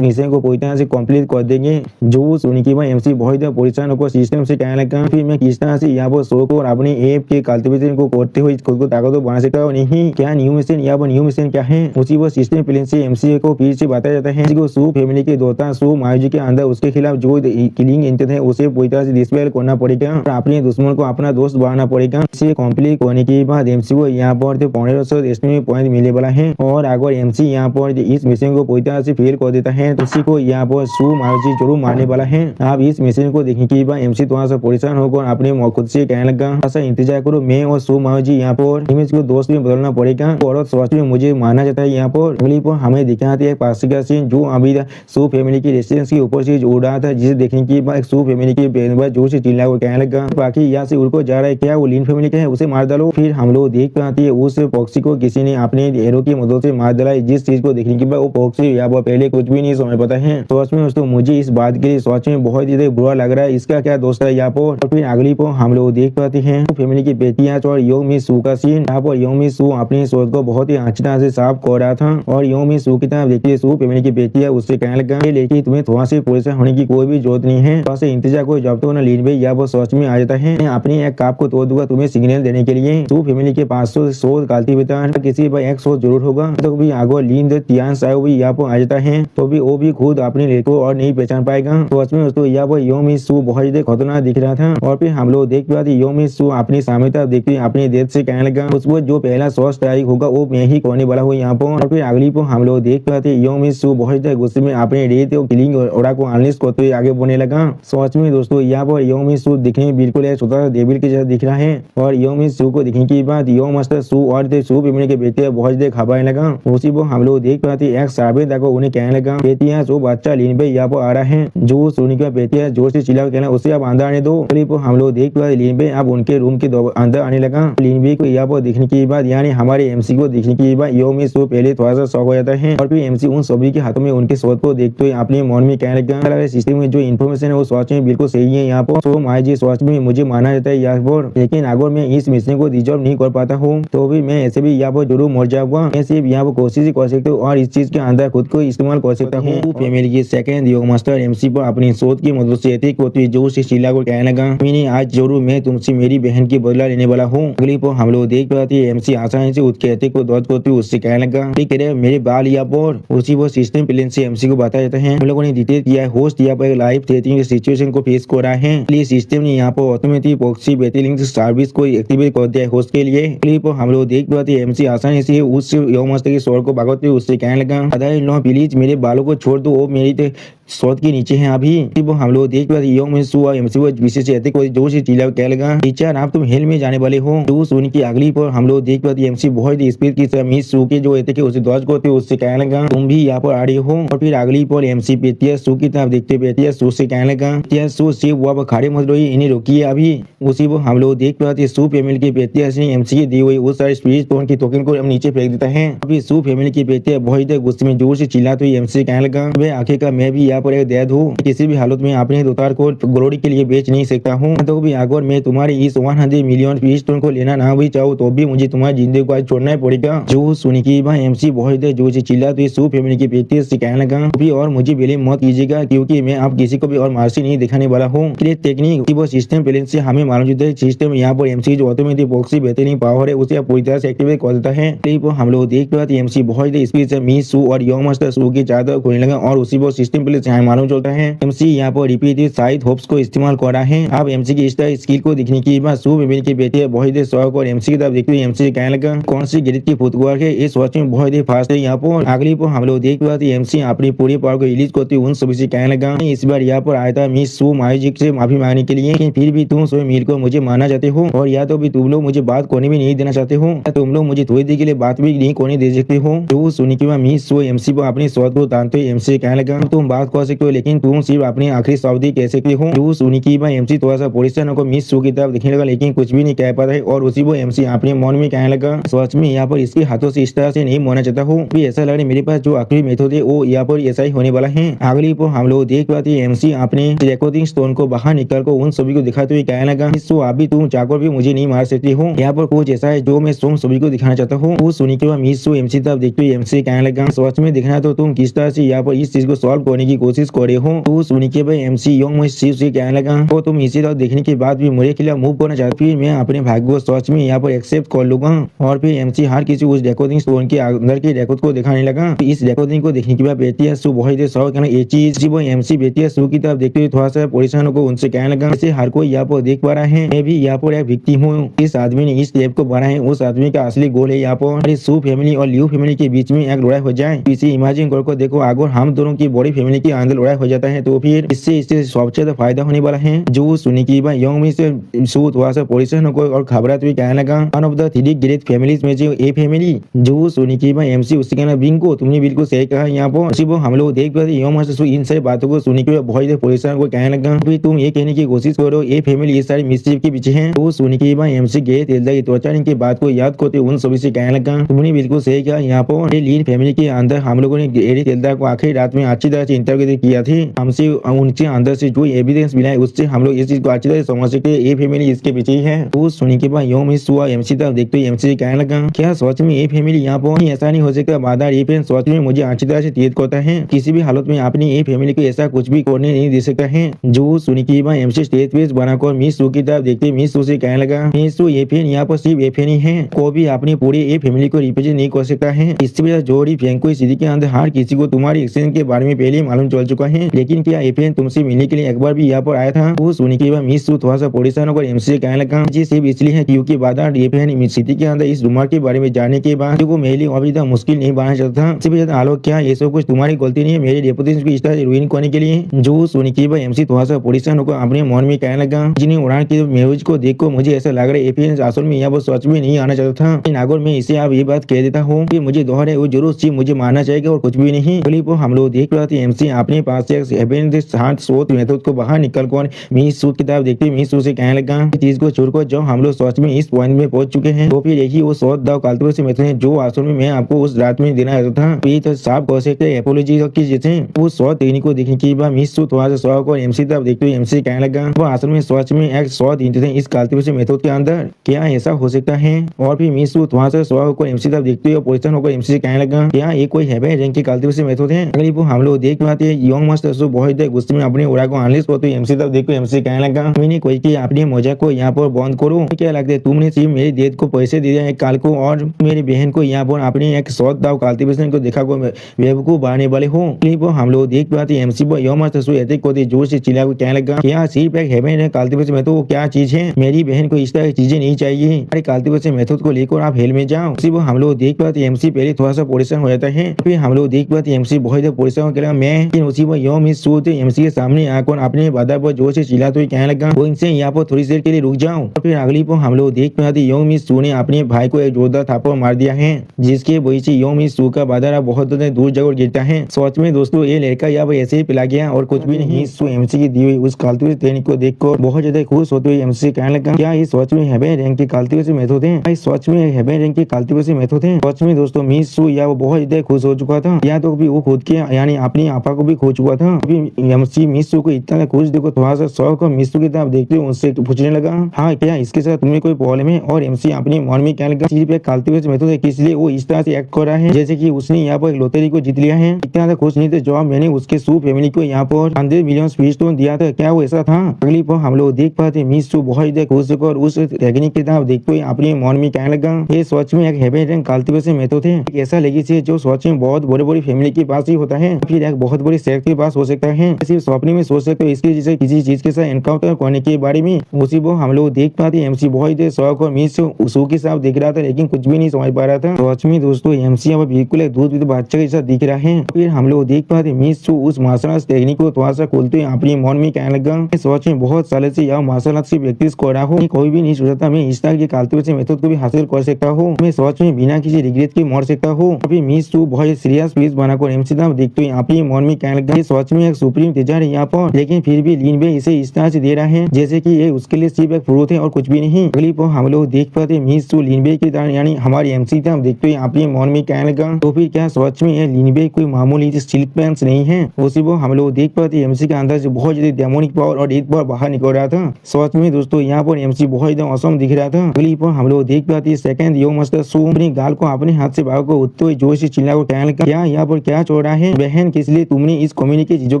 मिशन को पूरी तरह से कंप्लीट कर देंगे। जो सुनी की एमसी बहुत परेशान होकर सिस्टम से कहने लगा फिर मैं किस तरह से यहाँ पर शो को और अपने एप के कल्टीवेशन को करते हुए खुद को ताकतवर बना सकता हूँ नहीं। क्या न्यू मिशन यहाँ पर न्यू मिशन क्या है उसी वो सिस्टम प्लान से एमसी को फिर से बताया जाता है कि सू फैमिली के दोता सू मायोजी के अंदर उसके खिलाफ जो किलिंग इंटेंट है उसे पूरी तरह से डिस्पेल करना पड़ेगा और अपने दुश्मन को अपना दोस्त बनाना पड़ेगा। इसे कंप्लीट करने के बाद एमसी को यहाँ पर 1500 पॉइंट मिलने वाला है। और अगर एमसी यहाँ पर इस मिशन को पूरी तरह से फेल कर देता है तो इसी को यहाँ पर सू मायोजी जरूर मारने वाला है। आप इस मिशन को देखने के बाद एमसी थोड़ा सा परेशान होकर अपने खुद से कहने लगा ऐसा इंतजार करो मैं और सू मायोजी यहाँ पर इमेज को दोस्त में बदलना पड़ेगा और सोच में मुझे माना जाता है। यहाँ पर अगली पर हमें दिखाते हैं पास का सीन जो अभी सू फैमिली की रेसिडेंस के ऊपर से उड़ रहा था जिसे देखने के बाद सू फैमिली के जोर से चिल्ला को कहने लगा बाकी यहाँ से उड़को जा रहा है क्या वो लीन फैमिली का है उसे मार डालो। फिर हम लोग देख पाते हैं उस पॉक्सी को किसी ने अपने एरो की मदद से मार डाला जिस चीज को देखने के बाद वो पॉक्सी यहाँ पर पहले कुछ भी नहीं समझ पाता है। सोच में दोस्तों मुझे इस बात के लिए सोच में बहुत ज्यादा बुरा लग रहा है इसका क्या दोस्त है यहाँ पर। और फिर अगली पर हम लोग देख पाते हैं फैमिली की बेटियां और योमी सू का सीन। यहाँ पर योमी सू अपनी सोच को बहुत ही अच्छी तरह से साफ कर रहा था और योमी सू की तरफ देखिए सू फैमिली की बेटियां उससे कहने लगा लेकिन तुम्हें थोड़ा सी परेशान होने की कोई भी जरूरत नहीं है, थोड़ा सा इंतजार को जब तक ना लीन भाई या वो सोच में आ जाता है मैं अपनी एक काप को तोड़ दूंगा तुम्हें सिग्नल देने के लिए। सू फैमिली के 500 कल्टीवेटर किसी पर 100 जरूर होगा तो भी आगो लीन तियांश यहाँ पर आ जाता है तो भी वो भी खुद अपने लेट को और नहीं पहचान पाएगा। सोच में दोस्तों यहाँ पर योमी सू बहुत ज्यादा खतरनाक दिख रहा था। और फिर हम लोग देख पाते योमी सू अपनी सामने तरफ देखते अपनी देश से कहने लगा उसको जो पहला 100 तारीख होगा वो मैं ही करने वाला हूँ यहाँ पर। और फिर अगली पर हम लोग देख पाते योमी सू बहुत ज्यादा गुस्से में अपने रेत और किलिंग ओरा को अनलिस्ट करते हुए आगे बढ़ने लगा। सोच में दोस्तों यहाँ पर योमी सू दिखने में बिल्कुल छोटा सा डेविल के जैसा दिख रहा है। और योमी सू को देखने के बाद यो मास्टर सू और सू फैमिली के बेटे बहुत ज्यादा घबराने लगा। उसी को हम लोग देख पाते एक साबित को उन्हें कहने लगा बेटियां जो बच्चा लीन पे यहाँ पर आ रहा है जो सोनी का बेटियां जोर से चिल्ला कहना उसे आप अंदर आने दो। हम लोग देख पाते लीन पे अब उनके रूम के अंदर आने लगा। लीन बे को यहाँ पर देखने के बाद यानी हमारे एमसी को देखने के बाद योमी सू पहले थोड़ा सा शौक हो जाता है और फिर एमसी उन सभी के हाथों में उनके शोध को देखते हुए अपने मन में कहने लगा सिस्टम में जो इन्फॉर्मेशन है वो सोच में बिल्कुल सही है। यहाँ पर तो माई जी सोच में मुझे माना जाता है यहाँ पर, लेकिन अगर मैं इस मिशन को रिजॉल्व नहीं कर पाता हूँ तो भी मैं ऐसे भी यहाँ पर जरूर मर जाऊंगा। मैं सिर्फ यहाँ पर कोशिश कर सकता हूँ और इस चीज के अंदर खुद को इस्तेमाल कर सकता हूँ। फैमिली की सेकंड योग मास्टर एमसी पर अपनी शोध की मदद से एथिक होती है जोर से शीला को कहने लगा मैंने आज जरूर मैं तुमसे मेरी बहन की बदला लेने वाला हूँ। अगली पर हम लोग देख पाते हैं एमसी आसानी से उसके एथिक को दर्ज करते हुए उससे कहने लगा ठीक है मेरे बाल यहाँ पर उसी वो सिस्टम प्लान से एमसी को बताया जाता है हम लोगों ने डिटेल किया है होस्ट यहाँ पर लाइव थ्रेटनिंग सिचुएशन को फेस कर रहा है इसलिए सिस्टम ने यहाँ पर ऑटोमेटिक प्रॉक्सी बैटलिंग सर्विस को एक्टिवेट कर दिया है होस्ट के लिए। क्लिप हम लोग देख पाते हैं एमसी आसानी से उस योग मास्टर के स्वर को भागते हुए उससे कहने लगा अदाई लो प्लीज मेरे बालों को छोड़ दो वो मेरी शोध के नीचे है अभी। वो हम लोग देख पाते योग में सुआ एमसी वो विशेष जोर से चिल्ला कह लगा टीचर आप तुम हेल में जाने वाले हो। तो सुन की अगली पर हम लोग देख पाते एमसी बहुत स्पीड की तरह मिस सू के जो थे उसे दर्ज करते उससे कहने लगा तुम भी यहाँ पर आ रही हो। और फिर अगली पर एमसी पेटिया सू की तरफ देखते पेटिया सू से कहने लगा सू सिर्फ वहाँ पर खड़े मत रही इन्हें रोकिए अभी। उसी वो हम लोग देख पाते सू फैमिली की पेटिया से एमसी की दी हुई उस सारी स्पीड फोन की टोकन को नीचे फेंक देता है। अभी सू फैमिली की पेटिया बहुत गुस्से में जोर से चिल्लाते हुए एमसी कहने लगा वे आखिरकार मैं भी यहाँ पर एक दैद हूँ किसी भी हालत में अपने दोतार को ग्लोरी के लिए बेच नहीं सकता हूँ तो भी अगर मैं तुम्हारे इस 100 मिलियन और पीस्टन को लेना ना भी चाहो तो भी मुझे तुम्हारी जिंदगी को आज छोड़ना ही पड़ेगा। जो सुनी की भाई एमसी बहुत जो से चिल्ला तो सू फैमिली के पेटी से कहने लगा भी और मुझे बेले मत कीजिएगा क्योंकि मैं आप किसी को भी और मार्सी नहीं दिखाने वाला हूँ। टेक्निक वो सिस्टम पहले से हमें मालूम होता है सिस्टम यहाँ पर एमसी जो ऑटोमेटिक बॉक्सी बेहतरीन पावर है उसे पूरी तरह से एक्टिवेट कर देता है। हम लोग देख पाते एमसी बहुत स्पीड से मी सू और यंग मास्टर सू की चादर खोलने लगा और उसी वो सिस्टम पहले से मालूम चलता है। एमसी यहाँ पर रिपीटेड साइड होप्स को इस्तेमाल कर रहा है। अब एमसी की इस स्किल को दिखने की बाद सू फैमिली के बेटे बहुत शौक और एमसी की तरफ देखते हुए एमसी कहने लगा कौन सी गिरिट की फुटवर्क है इस वॉच में बहुत ही फास्ट है। यहाँ पर अगली पर हम लोग देख पाते एमसी अपनी पूरी पावर को रिलीज करते हुए उन सभी से कहने लगा इस बार यहाँ पर आया था मिस सू मायूजिक से माफी मांगने के लिए, लेकिन फिर भी तुम सो मील को मुझे मानना चाहते हो और या तो भी तुम लोग मुझे बात करने भी नहीं देना चाहते हो या तुम लोग मुझे थोड़ी देर के लिए बात भी नहीं करने दे सकते हो। जो सुनी की मिस सू एमसी को अपनी शॉट को तानते हुए एमसी कहने लगा तुम बात कर सकते हो लेकिन तुम सिर्फ अपनी आखिरी शब्द ही कह सकते हो। जो सुनी की एमसी थोड़ा सा परेशान होकर मिस सू की तरफ देखने लगा लेकिन कुछ भी नहीं कह पाता है और उसी वो एमसी अपने मन में कहने लगा सच में यहाँ पर इसके हाथों से इस तरह से नहीं मरना चाहता हूँ। ऐसा लग रहा है मेरे पास जो आखिरी मेथड है वो यहाँ पर ऐसा ही होने वाला है। अगली पर हम लोग देख पाते हैं एमसी अपने रिकॉर्डिंग स्टोन को बाहर निकाल कर उन सभी को दिखाते हुए कहने लगा सो अभी तुम चाकर भी मुझे नहीं मार सकती हो। यहाँ पर कुछ ऐसा है जो मैं तुम सभी को दिखाना चाहता हूँ। वो सुनी के बाद मिस सू एमसी तरफ देखते हुए एमसी कहने लगा सच में दिखना तो तुम किस तरह से यहाँ पर इस चीज को सॉल्व करने की कोशिश कर रहे हो। तो सुनी के बाद एमसी यंग से कहने लगा तो तुम इसी तरह देखने के बाद भी मेरे खिलाफ मूव करना चाहते फिर मैं अपने भाग्य को सच में यहाँ पर एक्सेप्ट कर लूंगा। और फिर एमसी हर किसी उस रिकॉर्डिंग स्टोन के अंदर के रिकॉर्ड को दिखाने लगा। इस रिकॉर्डिंग को देखने के बाद बेटिया सू बहुत शौक कहना ये चीज वो एमसी बेटिया सू की तरफ देखते हुए थोड़ा सा परेशान होकर उनसे कहने लगा जैसे हर कोई यहाँ पर देख पा रहा है मैं भी यहाँ पर एक विक्टिम हूँ। इस आदमी ने इस लैब को बना है उस आदमी का असली गोल है यहाँ पर सू फैमिली और लियू फैमिली के बीच में एक लड़ाई हो जाए। इसे इमेजिन करके देखो अगर हम दोनों की बड़ी फैमिली के अंदर लड़ाई हो जाता है तो फिर इससे सबसे ज्यादा फायदा होने वाला है। जो सुनी की यंग में से सू थोड़ा सा परेशान होकर और घबराते हुए कहने लगा one of the 3 great families में जो ए फैमिली। जो सुनी की एमसी उससे कहना बिंगो तुमने बिल्कुल सही कहा। यहाँ पर सिर्फ हम लोग देख पाते यंग मास्टर इन सारी बातों को सुनी के बहुत परेशान को कहने लगा तुम ये कहने की कोशिश करो ए फैमिली इस सारी मिस्ट्री के पीछे है। तो सुनी की एमसी गए तेलदा की त्वचा की बात को याद करते उन सभी से कहने लगा तुमने बिल्कुल सही कहा। यहाँ पर लीन फैमिली के अंदर हम लोगों ने एरी तेलदा को आखिरी रात में अच्छी तरह से इंटरव्यू किया थी। हमसे उनके अंदर से जो एविडेंस मिला है उससे हम लोग इस चीज को अच्छी तरह से समझ सकते हैं ए फैमिली इसके पीछे ही है। तो सुनी के बाद यंग मिस हुआ एमसी तक देखते हुए एमसी कहने लगा क्या सच में ए फैमिली यहाँ पर ऐसा नहीं हो सकता। बादर ए फैन सच में मुझे अच्छी तरह से तेज करता है किसी भी हालत में अपनी ए फैमिली को ऐसा कुछ भी करने नहीं दे सकता है। जो सुनी की एमसी स्टेज पेज बनाकर मिस सू की तरफ देखते मिस सू से कहने लगा मिस सू ए फैन यहाँ पर सिर्फ ए फैन ही है को भी अपनी पूरी ए फैमिली को रिप्रेजेंट नहीं कर सकता है। इससे वजह जोड़ी फैन को सिटी के अंदर हर किसी को तुम्हारी एक्सीडेंट के बारे में पहले ही मालूम चल चुका है लेकिन क्या ए फैन तुमसे मिलने के लिए एक बार भी यहाँ पर आया था। वो सुनी के बाद मिस सू थोड़ा सा परेशान होकर एमसी से कहने लगा जी सिर्फ इसलिए है क्योंकि बादर ए फैन सिटी के अंदर इस रूमर के बारे में जानने के बाद को मेरे लिए अभी तक मुश्किल नहीं बनाना चाहता था। सिर्फ आलोक क्या ये सब कुछ तुम्हारी गलती नहीं है मेरी रेपुटेशन को इस तरह रुइन करने के लिए। जो सुनी के बाद एमसी थोड़ा सा परेशान होकर अपने मन में कहने लगा जिन्हें उड़ान के म्यूजिक को देखकर मुझे ऐसा लग रहा है ए फैन असल में यहाँ पर सच में नहीं आना चाहता था। लेकिन अगर मैं इसे अब ये बात कह देता हूँ कि मुझे दोहर है वो जरूर सिर्फ मुझे मानना चाहेगा और कुछ भी नहीं। हम लोग देख रहे थे एमसी अपने पास से मेथड को बाहर निकल कर मिस सू की तरफ देखते मिस सू से कहने लगा चीज को छोड़कर जब हम लोग सच में इस पॉइंट में पहुंच चुके हैं तो फिर यही वो शॉट दाव कालते से मेथड है जो असल में मैं आपको उस रात में देना चाहता था। तो ये तो साफ कह सकते एपोलॉजी की जैसे वो शॉट टेक्निक को देखने के बाद मिस सू थोड़ा सा शौक और एमसी तरफ देखते हुए एमसी कहने लगा वो असल में सच में एक शॉट थे इस कालते मेथड के अंदर क्या ऐसा हो सकता है। और फिर मिस सू थोड़ा सा शौक और एमसी तरफ देखते हुए परेशान होकर एमसी से कहने लगा क्या ये कोई हैवी रैंक के कालते मेथड है। अगली वो हम लोग देख पाते हैं यंग मास्टर सू बहुत गुस्से में अपने उड़ा को एनालिसिस करते हुए एमसी तरफ देखते एमसी कहने लगा मैंने कोई की अपनी मजाक को यहाँ पर बंद करो। क्या लगता है तुमने सिर्फ मेरी डेथ को पैसे दिया है काल को और मेरी बहन को यहाँ पर अपनी एक शॉट दाव कल्टीवेशन को देखा को बेवकूफ बनाने वाले हो। हम लोग देख पाते एमसी पर यंग मास्टर सू ऐसे को जोर से चिल्ला को कहने लगा क्या सिर्फ एक हेवन है कल्टीवेशन मेथड वो क्या चीज है मेरी बहन को इस तरह की चीजें नहीं चाहिए। अरे कल्टीवेशन मेथड को लेकर आप हेल में जाओ। सिर्फ हम लोग देख पाते एमसी पहले थोड़ा सा परेशान हो जाता है फिर हम लोग देख पाते एमसी बहुत ज्यादा परेशान हो मैं उसी पर यंग मिस सू एमसी के सामने आकर अपने बादर पर जोर से चिल्लाते हुए कहने लगा वो इनसे यहाँ पर थोड़ी देर के लिए रुक जाओ। फिर अगली पर हम लोग देख पाते यंग मिस सू ने अपने भाई को एक जोरदार थापड़ मार दिया है जिसके वजह से यंग मिस सू का बादर बहुत दूर जगह गिरता है। सच में दोस्तों ये लड़का यहाँ ऐसे ही पिला गया और कुछ भी नहीं। सू एमसी की दी हुई उस कालती ट्रेनिंग को देखकर बहुत ज्यादा खुश होते हुए एमसी कहने लगा क्या ये सच में हेवी रैंक के कालती से मेथड है। भाई सच में हेवी रैंक के कालती से मेथड है। सच में दोस्तों मिस सू या वो बहुत ज्यादा खुश हो चुका था या तो भी वो खुद के यानी अपनी आपा को भी खो चुका था। एमसी मिस सू को इतना खुश देखो थोड़ा सा शौक मिस सू की तरफ देखते उनसे पूछने लगा हाँ क्या क्या इसके साथ तुम्हें कोई प्रॉब्लम है? और एमसी अपने मन में कहने लगा चीज पे काल्तिवेशन मेथड है, किस लिए वो इस तरह से एक्ट कर रहा है जैसे कि उसने यहाँ पर लॉटरी को जीत लिया है। इतना ज्यादा खुश नहीं थे जवाब मैंने उसके सू फैमिली को यहाँ पर 100 मिलियन स्पीच तो दिया था, क्या वो ऐसा था? अगली पर हम लोग देख पाते मिस सू बहुत ज्यादा खुश होकर उस टेक्निक की तरफ देखते हुए अपने मन में कहने लगा ये सच में एक हेवन रैंक काल्तिवेशन मेथड है, एक ऐसा लेगेसी है जो सच में बहुत बड़े बड़ी फैमिली के पास ही होता है, फिर एक बहुत बड़ी सेक्ट के पास हो सकता है। सिर्फ सपने में सोच सकते हो इसके जैसे किसी चीज के साथ एनकाउंटर करने के बारे में। उसी वो हम लोग देख पाते एमसी बहुत देर शौक और मिस सू के साथ दिख रहा था लेकिन कुछ भी नहीं समझ पा रहा था। सच में दोस्तों एमसी अब बिल्कुल एक दूध बच्चे के साथ दिख रहा है। फिर हम लोग देख पाते मिस सू उस मार्शल आर्ट टेक्निक को थोड़ा सा खोलते हुए अपने मन में कहने लगा सच में बहुत साल से यह मार्शल आर्ट की प्रैक्टिस कर रहा हूँ, कोई भी नहीं सोचा था मैं इस तरह के काल्तिवेशन मेथड को भी हासिल कर सकता हूँ, मैं सच में बिना किसी रिग्रेट के मर सकता हूँ। अभी मिस सू बहुत सीरियस फेस बनाकर एमसी तरफ देखते हुए अपने मन में कहने लगा सच में एक सुप्रीम तेजर है यहाँ पर, लेकिन फिर भी लीन बे इसे इस तरह से दे रहा है जैसे कि ये उसके लिए सिर्फ एक फ्रूट है और कुछ भी नहीं। अगली पर हम लोग देख पाते मिस सू लीन बे की तरह यानी हमारी एमसी तरफ देखते हुए अपने मन में कहने लगा तो फिर क्या सच में ये लीन बे कोई मामूली सिल्क पैंट्स नहीं है। उसी वो हम लोग देख पाते एमसी के अंदर से बहुत ज्यादा डेमोनिक पावर और डेथ पावर बाहर निकल रहा था। सच में दोस्तों यहाँ पर एमसी बहुत ज्यादा औसम दिख रहा था। अगली पर हम लोग देख पाते सेकंड यो मास्टर सू अपने गाल को अपने हाथ से बाहर को उठते हुए जोर से चिल्ला को कहने लगा क्या यहाँ पर क्या चल रहा है बहन, किस लिए तुमने इस कम्युनिटी चीजों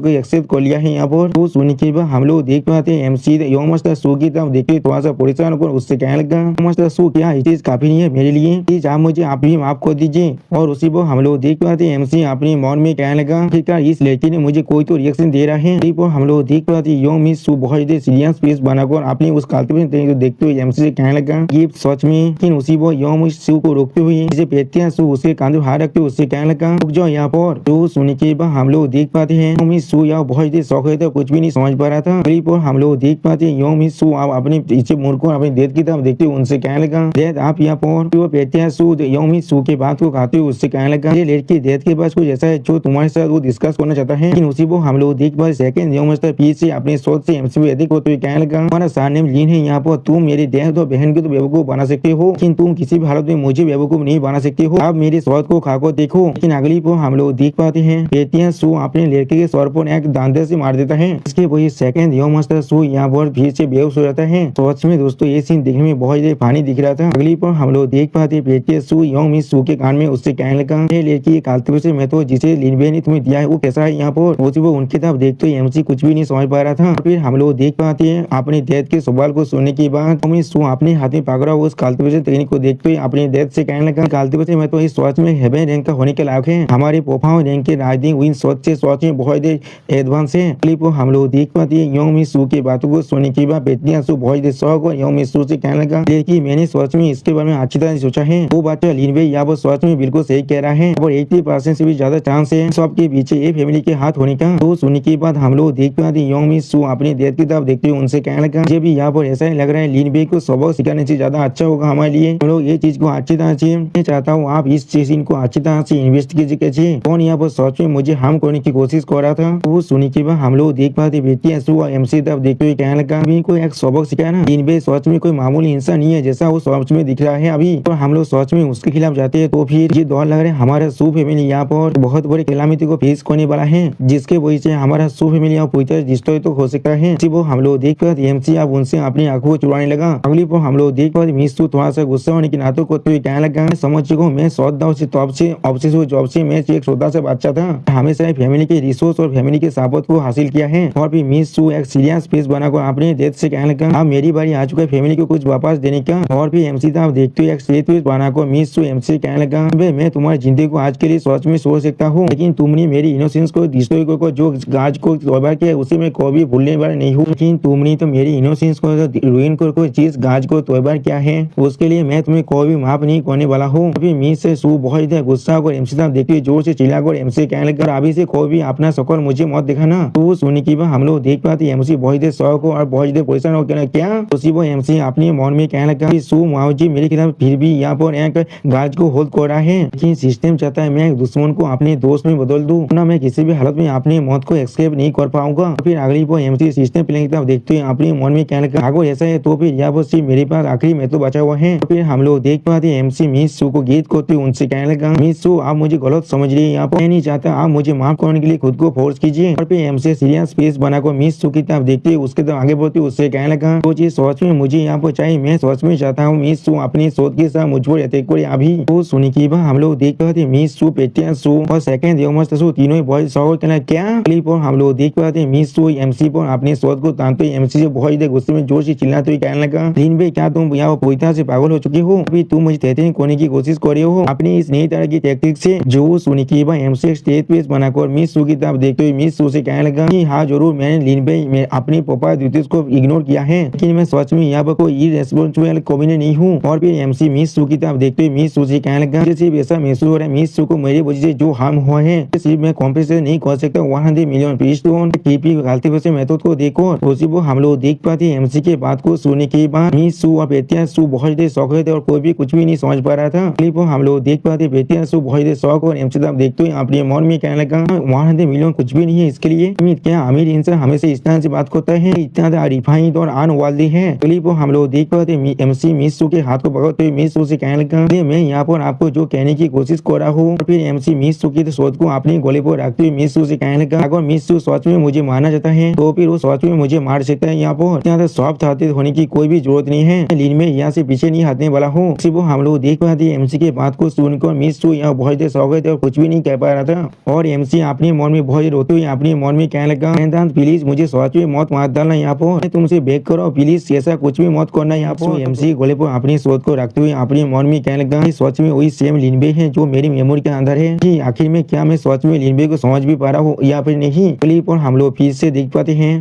को एक्सेप्ट कर लिया है यहाँ पर? तो सुनने के बाद हम लोग देख पाते एमसी यो मास्टर सू की तरफ देखते थोड़ा सा परेशान होकर उससे कहने लगा मास्टर सू क्या ये चीज काफी नहीं है मेरे लिए, प्लीज आप मुझे आप भी माफ कर दीजिए। और उसी पर हम लोग देख पाते एमसी अपने मन में कहने लगा फिर इस लड़की ने मुझे कोई तो रिएक्शन दे रहा है। पर हम लोग देख पाते यो मिस सू बहुत सीरियस फेस बनाकर अपनी उस काल्तिवेशन टेक्निक को देखते हुए एमसी से कहने लगा ये सच में। लेकिन उसी वो यो मिस सू को रोकते हुए जिसे पेटियां सू उसके कांधे हाथ रखते हुए उससे कहने लगा रुक जाओ यहाँ पर। तो सुनने के बाद हम लोग देख पाते हैं यो मिस सू यहाँ बहुत देर शौक है कुछ भी नहीं समझ पा रहा था। पर हम लोग देख पाते हैं यो मिस सू आप अपने पीछे मुड़कर अपने डेथ की तरफ देखते हुए उनसे कहने लगा डेथ आप यहाँ पर। वो पेटियां सू यो मिस सू के बात को खाते हुए उससे कहने लगा ये लड़की डेथ के पास कुछ ऐसा है जो तुम्हारे साथ वो डिस्कस करना चाहता है। लेकिन उसी वो हम लोग देख पाते सेकंड यो मास्टर पीस से अपने सोच से एमसी में अधिक होते हुए कहने लगा हमारा सरनेम लीन है यहाँ पर, तुम मेरी देह तो बहन को तो बेवकूफ बना सकते हो लेकिन तुम किसी भी हालत में मुझे बेवकूफ नहीं बना सकते हो, आप मेरी स्वाद को खाकर देखो। लेकिन अगली को हम लोग देख पाते हैं पेटियां सू अपने लड़के के सर पर एक दांते से मार देता है। इसके वही सेकंड यो मास्टर सू यहाँ पर फिर से बेहोश हो जाता है। सच में दोस्तों ये सीन देखने में बहुत ज्यादा फानी दिख रहा था। अगली पर हम लोग देख पाते पेटियां सू यो मिस सू के कान में उससे कहने लगा ये लड़की काल्तिवेशन मेथड जिसे लिनबे ने तुम्हें दिया है वो कैसा है यहाँ पर? वो उनके तरफ देखते हुए एमसी कुछ भी नहीं समझ पा रहा था। फिर हम लोग देख पाते हैं अपने डेथ के सवाल को सुनने के बाद मिस सू अपने हाथ में पकड़ा उस काल्तिवेशन टेक्निक को देखते हुए अपने डेथ से कहने लगा काल्तिवेशन में तो इस सोच में हेवन रैंक का होने के लायक है, हमारे पोफाओ रैंक के राजनीतिक विन सोच में बहुत एडवांस है। क्लिप हम लोग देख पाते हैं यो मिस सू की बातों को सुनने के बाद पेटियां सू बहुत शौक और यो मिस सू से कहने लगा लेकिन मैंने सोच में इसके बारे में अच्छी तरह सोचा है, वो बात लिनबे या वो सोच में बिल्कुल सही कह रहा है और 80% से भी ज्यादा चांस है सबके पीछे ये फैमिली के हाथ होने का। तो सुनने के बाद हम लोग देख पाते यो मिस सू अपने डेथ की तरफ देखते हुए उनसे कहने लगा मुझे भी यहाँ पर ऐसा ही लग रहा है लिनबे को सबक सिखाने से ज्यादा अच्छा होगा हमारे लिए, हम लोग ये चीज को अच्छी तरह से मैं चाहता हूँ आप इस चीज को अच्छी तरह से इन्वेस्टिगेट कीजिए कौन यहाँ पर सच में मुझे हार्म करने की कोशिश कर रहा था। वो सुनने के बाद हम लोग देख पाते बेटियां सू और एमसी तरफ देखते हुए कहने लगा अभी कोई एक सबक सिखाया ना, लिनबे सच में कोई मामूली इंसान नहीं है जैसा वो सच में दिख रहा है अभी, और हम लोग सच में उसके खिलाफ जाते हैं तो फिर ये दौर लग रहा है हमारा सू फैमिली यहाँ पर बहुत बड़ी कैलामिटी को फेस करने वाला है जिसके वजह से हमारा सू फैमिली यहाँ पूरी तरह डिस्ट्रॉय तो हो सकता है। वो हम लोग देख पाते एमसी अब उनसे अपनी आंखों को चुराने लगा। अगली पर हम लोग देख पाते मिस सू थोड़ा सा गुस्सा होने की नातों को कहने लगा समझ चुका मैं सौदा से तब से ऑब्सेस हुआ जॉब से मैं एक छोटा सा बच्चा था, हमेशा फैमिली के रिसोर्स और फैमिली के सपोर्ट को हासिल किया है। और फिर मिस सू एक सीरियस फेस बनाकर अपने डेथ से कहने लगा अब मेरी बारी आ चुका है फैमिली को कुछ वापस देने का। और फिर एमसी था देखते हुए एक सीरियस फेस बनाकर मिस सू एमसी कहने लगा मैं तुम्हारी जिंदगी को आज के लिए सोच में सोच सकता हूँ लेकिन तुमने मेरी इनोसेंस को डिस्ट्रॉय को जो गाज को तोबा किया उसे मैं कभी भूलने वाला नहीं हूँ, लेकिन तुमने तो मेरी इनोसेंस को रुइन कर कोई चीज गाज को तोबा किया है उसके लिए मैं तुम्हें कभी माफ नहीं करने वाला हूँ। अभी मिस से सू बहुत गुस्सा कर एमसी साहब देखते जोर से चिल्लाकर एमसी कहने लगा अभी से कोई भी अपना शक्ल मुझे मत दिखाना। तो सुनने की बात हम लोग देख पाते एमसी बहुत शौक और बहुत परेशान हो गया क्या उसी वो एमसी अपने मन में कहने लगा सू माओजी मेरे खिलाफ फिर भी यहाँ पर एक गाज को होल्ड कर रहा है, लेकिन सिस्टम चाहता है मैं दुश्मन को अपने दोस्त में बदल दूं ना मैं किसी भी हालत में अपनी मौत को एक्सकेप नहीं कर पाऊंगा। फिर अगली वो एमसी सिस्टम प्लेन की तरफ देखते हुए अपने मन में कहने लगा अगर ऐसा है तो फिर यहाँ पर सिर्फ मेरे पास आखिरी में तो बचा हुआ है। फिर हम लोग देख पाते एमसी मिस सू को गीत करते उनसे कहने लगा मिस सू आप मुझे गलत समझ रही है, यहाँ पर मैं नहीं चाहता, आप मुझे माफ करने के लिए खुद को फोर्स कीजिए। और फिर एमसी सीरियस फेस बनाकर मिस सू की तरफ देखते उसके तरफ आगे बढ़ते उससे कहने लगा वो चीज सोच सोच में मुझे यहाँ पर चाहिए, मैं सोच में चाहता हूँ मिस सू अपनी शोध के साथ मुझ पर अटैक करे अभी। तो सुनी की बात हम लोग देख पाते मिस सू, पेटिया सू और सेकंड योमस सू तीनों ही बहुत शौक करना क्या क्लिप और हम लोग देख पाते मिस सू एमसी पर अपने शोध को तानते एमसी से बहुत ही गुस्से में जोर से चिल्लाते हुए कहने लगा, लीन भाई क्या तुम यहाँ पूरी तरह से पागल हो चुके हो? अभी तुम मुझे तेतनी खोने की कोशिश कर रहे हो अपनी इस नई तरह की टेक्निक से। जो सुनी की बात एमसी स्टेज पेज बनाकर मिस सू की तरफ देखते हुए मिस सू से कहने लगा कि हाँ जरूर मैंने लीन भाई मैं अपनी पापा द्वितीय को इग्नोर किया है, लेकिन मैं सच में यहाँ पर कोई इरेस्पॉन्सिबल कमीने नहीं हूँ। और फिर एमसी मिस सू की तरफ देखते हुए मिस सू से कहने लगा, सिर्फ ऐसा महसूस हो रहा है मिस सू को मेरी वजह से जो हार्म हुआ है सिर्फ मैं कॉम्पेंसेट नहीं कर सकता 100 मिलियन पीस टीपी गलती वजह मेथड को देखो। उसी वो हम लोग देख पाते एमसी के बात को सुनने के बाद मिस सू और बेतिया सू बहुत देर शौक थे और कोई भी कुछ भी नहीं समझ पा रहा था। क्लिप हम लोग देख पाते बेतिया सू बहुत देर शौक और एमसी तरफ देखते हुए अपने मन में कहने लगा 100 मिलियन कुछ भी नहीं है इसके लिए, क्या अमीर इंसान हमेशा इस तरह से बात करता है, इतना रिफाइंड और अनवाल्दी है। क्लिप हम लोग देख पाते एमसी मिस सू के हाथ को पकड़ते हुए मिस सू से कहने लगा, मैं यहाँ पर आपको जो कहने की कोशिश कर रहा हूँ। फिर एमसी मिस सू की सोच को अपनी गोली पर रखते हुए मिस सू से कहने लगा, अगर मिस सू सच में मुझे मारना चाहता है तो फिर वो सच में मुझे मार सकता है। यहाँ पर ज्यादा सॉफ्ट हाथी होने की कोई भी जरूरत नहीं है, लीन में यहाँ से पीछे नहीं हटने वाला हूँ। वो हम लोग देख पाते एमसी के बात को सुनकर मिस सू यहाँ बहुत देर सो गए थे और कुछ भी नहीं कह पा रहा था। और एमसी अपने मन में बहुत रोते हुए अपने मन में कहने लगा, प्लीज मुझे सच में मौत मार डालना यहाँ पर, तुमसे बेक करो प्लीज, ऐसा कुछ भी मौत करना यहाँ पर। एमसी गोले पर अपनी सोच को रखते हुए अपने मन में कहने लगा, सच में वही सेम लिनबे है जो मेरी मेमोरी के अंदर है कि आखिर में क्या मैं सच में लिनबे को समझ भी पा रहा हूँ या फिर नहीं। क्लिप और हम लोग फिर से देख पाते हैं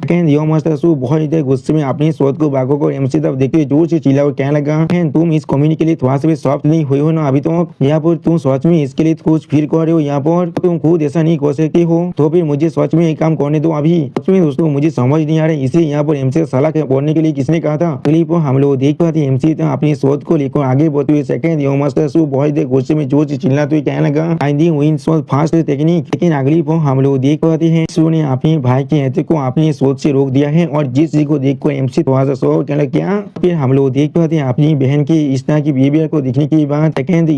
बहुत देर गुस्से में अपनी सोच को भागो को एमसी तरफ देखते हुए जोर से चिल्ला और कहने लगा, तुम इस कम्युनिटी के लिए थोड़ा सा भी सॉफ्ट नहीं हुए हो ना अभी तो, यहाँ पर तुम सच में इसके लिए कुछ फील कर रहे हो, यहाँ पर तुम खुद ऐसा नहीं कर सकते हो तो फिर मुझे सच में एक काम करने दो अभी। सच में दोस्तों मुझे समझ नहीं आ रहा है इसे यहाँ पर एमसी सलाह बोलने के लिए किसने कहा था। क्लिप हम लोग देख पाते एमसी अपनी सोच को लेकर आगे बढ़ते हुए सेकंड बहुत देर गुस्से में जोर से चिल्लाते हुए कहने लगा, I think win so fast technique. लेकिन अगली पर हम लोग देख पाते हैं ने अपने भाई के हत्या को अपनी सोच से रोक दिया है और जिस चीज को देखकर एमसी थोड़ा सा शौक कहने क्या। फिर हम लोग देख पाते हैं अपनी बहन की इस तरह की बिहेवियर को देखने के बाद सेकंड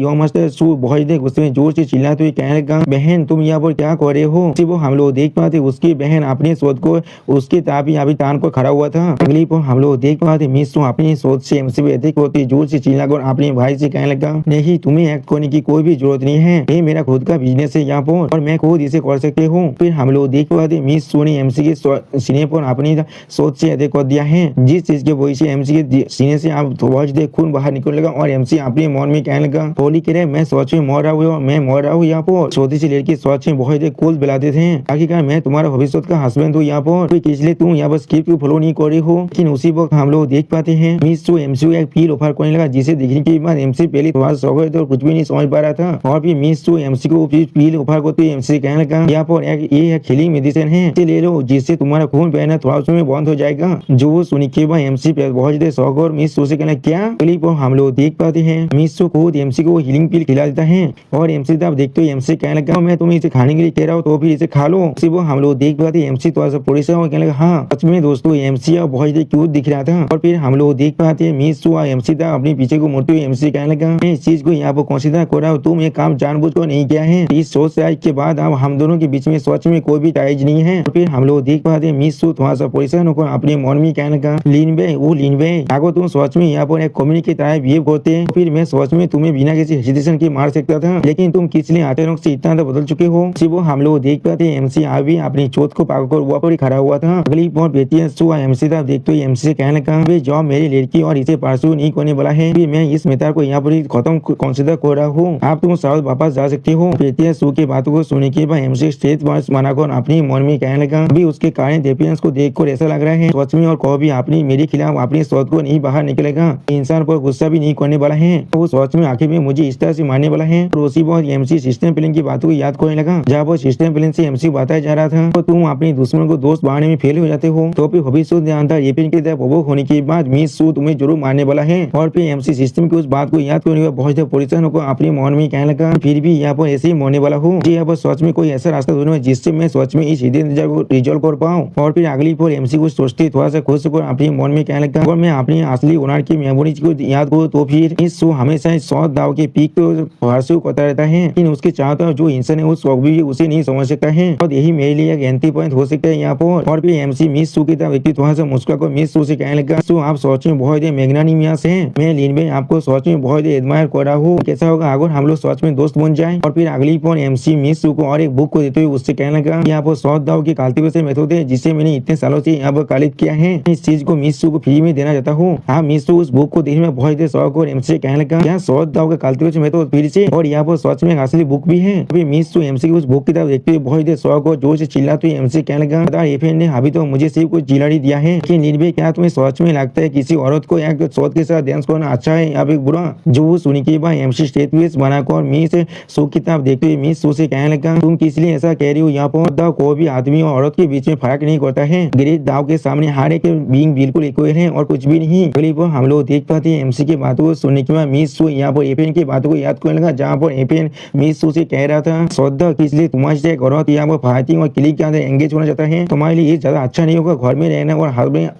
बहुत देर गुस्से में जोर से चिल्लाते हुए कहने लगा, बहन तुम यहाँ पर क्या कर रहे हो। वो हम लोग देख पाते उसकी बहन अपनी सोच को उसकी ताबी अभी तान को खड़ा हुआ था। अगली पर हम लोग देख पाते मिस तो अपनी सोच से एमसी पे अधिक होती जोर से चिल्लाकर अपने भाई से कहने लगा, नहीं तुम्हें एक्ट करने की कोई भी जरूरत नहीं है, ये मेरा खुद का बिजनेस है यहाँ पर और मैं खुद इसे कर सकती हूँ। फिर हम लोग देख पाते मिस सू ने एमसी के सीने पर अपनी सोच से अधिक कर दिया है, जिस चीज के वजह से एमसी के सीने से आप बहुत देर खून बाहर निकल लगा और एमसी अपने मन में कहने लगा, होली के मैं सोच में मर रहा हूँ, मैं मर रहा हूँ यहाँ पर। छोटी सी लड़की सोच में बहुत देर कोल बिलाते थे आखिरकार मैं तुम्हारा भविष्य का हस्बैंड हूँ यहाँ पर, इसलिए तुम यहाँ पर स्क्रिप्ट को फॉलो नहीं कर रही हो। लेकिन उसी वक्त हम लोग देख पाते हैं मिस सू एमसी को एक पील ऑफर करने लगा, जिसे देखने के बाद एमसी पहले थोड़ा सा गए थे और कुछ भी नहीं समझ पा रहा था। और फिर मिस सू एमसी को पील ऑफर करते एमसी कहने लगा, यहाँ पर ये हीलिंग मेडिसिन है, इसे ले लो जिससे तुम्हारा खून बहना थोड़ा उसमें बंद हो जाएगा। जो सुनी के बाद एमसी पे बहुत देर शौक और मिस सू से कहना क्या। क्लिप हम लोग देख पाते हैं मिस सू खुद एमसी को हीलिंग पील खिला देता है और एमसी तब देखते हो एमसी कहने लगा, मैं तुम्हें इसे खाने के लिए कह रहा हूँ तो फिर इसे खा लो। वो हम लोग देख पाते एमसी थोड़ा सा परेशान और कहने लगा, हाँ सच में दोस्तों एमसी बहुत देर क्यूट दिख रहा था। और फिर हम लोग देख पाते हैं मिस सू और एमसी तब अपने पीछे को मुड़ते हुए एमसी कहने लगा, मैं इस चीज को यहाँ पर कंसीडर कर रहा हूँ, तुम ये काम जानबूझ कर नहीं किया है। इस सोच से आज के बाद अब हम दोनों के बीच में सच में कोई भी टाइज नहीं है। और फिर हम लोग देख पाते हैं मिस सू थोड़ा सा परेशान होकर अपने मन में कहने लगा, लीनबे अगर तुम सच में यहाँ पर एक कम्युनिटी की तरह बिहेव करते फिर मैं सच में तुम्हें बिना किसी हेजिटेशन के मार सकता था, लेकिन तुम किस लिए अचानक से इतना बदल चुके हो। वो हम लोग देख पाते हैं एमसी अभी अपनी चोट को पाकर वहाँ पर खड़ा हुआ था। अगली बार बेटी एमसी तक देखते हुए एमसी से कहने लगा, जॉब मेरी लड़की और इसे परसू नहीं करने वाला है, मैं इस मेथड को यहाँ पर खत्म कंसिडर कर रहा हूँ, आप तुम साउथ वापस जा सकते हो। बेटी सू की बातों को सुनने के बाद एमसी स्टेज मनाकर अपनी मन में कहने लगा, अभी उसके कारण डेपियंस को देखकर ऐसा लग रहा है सच में और कभी अपनी मेरे खिलाफ अपनी सोच को नहीं बाहर निकलेगा, इंसान पर गुस्सा भी नहीं करने वाला है, वो सोच में आखिर में मुझे इस तरह से मारने वाला है। और उसी बार एमसी सिस्टम प्लान की बातों को याद करने लगा, जब वो सिस्टम प्लान से एमसी बताया जा रहा था तो तुम अपने दुश्मन को दोस्त बनाने में फेल हो जाते हो तो फिर भविष्य के अंदर ये पिन के तरफ होने के बाद मिस सू तुम्हें जरूर मारने वाला है। और फिर एमसी सिस्टम की उस बात को याद करने के बाद बहुत ज्यादा परेशान होकर अपने मन में कहने लगा, फिर भी यहाँ पर ऐसे ही मरने वाला हूँ, यहाँ पर सच में कोई ऐसा रास्ता ढूंढूं जिससे मैं सच में इस हिडन डेंजर को रिजॉल्व कर पाऊँ। और फिर अगली बार एमसी को सोचते थोड़ा सा खुश होकर अपने मन में कहने लगा, और मैं अपनी असली ओनर की मेमोरीज को याद करूँ तो फिर इस शो हमेशा 100 दाव के पीक तो परसू करता रहता है, लेकिन उसके चाहता जो इंसान है उस भी उसे नहीं समझ सकता है और यही मेरे लिए एक एंट्री पॉइंट हो सकता है यहाँ पर। और फिर एमसी मिस सू की तरफ थोड़ा सा मुस्कुरा कर मिस सू से कहने लगा। तो आप सोच में बहुत मैग्नानिमियस है, मैं लीन भाई आपको सोच में बहुत एडमायर कर रहा हूँ। कैसा होगा अगर हम लोग सोच में दोस्त बन जाए। और फिर अगली फोन MC मिस को और एक बुक को देते हुए उससे कहने लगा यहाँ पर सौद दाव की कल्टीवेशन मेथड है जिसे मैंने इतने सालों से यहाँ पर कालित किया है। इस चीज को मिस को फ्री में देना चाहता हूँ। हाँ मिस उस बुक को देखने में बहुत शौक और MC कहने लगा यहाँ सौद दाव का कल्टीवेशन मेथड फिर से और यहाँ पर सच में असली बुक भी है। अभी मिस MC उस बुक की तरफ देखते हुए बहुत शौक और जोर से चिल्लाते हुए MC कहने लगा FN ने अभी तो मुझे सिर्फ कुछ जिलाड़ी दिया है कि निर्भय क्या तुम्हें सच में लगता है किसी औरत को एक शौद के साथ डांस करना अच्छा है या फिर बुरा। जो सुनी के बाद MC स्टेट बनाकर मिस शो की तरफ देखते हुए मिस शो से कहने लगा तुम किस लिए ऐसा कह रही हो। यहाँ पर दाव कोई भी आदमी और औरत के बीच में फर्क नहीं करता है। ग्रेट दाव के सामने हर एक बीइंग बिल्कुल इक्वल है और कुछ भी नहीं। अगली बार हम लोग देख पाते हैं MC की बातों को सुनने के बाद मिस शो यहाँ पर FN की बातों को याद करने लगा जहाँ पर FN मिस शो से कह रहा था श्रद्धा किस लिए तुम्हारे से एक औरत यहाँ पर फाइटिंग और क्लिक के अंदर एंगेज होना चाहता है। तुम्हारे लिए ये ज्यादा अच्छा नहीं होगा घर में रहना और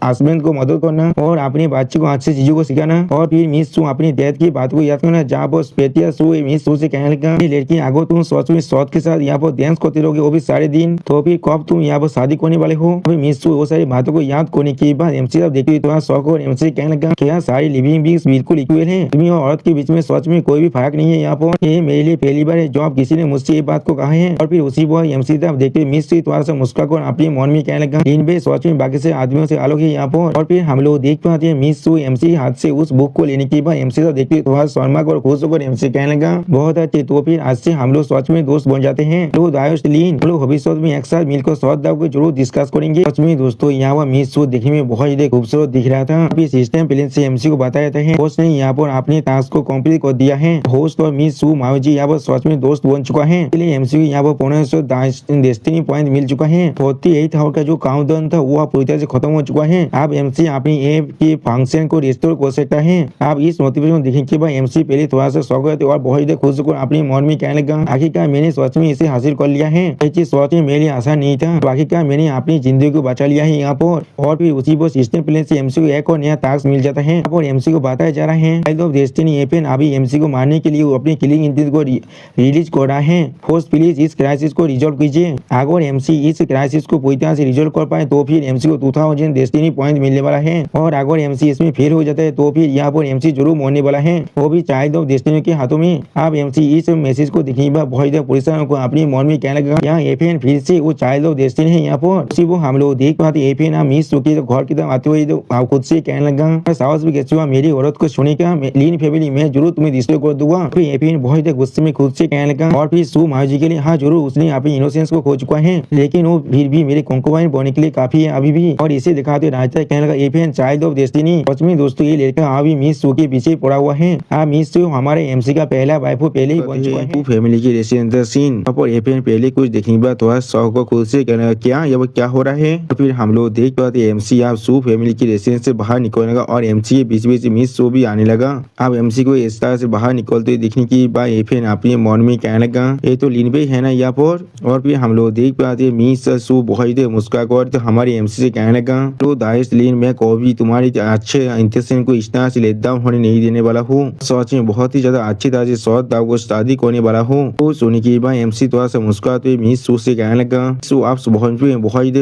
हस्बैंड को मदद करना और अपने बच्चे को अच्छी चीजों को सिखाना। और फिर मिस शो अपनी डेथ की बात को याद करना जहाँ पर स्पेटिया शो मिस शो से कहने लगा लड़की अगर तुम सच में शौद के साथ यहाँ पर डांस करते रहोगे वो भी सारे दिन तो फिर कब तुम यहाँ पर शादी करने वाले हो। अभी मिस शो वो सारी बातों को याद करने के बाद MC साहब देखते थोड़ा शौक और MC कहने लगा क्या सारी लिविंग बीइंग्स बिल्कुल इक्वल है। आदमी और औरत के बीच में सच में कोई भी फर्क नहीं है। यहाँ पर ये मेरे लिए पहली बार है जब किसी ने मुझसे ये बात को कहा है। और फिर उसी बार MC साहब देखते मिस से थोड़ा सा मुस्कुराकर अपने मन में कहने लगा इन भाई सच में बाकी से आदमियों से अलग है यहाँ पर। और फिर हम लोग देख पाते हैं मिस शो MC हाथ से उस बुक को लेने के बाद MC साहब देखते थोड़ा शर्मा और खुश होकर MC कहने लगा बहुत अच्छे तो फिर आज से हम लोग सच में दोस्त बन जाते हैं। तो दायोस्लीन लोग भविष्य में एक साथ मिलकर शौद दाव को जरूर डिस्कस करेंगे। सच में दोस्तों यहाँ पर मिस शो देखने में बहुत ही खूबसूरत दिख रहा था। अभी सिस्टम प्लेन से MC को बताया जाता है होस्ट ने यहाँ पर अपने टास्क को कंप्लीट कर दिया है। होस्ट और मिस शो माओजी यहाँ पर सच में दोस्त बन चुका है। इसलिए MC को यहाँ पर 1500 डेस्टिनी पॉइंट मिल चुका है। 48 आवर का जो काउंटडाउन था वो पूरी तरह से खत्म हो चुका है। अब MC अपनी ऐप के फंक्शन को रिस्टोर कर सकता है। अब इस नोटिफिकेशन देखने के बाद MC पहले थोड़ा सा शौक हुआ और बहुत ही खुश होकर अपने मन में कहने लगा आखिरकार मैंने सच में इसे हासिल कर लिया है। ये चीज सच में मेरे लिए आसान नहीं था। आखिरकार मैंने अपनी जिंदगी को बचा लिया है यहाँ पर। और फिर उसी पर सिस्टम प्लेन से MC को एक और नया टास्क मिल जाता है और MC को बताया जा रहा है चाइल्ड ऑफ डेस्टिनी FN अभी MC को मारने के लिए अपनी किलिंग इंटेंट को रिलीज कर रहा है। होस्ट प्लीज इस क्राइसिस को रिजॉल्व कीजिए। अगर MC इस क्राइसिस को पूरी तरह से रिजॉल्व कर पाए तो फिर MC को 2000 डेस्टिनी पॉइंट मिलने वाला है। और अगर MC इसमें फेल हो जाता है तो फिर यहाँ पर MC जरूर मरने वाला है वो भी चाइल्ड ऑफ डेस्टिनी के हाथों में। अब MC इस मैसेज को देखने के बाद बहुत परेशान को अपने मन में कहने लगा यहाँ FN फिर से वो चाइल्ड ऑफ डेस्टिनी है। यहाँ पर उसी वो हम लोग देख पाते FN मिस चुकी तो घर की तरफ आते हुए तो खुद से कहने लगा साहस भी कैसे हुआ मेरी औरत को सुने का लीन फैमिली में जरूर तुम्हें डिस्ट्रॉय कर दूंगा। फिर FN बहुत गुस्से में खुद से कहने लगा और फिर सू माओजी के लिए हाँ जरूर उसने अपनी इनोसेंस को खो चुका है लेकिन वो फिर भी मेरे कंकोबाइन बनने के लिए काफी है अभी भी। और इसे दिखाते रास्ता कहने लगा FN चाइल्ड ऑफ डेस्टिनी। सच में दोस्तों ये लड़का अभी मिस शो के पीछे पड़ा हुआ है। मिस शो हमारे MC का पहला वाइफ पहले ही बन चुका है। फैमिली की रेसिडेंशियल सीन और FN पहले कुछ देखने के बाद थोड़ा शौक को खुद से कहने लगा क्या ये क्या हो रहा है। तो फिर हम लोग देख पाते MC आप सू फैमिली की रेसिडेंस से बाहर निकलने लगा और MC के बीच बीच मिस शो भी आने लगा। अब MC को इस तरह से बाहर निकलते हुए दिखने की बाद FN अपने मन में कहने लगा ये तो लीन भाई है ना यहाँ पर। और फिर हम लोग देख पाते मिस शो बहुत मुस्कुराकर तो हमारे MC से कहने लगा तो दाइश लीन मैं कभी तुम्हारी अच्छे इंटेंशन को इस तरह से लेट डाउन होने नहीं देने वाला हूँ। सच में बहुत ही ज्यादा अच्छी तरह से शौद दाव को शादी करने वाला हूँ। तो सुनी की बाद MC थोड़ा सा मुस्कुराते हुए मिस शो से कहने लगा सो आप बहुत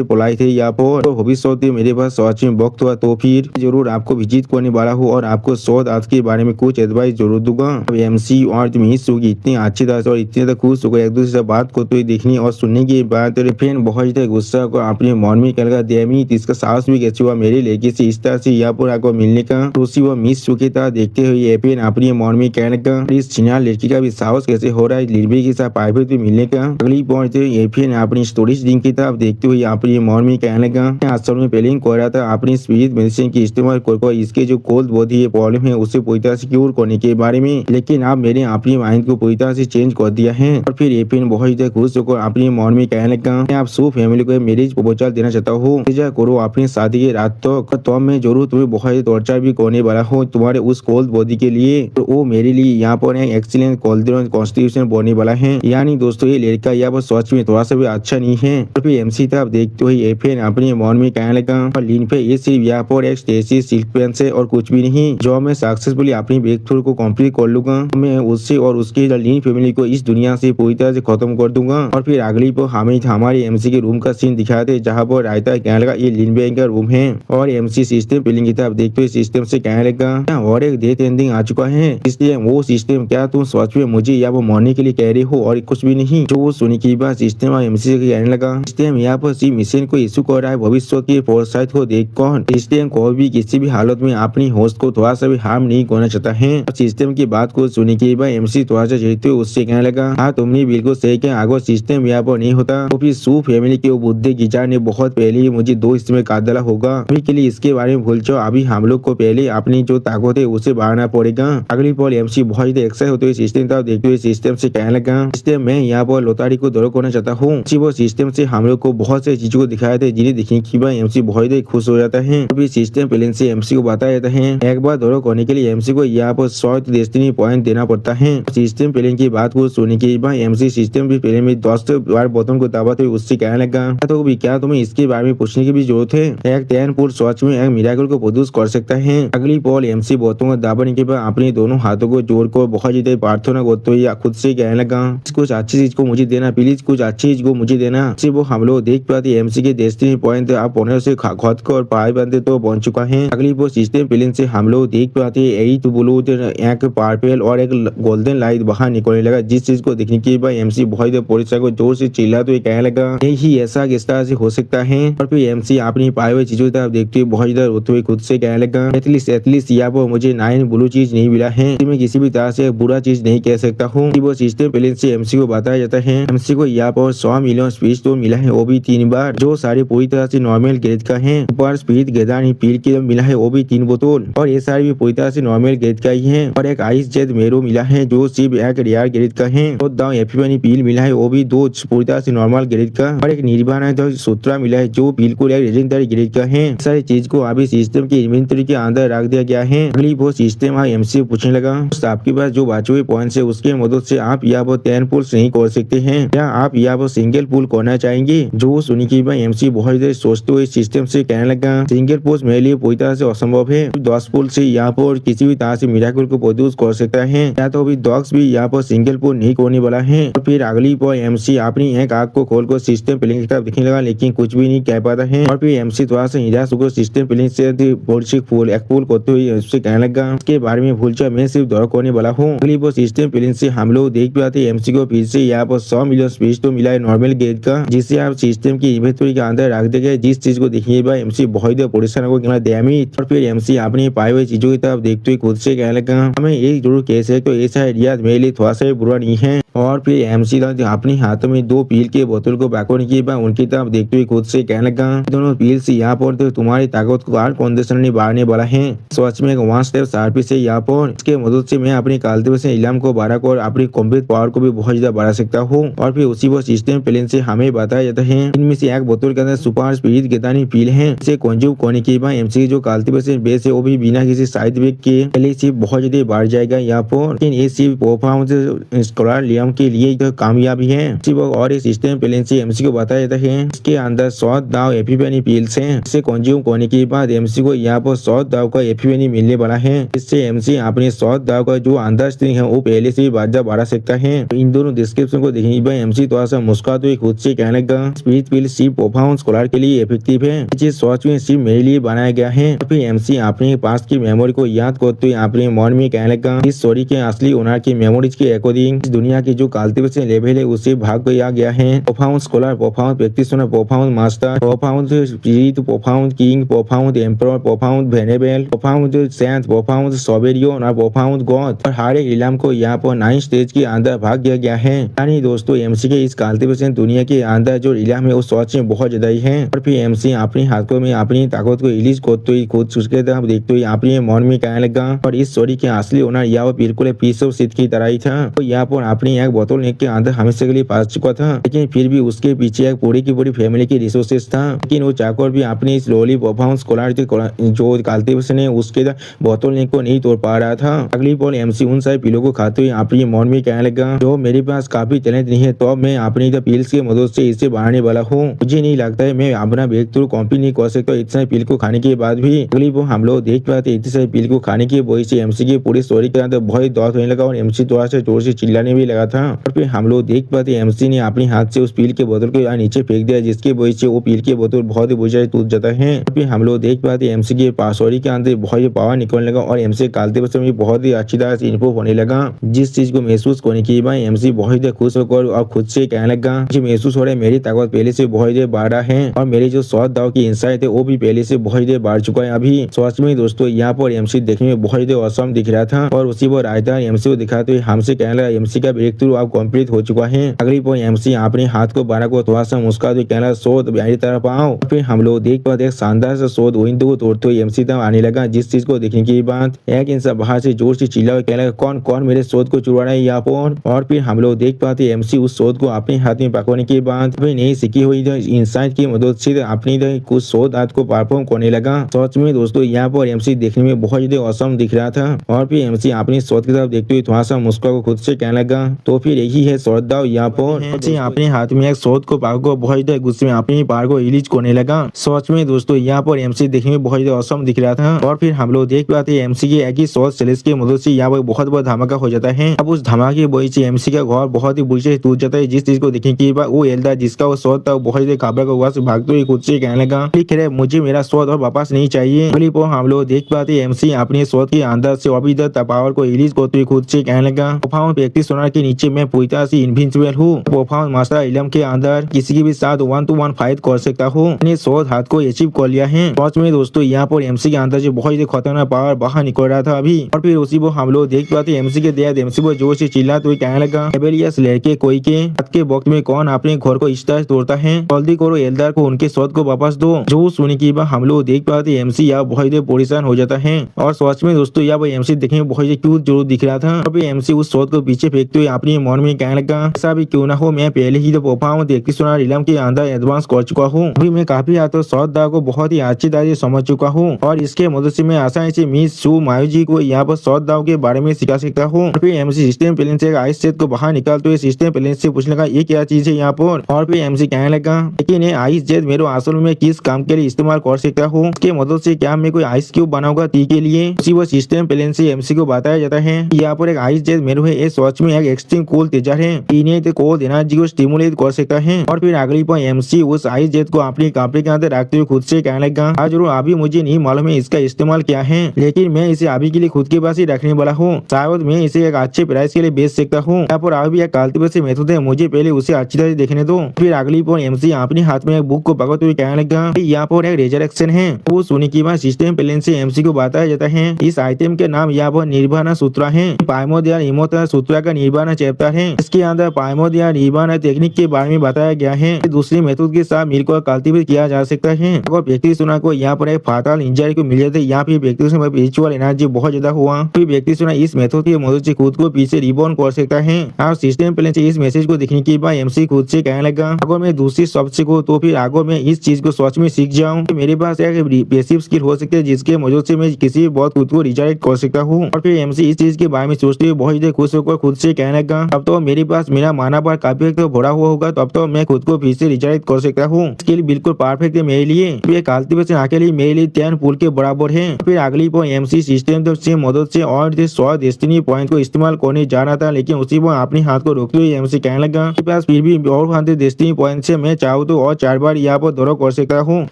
पोलाइट है यहाँ पर तो भविष्य में मेरे पास सच में वक्त हुआ तो फिर जरूर आपको विजिट करने वाला हूँ और आपको शौद आज के बारे में कुछ एडवाइस जरूर दूंगा। अब MC और मिस शो की इतनी अच्छी तरह से और इतनी ज्यादा खुश होकर एक दूसरे से बात करते हुए देखने और सुनने के बाद फिर बहुत ज्यादा गुस्सा को अपने मन में कहने लगा देमित इसका साहस भी कैसे हुआ मेरे लड़के से इस तरह से यहाँ पर आकर मिलने का। तो उसी वो मिस शो की तरह देखते हुए FN अपने मन में कहने लगा इस छिनार लड़की का भी साहस कैसे हो रहा है लिरबी के साथ प्राइवेट में मिलने का। अगली पॉइंट FN अपनी स्टोरेज दिन की तरफ देखते हुए अपने मन में कहने लगा असल में प्लानिंग कर रहा था अपनी स्पिरिट मेडिसिन की इस्तेमाल कर इसके जो कोल्ड बॉडी है प्रॉब्लम है उसे पूरी तरह से क्योर करने के बारे में लेकिन अब मैंने अपनी माइंड को पूरी तरह से चेंज कर दिया है। और फिर FN बहुत ही खुश होकर अपने मन में कहने लगा मैं आप सू फैमिली को मैरिज प्रपोजल देना चाहता हूँ करो अपनी शादी की रात तो मैं जरूर तुम्हें बहुत टॉर्चर भी करने वाला हूँ तुम्हारे उस कोल्ड बॉडी के लिए। तो वो मेरे लिए यहाँ पर एक एक्सीलेंट कॉन्स्टिट्यूशन बनने वाला है। यानी दोस्तों ये लड़का यहाँ पर सच में थोड़ा सा भी अच्छा नहीं है। और फिर MC तरफ देखते हुए FN अपने मन में कहने लगा लीन पे ये सिर्फ यहाँ पर एक स्टेसी सिल्क पेन से और कुछ भी नहीं जो मैं सक्सेसफुली अपनी ब्रेक थ्रू को कंप्लीट कर लूंगा मैं उससे और उसके लीन फैमिली को इस दुनिया से पूरी तरह से खत्म कर दूंगा। और फिर अगली पर हमें हमारे MC के रूम का सीन दिखाते जहाँ पर रायता कहने लगा ये लीन भाई का रूम है और MC एमसी सिस्टम फिलिंग की तरफ देखते हुए सिस्टम से कहने लगा और एक डेथ एंडिंग आ चुका है, इसलिए वो सिस्टम क्या तुम सच में मुझे या वो मरने के लिए कह रहे हो और कुछ भी नहीं। जो वो सुनी की बात सिस्टम और एमसी से कहने लगा सिस्टम यहाँ पर सी मिशन को इशू कर रहा है भविष्य की फोरसाइट को देख कौन सिस्टम को भी किसी भी हालत में अपनी होस्ट को थोड़ा सा भी हार्म नहीं करना चाहता है। सिस्टम की बात को सुनी के बाद एमसी थोड़ा सा चिढ़ते हुए उससे कहने लगा हाँ तुमने बिल्कुल सही कहा, अगर सिस्टम यहाँ पर नहीं होता तो फिर सू फैमिली के बुद्धि गिचार ने बहुत पहले ही मुझे 2 हिस्से में काट डाला होगा। अभी के लिए इसके बारे में भूल जाओ, अभी हम लोग को पहले अपनी जो ताकत है उसे बढ़ाना पड़ेगा। अगली पल एमसी बहुत ही एक्साइट होते हुए सिस्टम तरफ देखते हुए सिस्टम से कहने लगा सिस्टम मैं यहाँ पर लोतारी को दौड़ करना चाहता हूँ। वो सिस्टम से हम लोग को बहुत से चीजों को दिखाया था जिन्हें देखने के बाद एमसी बहुत ही खुश हो जाता है। फिर सिस्टम प्लेन से एमसी को बताया जाता है एक बार दौड़ करने के लिए एमसी को यहाँ पर 100 डेस्टिनी पॉइंट देना पड़ता है। सिस्टम प्लेन की बात को सुनने के बाद एमसी सिस्टम भी प्लेन में 10 बार बोतल को दबाते हुए उससे कहने लगा तो भी क्या तुम्हें इसके बारे में पूछने की भी जरूरत है, एक टैनपुर सच में एक मिराकल को प्रोड्यूस कर सकता है। अगली पॉल एमसी बोतलों को दबाने के बाद अपने दोनों हाथों को जोड़कर बहुत ज्यादा प्रार्थना करते हुए खुद से कहने लगा कुछ अच्छी चीज को मुझे देना, प्लीज कुछ अच्छी चीज को मुझे देना। वो हम लोग देख पाते एमसी के डेस्टिनी पॉइंट आप पौने से खुद को और पाए बंदे तो पहुंच चुका है। अगली वो सिस्टम प्लेन से हम लोग देख पाते एक ब्लू एक पर्पल और एक गोल्डन लाइट बाहर निकलने लगा, जिस चीज को देखने के बाद एमसी बहुत पुलिस को जोर से चिल्ला तो कहने लगा नहीं ऐसा किस तरह से हो सकता है। और फिर एमसी अपनी पाए हुए चीजों तरफ देखते हुए बहुत ज्यादा रोते हुए खुद से कहने लगा एटलीस्ट यहाँ पर मुझे 9 ब्लू चीज नहीं मिला है, मैं किसी भी तरह से बुरा चीज नहीं कह सकता हूँ। वो सिस्टम प्लेन से एमसी को बताया जाता है एमसी को यहाँ पर 100 मिलियन स्पीच तो मिला है वो भी 3 बार, जो सारे पूरी तरह से नॉर्मल ग्रेड का है। ऊपर स्पीड गेदानी पील के मिला है वो भी 3 बोतल और ये सारे भी पूरी तरह से नॉर्मल ग्रेड का ही है। और एक आइस जेट मेरो मिला है जो सिर्फ एक रेयर ग्रेड का है। और दाव एफिवानी पील मिला है वो भी 2 पूरी तरह से नॉर्मल ग्रेड का। और एक निर्वाणा जो सूत्रा मिला है जो बिल्कुल एक लेजेंडरी ग्रेड का है। सारी चीज को अभी सिस्टम की इन्वेंटरी के अंदर रख दिया गया है। अगली वो सिस्टम एमसी पूछने लगा आपके पास जो बचे हुए पॉइंट्स है उसके मदद से आप यहाँ पर 10 पुल्स नहीं कर सकते हैं, क्या आप यहाँ पर सिंगल पुल करना चाहेंगे। जो सुनी की बात एमसी बहुत देर सोचते हुए सिस्टम से कहने लगा सिंगल पुल मेरे लिए पूरी तरह से असंभव है, 10 पुल से यहाँ पर किसी भी तरह से मिराकल को प्रोड्यूस कर सकता है, या तो अभी डॉग्स भी यहाँ पर सिंगल पुल नहीं करने वाला है। और फिर अगली पर एमसी अपनी एक आग को खोलकर सिस्टम प्लेन की तरफ दिखने लगा लेकिन कुछ भी नहीं कह पाता है। और फिर एमसी थोड़ा सा निराश होकर सिस्टम प्लेन से फूल एक पुल करते हुए उससे कहने लगा इसके बारे में भूल जाओ, मैं सिर्फ दौड़ करने वाला हूँ। अगली पर सिस्टम प्लेन से हम लोग देख पाते एमसी को फिर से यहाँ पर 100 मिलियन स्पीच तो मिला है नॉर्मल ग्रेड का, जिससे आप सिस्टम की इन्वेंटरी के अंदर रख देंगे। जिस चीज को देखने के बाद एमसी बहुत परेशान को कहना डैमेज। और फिर एमसी अपनी पाए हुए चीजों की तरफ देखते हुए खुद से कहने लगा हमें एक जरूर केस है तो ऐसा आइडिया मेरे लिए थोड़ा सा बुरा नहीं है। और फिर एमसी अपने हाथों में 2 पील के बोतल को बैकोने के बाद उनकी तरफ देखते हुए खुद से कहने लगा दोनों पील से यहाँ पर तो तुम्हारी ताकत को हर कंडीशन में बढ़ाने वाला है। सच में 1 स्टेप शार्पी से यहाँ पर इसके मदद से मैं अपनी कालते से इलाम को बढ़ा कर अपनी कॉम्प्लीट पावर को भी बहुत ज्यादा बढ़ा सकता हूँ। और फिर उसी वो सिस्टम प्लेन से हमें बताया जाता है इनमें से एक बोतल के अंदर सुपर स्पीड गेदानी पील है, इसे कंज्यूम करने के बाद एमसी की जो काल्टिवेशन बेस है वो भी बिना किसी साइड इफेक्ट के पहले से बहुत ज्यादा बढ़ जाएगा यहाँ पर। लेकिन ये सिर्फ परफॉर्मेंस स्कॉलर लियम के लिए तो कामयाबी है। और इस सिस्टम प्लेन से एमसी को बताया जाता है इसके अंदर 100 दाव एफिपेनी पील्स हैं, इसे कंज्यूम करने के बाद एमसी को यहाँ पर 100 दाव का एफिपेनी मिलने वाला है। इससे एमसी अपने 100 दाव का जो अंदर स्ट्रिंग है वो पहले से बढ़ा सकता है। इन दोनों डिस्क्रिप्शन को देखने के बाद एमसी थोड़ा सा मुस्कुराते हुए खुद से कहने लगा स्पीड पील सिर्फ परफॉर्मेंस स्कॉलर के लिए इफेक्टिव है, ये सोच में सिर्फ मेरे लिए बनाया गया है। फिर एमसी अपने पास की मेमोरी को याद करते हुए अपने मन में कहने लगा इस स्टोरी के असली ओनर की मेमोरीज के अकॉर्डिंग दुनिया की जो कल्टीवेशन लेवल है उसे भाग किया गया है। Performance scholar, performance practitioner, performance master, performance spirit, performance king, performance emperor, performance venerable, performance saint, performance sovereign और परफॉर्मेंस गॉड। और हर एक इलाम को यहाँ पर 9 स्टेज के अंदर भाग किया गया है। यानी दोस्तों एमसी के इस कल्टीवेशन दुनिया के अंदर जो इलाम है वो सोच में बहुत ज्यादा ही है। और फिर एमसी अपने हाथों में अपनी ताकत को रिलीज करते हुए खुद उसके तरफ देखते हुए अपने मन में कहने लगा और इस स्टोरी के असली ओनर यहाँ बिल्कुल पीस ऑफ शिट की तरह ही था। तो यहाँ पर अपनी एक बोतल नेक के अंदर हमेशा के लिए पास चुका था, लेकिन फिर भी उसके पीछे एक पूरी की पूरी फैमिली की रिसोर्सेस था। लेकिन वो चाकर भी अपनी इस लोली परफॉर्मेंस स्कॉलर जो कल्टीवेशन है उसके बोतल नेक को नहीं तोड़ पा रहा था। अगली पल एमसी उन सारे पीलों को खाते हुए अपने मन में कहने लगा जो मेरे पास काफी टैलेंट नहीं है तो अब मैं अपनी पील्स की मदद से इसे बढ़ाने वाला हूँ। मुझे नहीं लगता है मैं अपना ब्रेक थ्रू कॉम्पी नहीं कर सकता इतने पील को खाने के बाद भी। अगली वो हम लोग देख पाते इतने सारे पील को खाने की वजह से एमसी की पूरी स्टोरी के अंदर बहुत दर्द होने लगा और एमसी थोड़ा सा जोर से चिल्लाने भी लगा था। और फिर हम लोग देख पाते एमसी ने अपने हाथ से उस पील के बोतल को नीचे फेंक दिया जिसकी वजह से वो पील की बोतल बहुत ही बुझाई टूट जाता है। फिर हम लोग देख पाते एमसी के पासौरी के अंदर बहुत ही पावर निकलने लगा और एमसी कल्टीवेशन में बहुत ही अच्छी तरह से इम्प्रूव होने लगा, जिस चीज को महसूस करने के बाद एमसी बहुत ही खुश होकर और खुद से कहने लगा मुझे महसूस हो रहा है मेरी ताकत पहले से बहुत ही बढ़ रहा है और मेरी जो शॉट दाव की इंसाइट है वो भी पहले से बहुत ही बढ़ चुका है। अभी सच में दोस्तों यहाँ पर एमसी देखने में बहुत ही औसम दिख रहा था और उसी पर रायता एमसी को दिखाते हुए हमसे कहने लगा एमसी का ब्रेक थ्रू अब कंप्लीट हो चुका है। अगली पर एमसी अपने हाथ को बारह को थोड़ा सा मुस्कुराते हुए कहना शोध मेरी तरफ आओ। फिर हम लोग देख पाते एक शानदार से शोध विंडो को तोड़ते हुए एमसी तक आने लगा, जिस चीज को देखने के बाद एक इंसान बाहर से जोर से चिल्ला कहने लगा कौन कौन मेरे शोध को चुरा रहा है यहाँ पर। और फिर हम लोग देख पाते एमसी उस शोध को अपने हाथ में पकड़ने के बाद फिर नहीं सीखी हुई इंसाइट की मदद से अपनी कुछ शोध हाथ को परफॉर्म करने लगा। सच में दोस्तों यहाँ पर एमसी देखने में बहुत ज्यादा औसम दिख रहा था और फिर एमसी अपनी शोध की तरफ देखते हुए थोड़ा सा मुस्कुरा को खुद से कहने लगा तो फिर यही है श्रद्धा यहाँ पर अपने हाथ में एक शोध को पार को बहुत ज्यादा गुस्से में अपनी पार को रिलीज करने लगा। सच में दोस्तों यहाँ पर एमसी देखने में बहुत ज्यादा औसम दिख रहा था और फिर हम लोग देख पाते एमसी के एक ही शोध सेल्स की मदद से यहाँ पर बहुत बड़ा धमाका हो जाता है। अब उस धमाके की वजह से एमसी का घर बहुत ही बुरी से टूट जाता है, जिस चीज को देखने के बाद वो एल्दा जिसका वो शोध था बहुत ज्यादा घबरा हुआ से भागते हुए खुद से कहने लगा ठीक है मुझे मेरा शोध और वापस नहीं चाहिए। अगली पर हम लोग देख पाते एमसी अपने शोध के अंदर से अभी तक पावर को रिलीज करते हुए खुद से कहने लगा प्रोफाउंड प्रैक्टिस सोनार के नीचे मैं पूरी तरह से इनविंसिबल हूँ। प्रोफाउंड मास्टर इलम के अंदर किसी के भी साथ 1-to-1 फाइट कर सकता हूँ। मैंने शोध हाथ को अचीव कर लिया है। सच में दोस्तों यहाँ पर एमसी के अंदर से बहुत ही खतरनाक पावर बाहर निकल रहा था अभी। और फिर उसी को हम लोग देख पाते एमसी के दया एमसी को जोर से चिल्लाते हुए कहने लगा एबेलियस लड़के कोई के रात के वक्त में कौन अपने घर को इस तरह तोड़ता है, जल्दी करो एल्दार को उनके शोध को वापस दो। जो सुनने के बाद हम लोग देख पाते एमसी यहाँ बहुत ही परेशान हो जाता है और सच में दोस्तों यहाँ एमसी देखने में बहुत ही क्यूट जरूर दिख रहा था। अभी एमसी उस शोध को पीछे फेंकते हुए अपने मन में कहने लगा ऐसा भी क्यों ना हो मैं पहले ही तो प्रोफाउंड प्रैक्टिस सोनार इलम के अंदर एडवांस कर चुका हूँ। अभी मैं काफी हद तक शोध दाव को बहुत ही अच्छी तरह से समझ चुका हूँ और इसके मदद से मैं आसानी से मिस सू मायूजी को यहाँ पर शोध दाव के बारे में सिखा सकता हूँ। फिर एमसी सिस्टम प्लेन से आइस सेट को बाहर निकालते हुए सिस्टम प्लेन से पूछने लगा ये क्या चीज है यहाँ पर। और फिर एमसी कहने लगा लेकिन ये आइस जेट मेरे असल में किस काम के लिए इस्तेमाल कर सकता हूँ, इसके मदद से क्या मैं कोई आइस क्यूब बनाऊंगा टी के लिए। उसी वो सिस्टम प्लेन से एमसी को बताया जाता है यहाँ पर एक आइस जेट मेरू है, ये सच में एक एक्सट्रीम कूल तेजर है, इन्हें कोल्ड एनर्जी को स्टिमुलेट कर सकता है। और फिर अगली पर एमसी उस आइस जेट को अपनी कपड़े के अंदर रखते हुए खुद से कहने लगा आज जरूर अभी मुझे नहीं मालूम है इसका इस्तेमाल क्या है, लेकिन मैं इसे अभी के लिए खुद के पास ही रखने वाला हूँ, शायद मैं इसे एक अच्छे प्राइस के लिए बेच सकता हूँ। यहाँ पर अभी एक कल्टीवेशन मेथड है, मुझे पहले उसे अच्छी तरह से देखने दो। फिर अगली पर एमसी अपने हाथ में एक बुक को पकड़ते हुए कहने लगा यहाँ पर एक रेजरेक्शन है। वो सुनने के बाद सिस्टम प्लेन से एमसी को बताया जाता है इस आइटम के नाम यहाँ पर निर्वाणा सूत्रा है, पाइमोदिया इमोता सूत्रा का निर्वाणा चैप्टर है। इसके अंदर पाइमोदिया निर्वाणा टेक्निक के बारे में बताया गया है, दूसरी मेथड के साथ मिलकर कल्टीवेट किया जा सकता है। अगर व्यक्ति सुना को यहाँ पर एक फाटल इंजरी को मिल जाते यहाँ पे व्यक्ति में स्पिरिचुअल एनर्जी बहुत ज्यादा हुआ फिर व्यक्ति सुना इस मेथड की मदद से खुद को पीछे रिबॉर्न कर सकता है। और सिस्टम प्लेन से इस मैसेज को देखने के बाद एमसी खुद से कहने लगा अगर मैं दूसरी शब्द सीखूं तो फिर अगर मैं इस चीज को सच में सीख जाऊं तो मेरे पास एक पैसिव स्किल हो सकती है जिसके मदद से मैं किसी बहुत खुद को रिडायरेक्ट कर सकता हूँ। और फिर एमसी इस चीज के बारे में सोचते हुए बहुत ज्यादा खुश होकर खुद से कहने लगा अब तो मेरे पास मेरा माना पर काफी तो भरा हुआ होगा तब तो मैं खुद को फिर से रिडायरेक्ट कर सकता हूँ, स्किल बिल्कुल परफेक्ट है मेरे लिए। ये कल्टीवेशन अकेले मेरे लिए 10 पुल के बराबर है। फिर अगली पर एमसी सिस्टम से मदद से और 100 डेस्टिनी पॉइंट को इस्तेमाल करने जा रहा था, लेकिन उसी पर अपने हाथ को रोकते हुए एमसी कहने लगा पास फिर भी और 100 डेस्टिनी पॉइंट से मैं चाहूँ तो और 4 बार यहाँ पर दौरा कर सकता हूँ।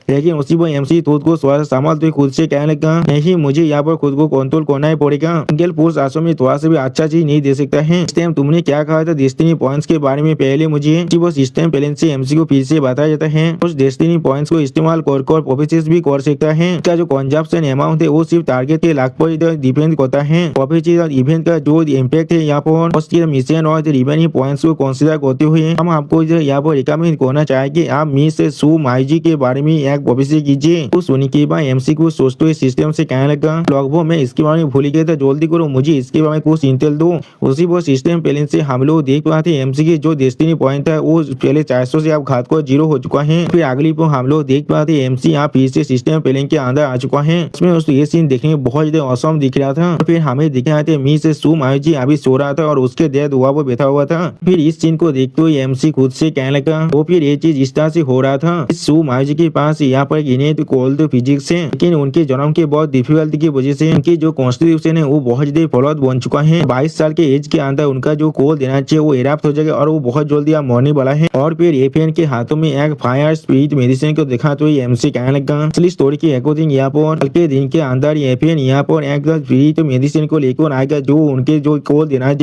लेकिन उसी पर एमसी खुद को संभालते खुद से कहने लगा नहीं मुझे यहाँ पर खुद को कंट्रोल करना ही पड़ेगा, सिंगल पुरुष आसों में थोड़ा सा भी अच्छा चीज नहीं दे सकता है। इस टाइम तुमने क्या कहा था डेस्टिनी पॉइंट्स के बारे में पहले मुझे वो सिस्टम प्लेन से एमसी को फिर से बताया जाता है उस डेस्टिनी पॉइंट्स को इस्तेमाल कर प्रोफेसिस भी कर सकता है। इसका जो कंजप्शन अमाउंट है वो सिर्फ टारगेट के लाख पर डिपेंड करता है। प्रोफेसिस और इवेंट का जो इम्पैक्ट है यहाँ पर उसके मिशन और रिवेन्यू पॉइंट्स को कंसीडर करते हुए हम आपको यहाँ पर रिकमेंड करना चाहेंगे आप मिस सू माइजी के बारे में एक प्रोफेसी कीजिए। तो सुनने के बाद एमसी को सोचते हुए सिस्टम से कहने लगा लगभग मैं इसके बारे में भूल गया था, जल्दी करो मुझे इसके बारे में कुछ इंटेल दो। उसी वो सिस्टम प्लेन से हम लोग देख पाते एमसी की जो डेस्टिनी पॉइंट है वो पहले 400 से अब घात को 0 हो चुका है। फिर अगली पर हम लोग देख पाते एमसी यहाँ फिर से सिस्टम प्लेन के अंदर आ चुका है। इसमें ये सीन देखने में बहुत ज्यादा औसम दिख रहा था। फिर हमें दिखाया था मी से सू मायूजी अभी सो रहा था और उसके डेथ हुआ वो बैठा हुआ था। फिर इस सीन को देखते हुए एमसी खुद से कहने लगा तो फिर ये चीज इस तरह से हो रहा था सू मायूजी के पास यहाँ पर इन्हें तो कोल्ड फिजिक्स है, लेकिन उनके जन्म के बहुत डिफिकल्टी की वजह से उनकी जो कॉन्स्टिट्यूशन है वो बहुत ज्यादा फलौद बन चुका है। 22 साल के एज के अंदर उनका जो कोल देना चाहिए वो इराप्ट हो जाएगा और वो बहुत जल्दी आप मरने वाला है। और फिर एफएन के हाथों में एक फायर स्पिरिट मेडिसिन को दिखाते हुए एमसी कहने लगा असली स्टोरी के अकॉर्डिंग यहाँ पर कल के दिन के अंदर एफएन यहाँ पर एक फ्री मेडिसिन को लेकर आएगा जो उनके जो कोल देना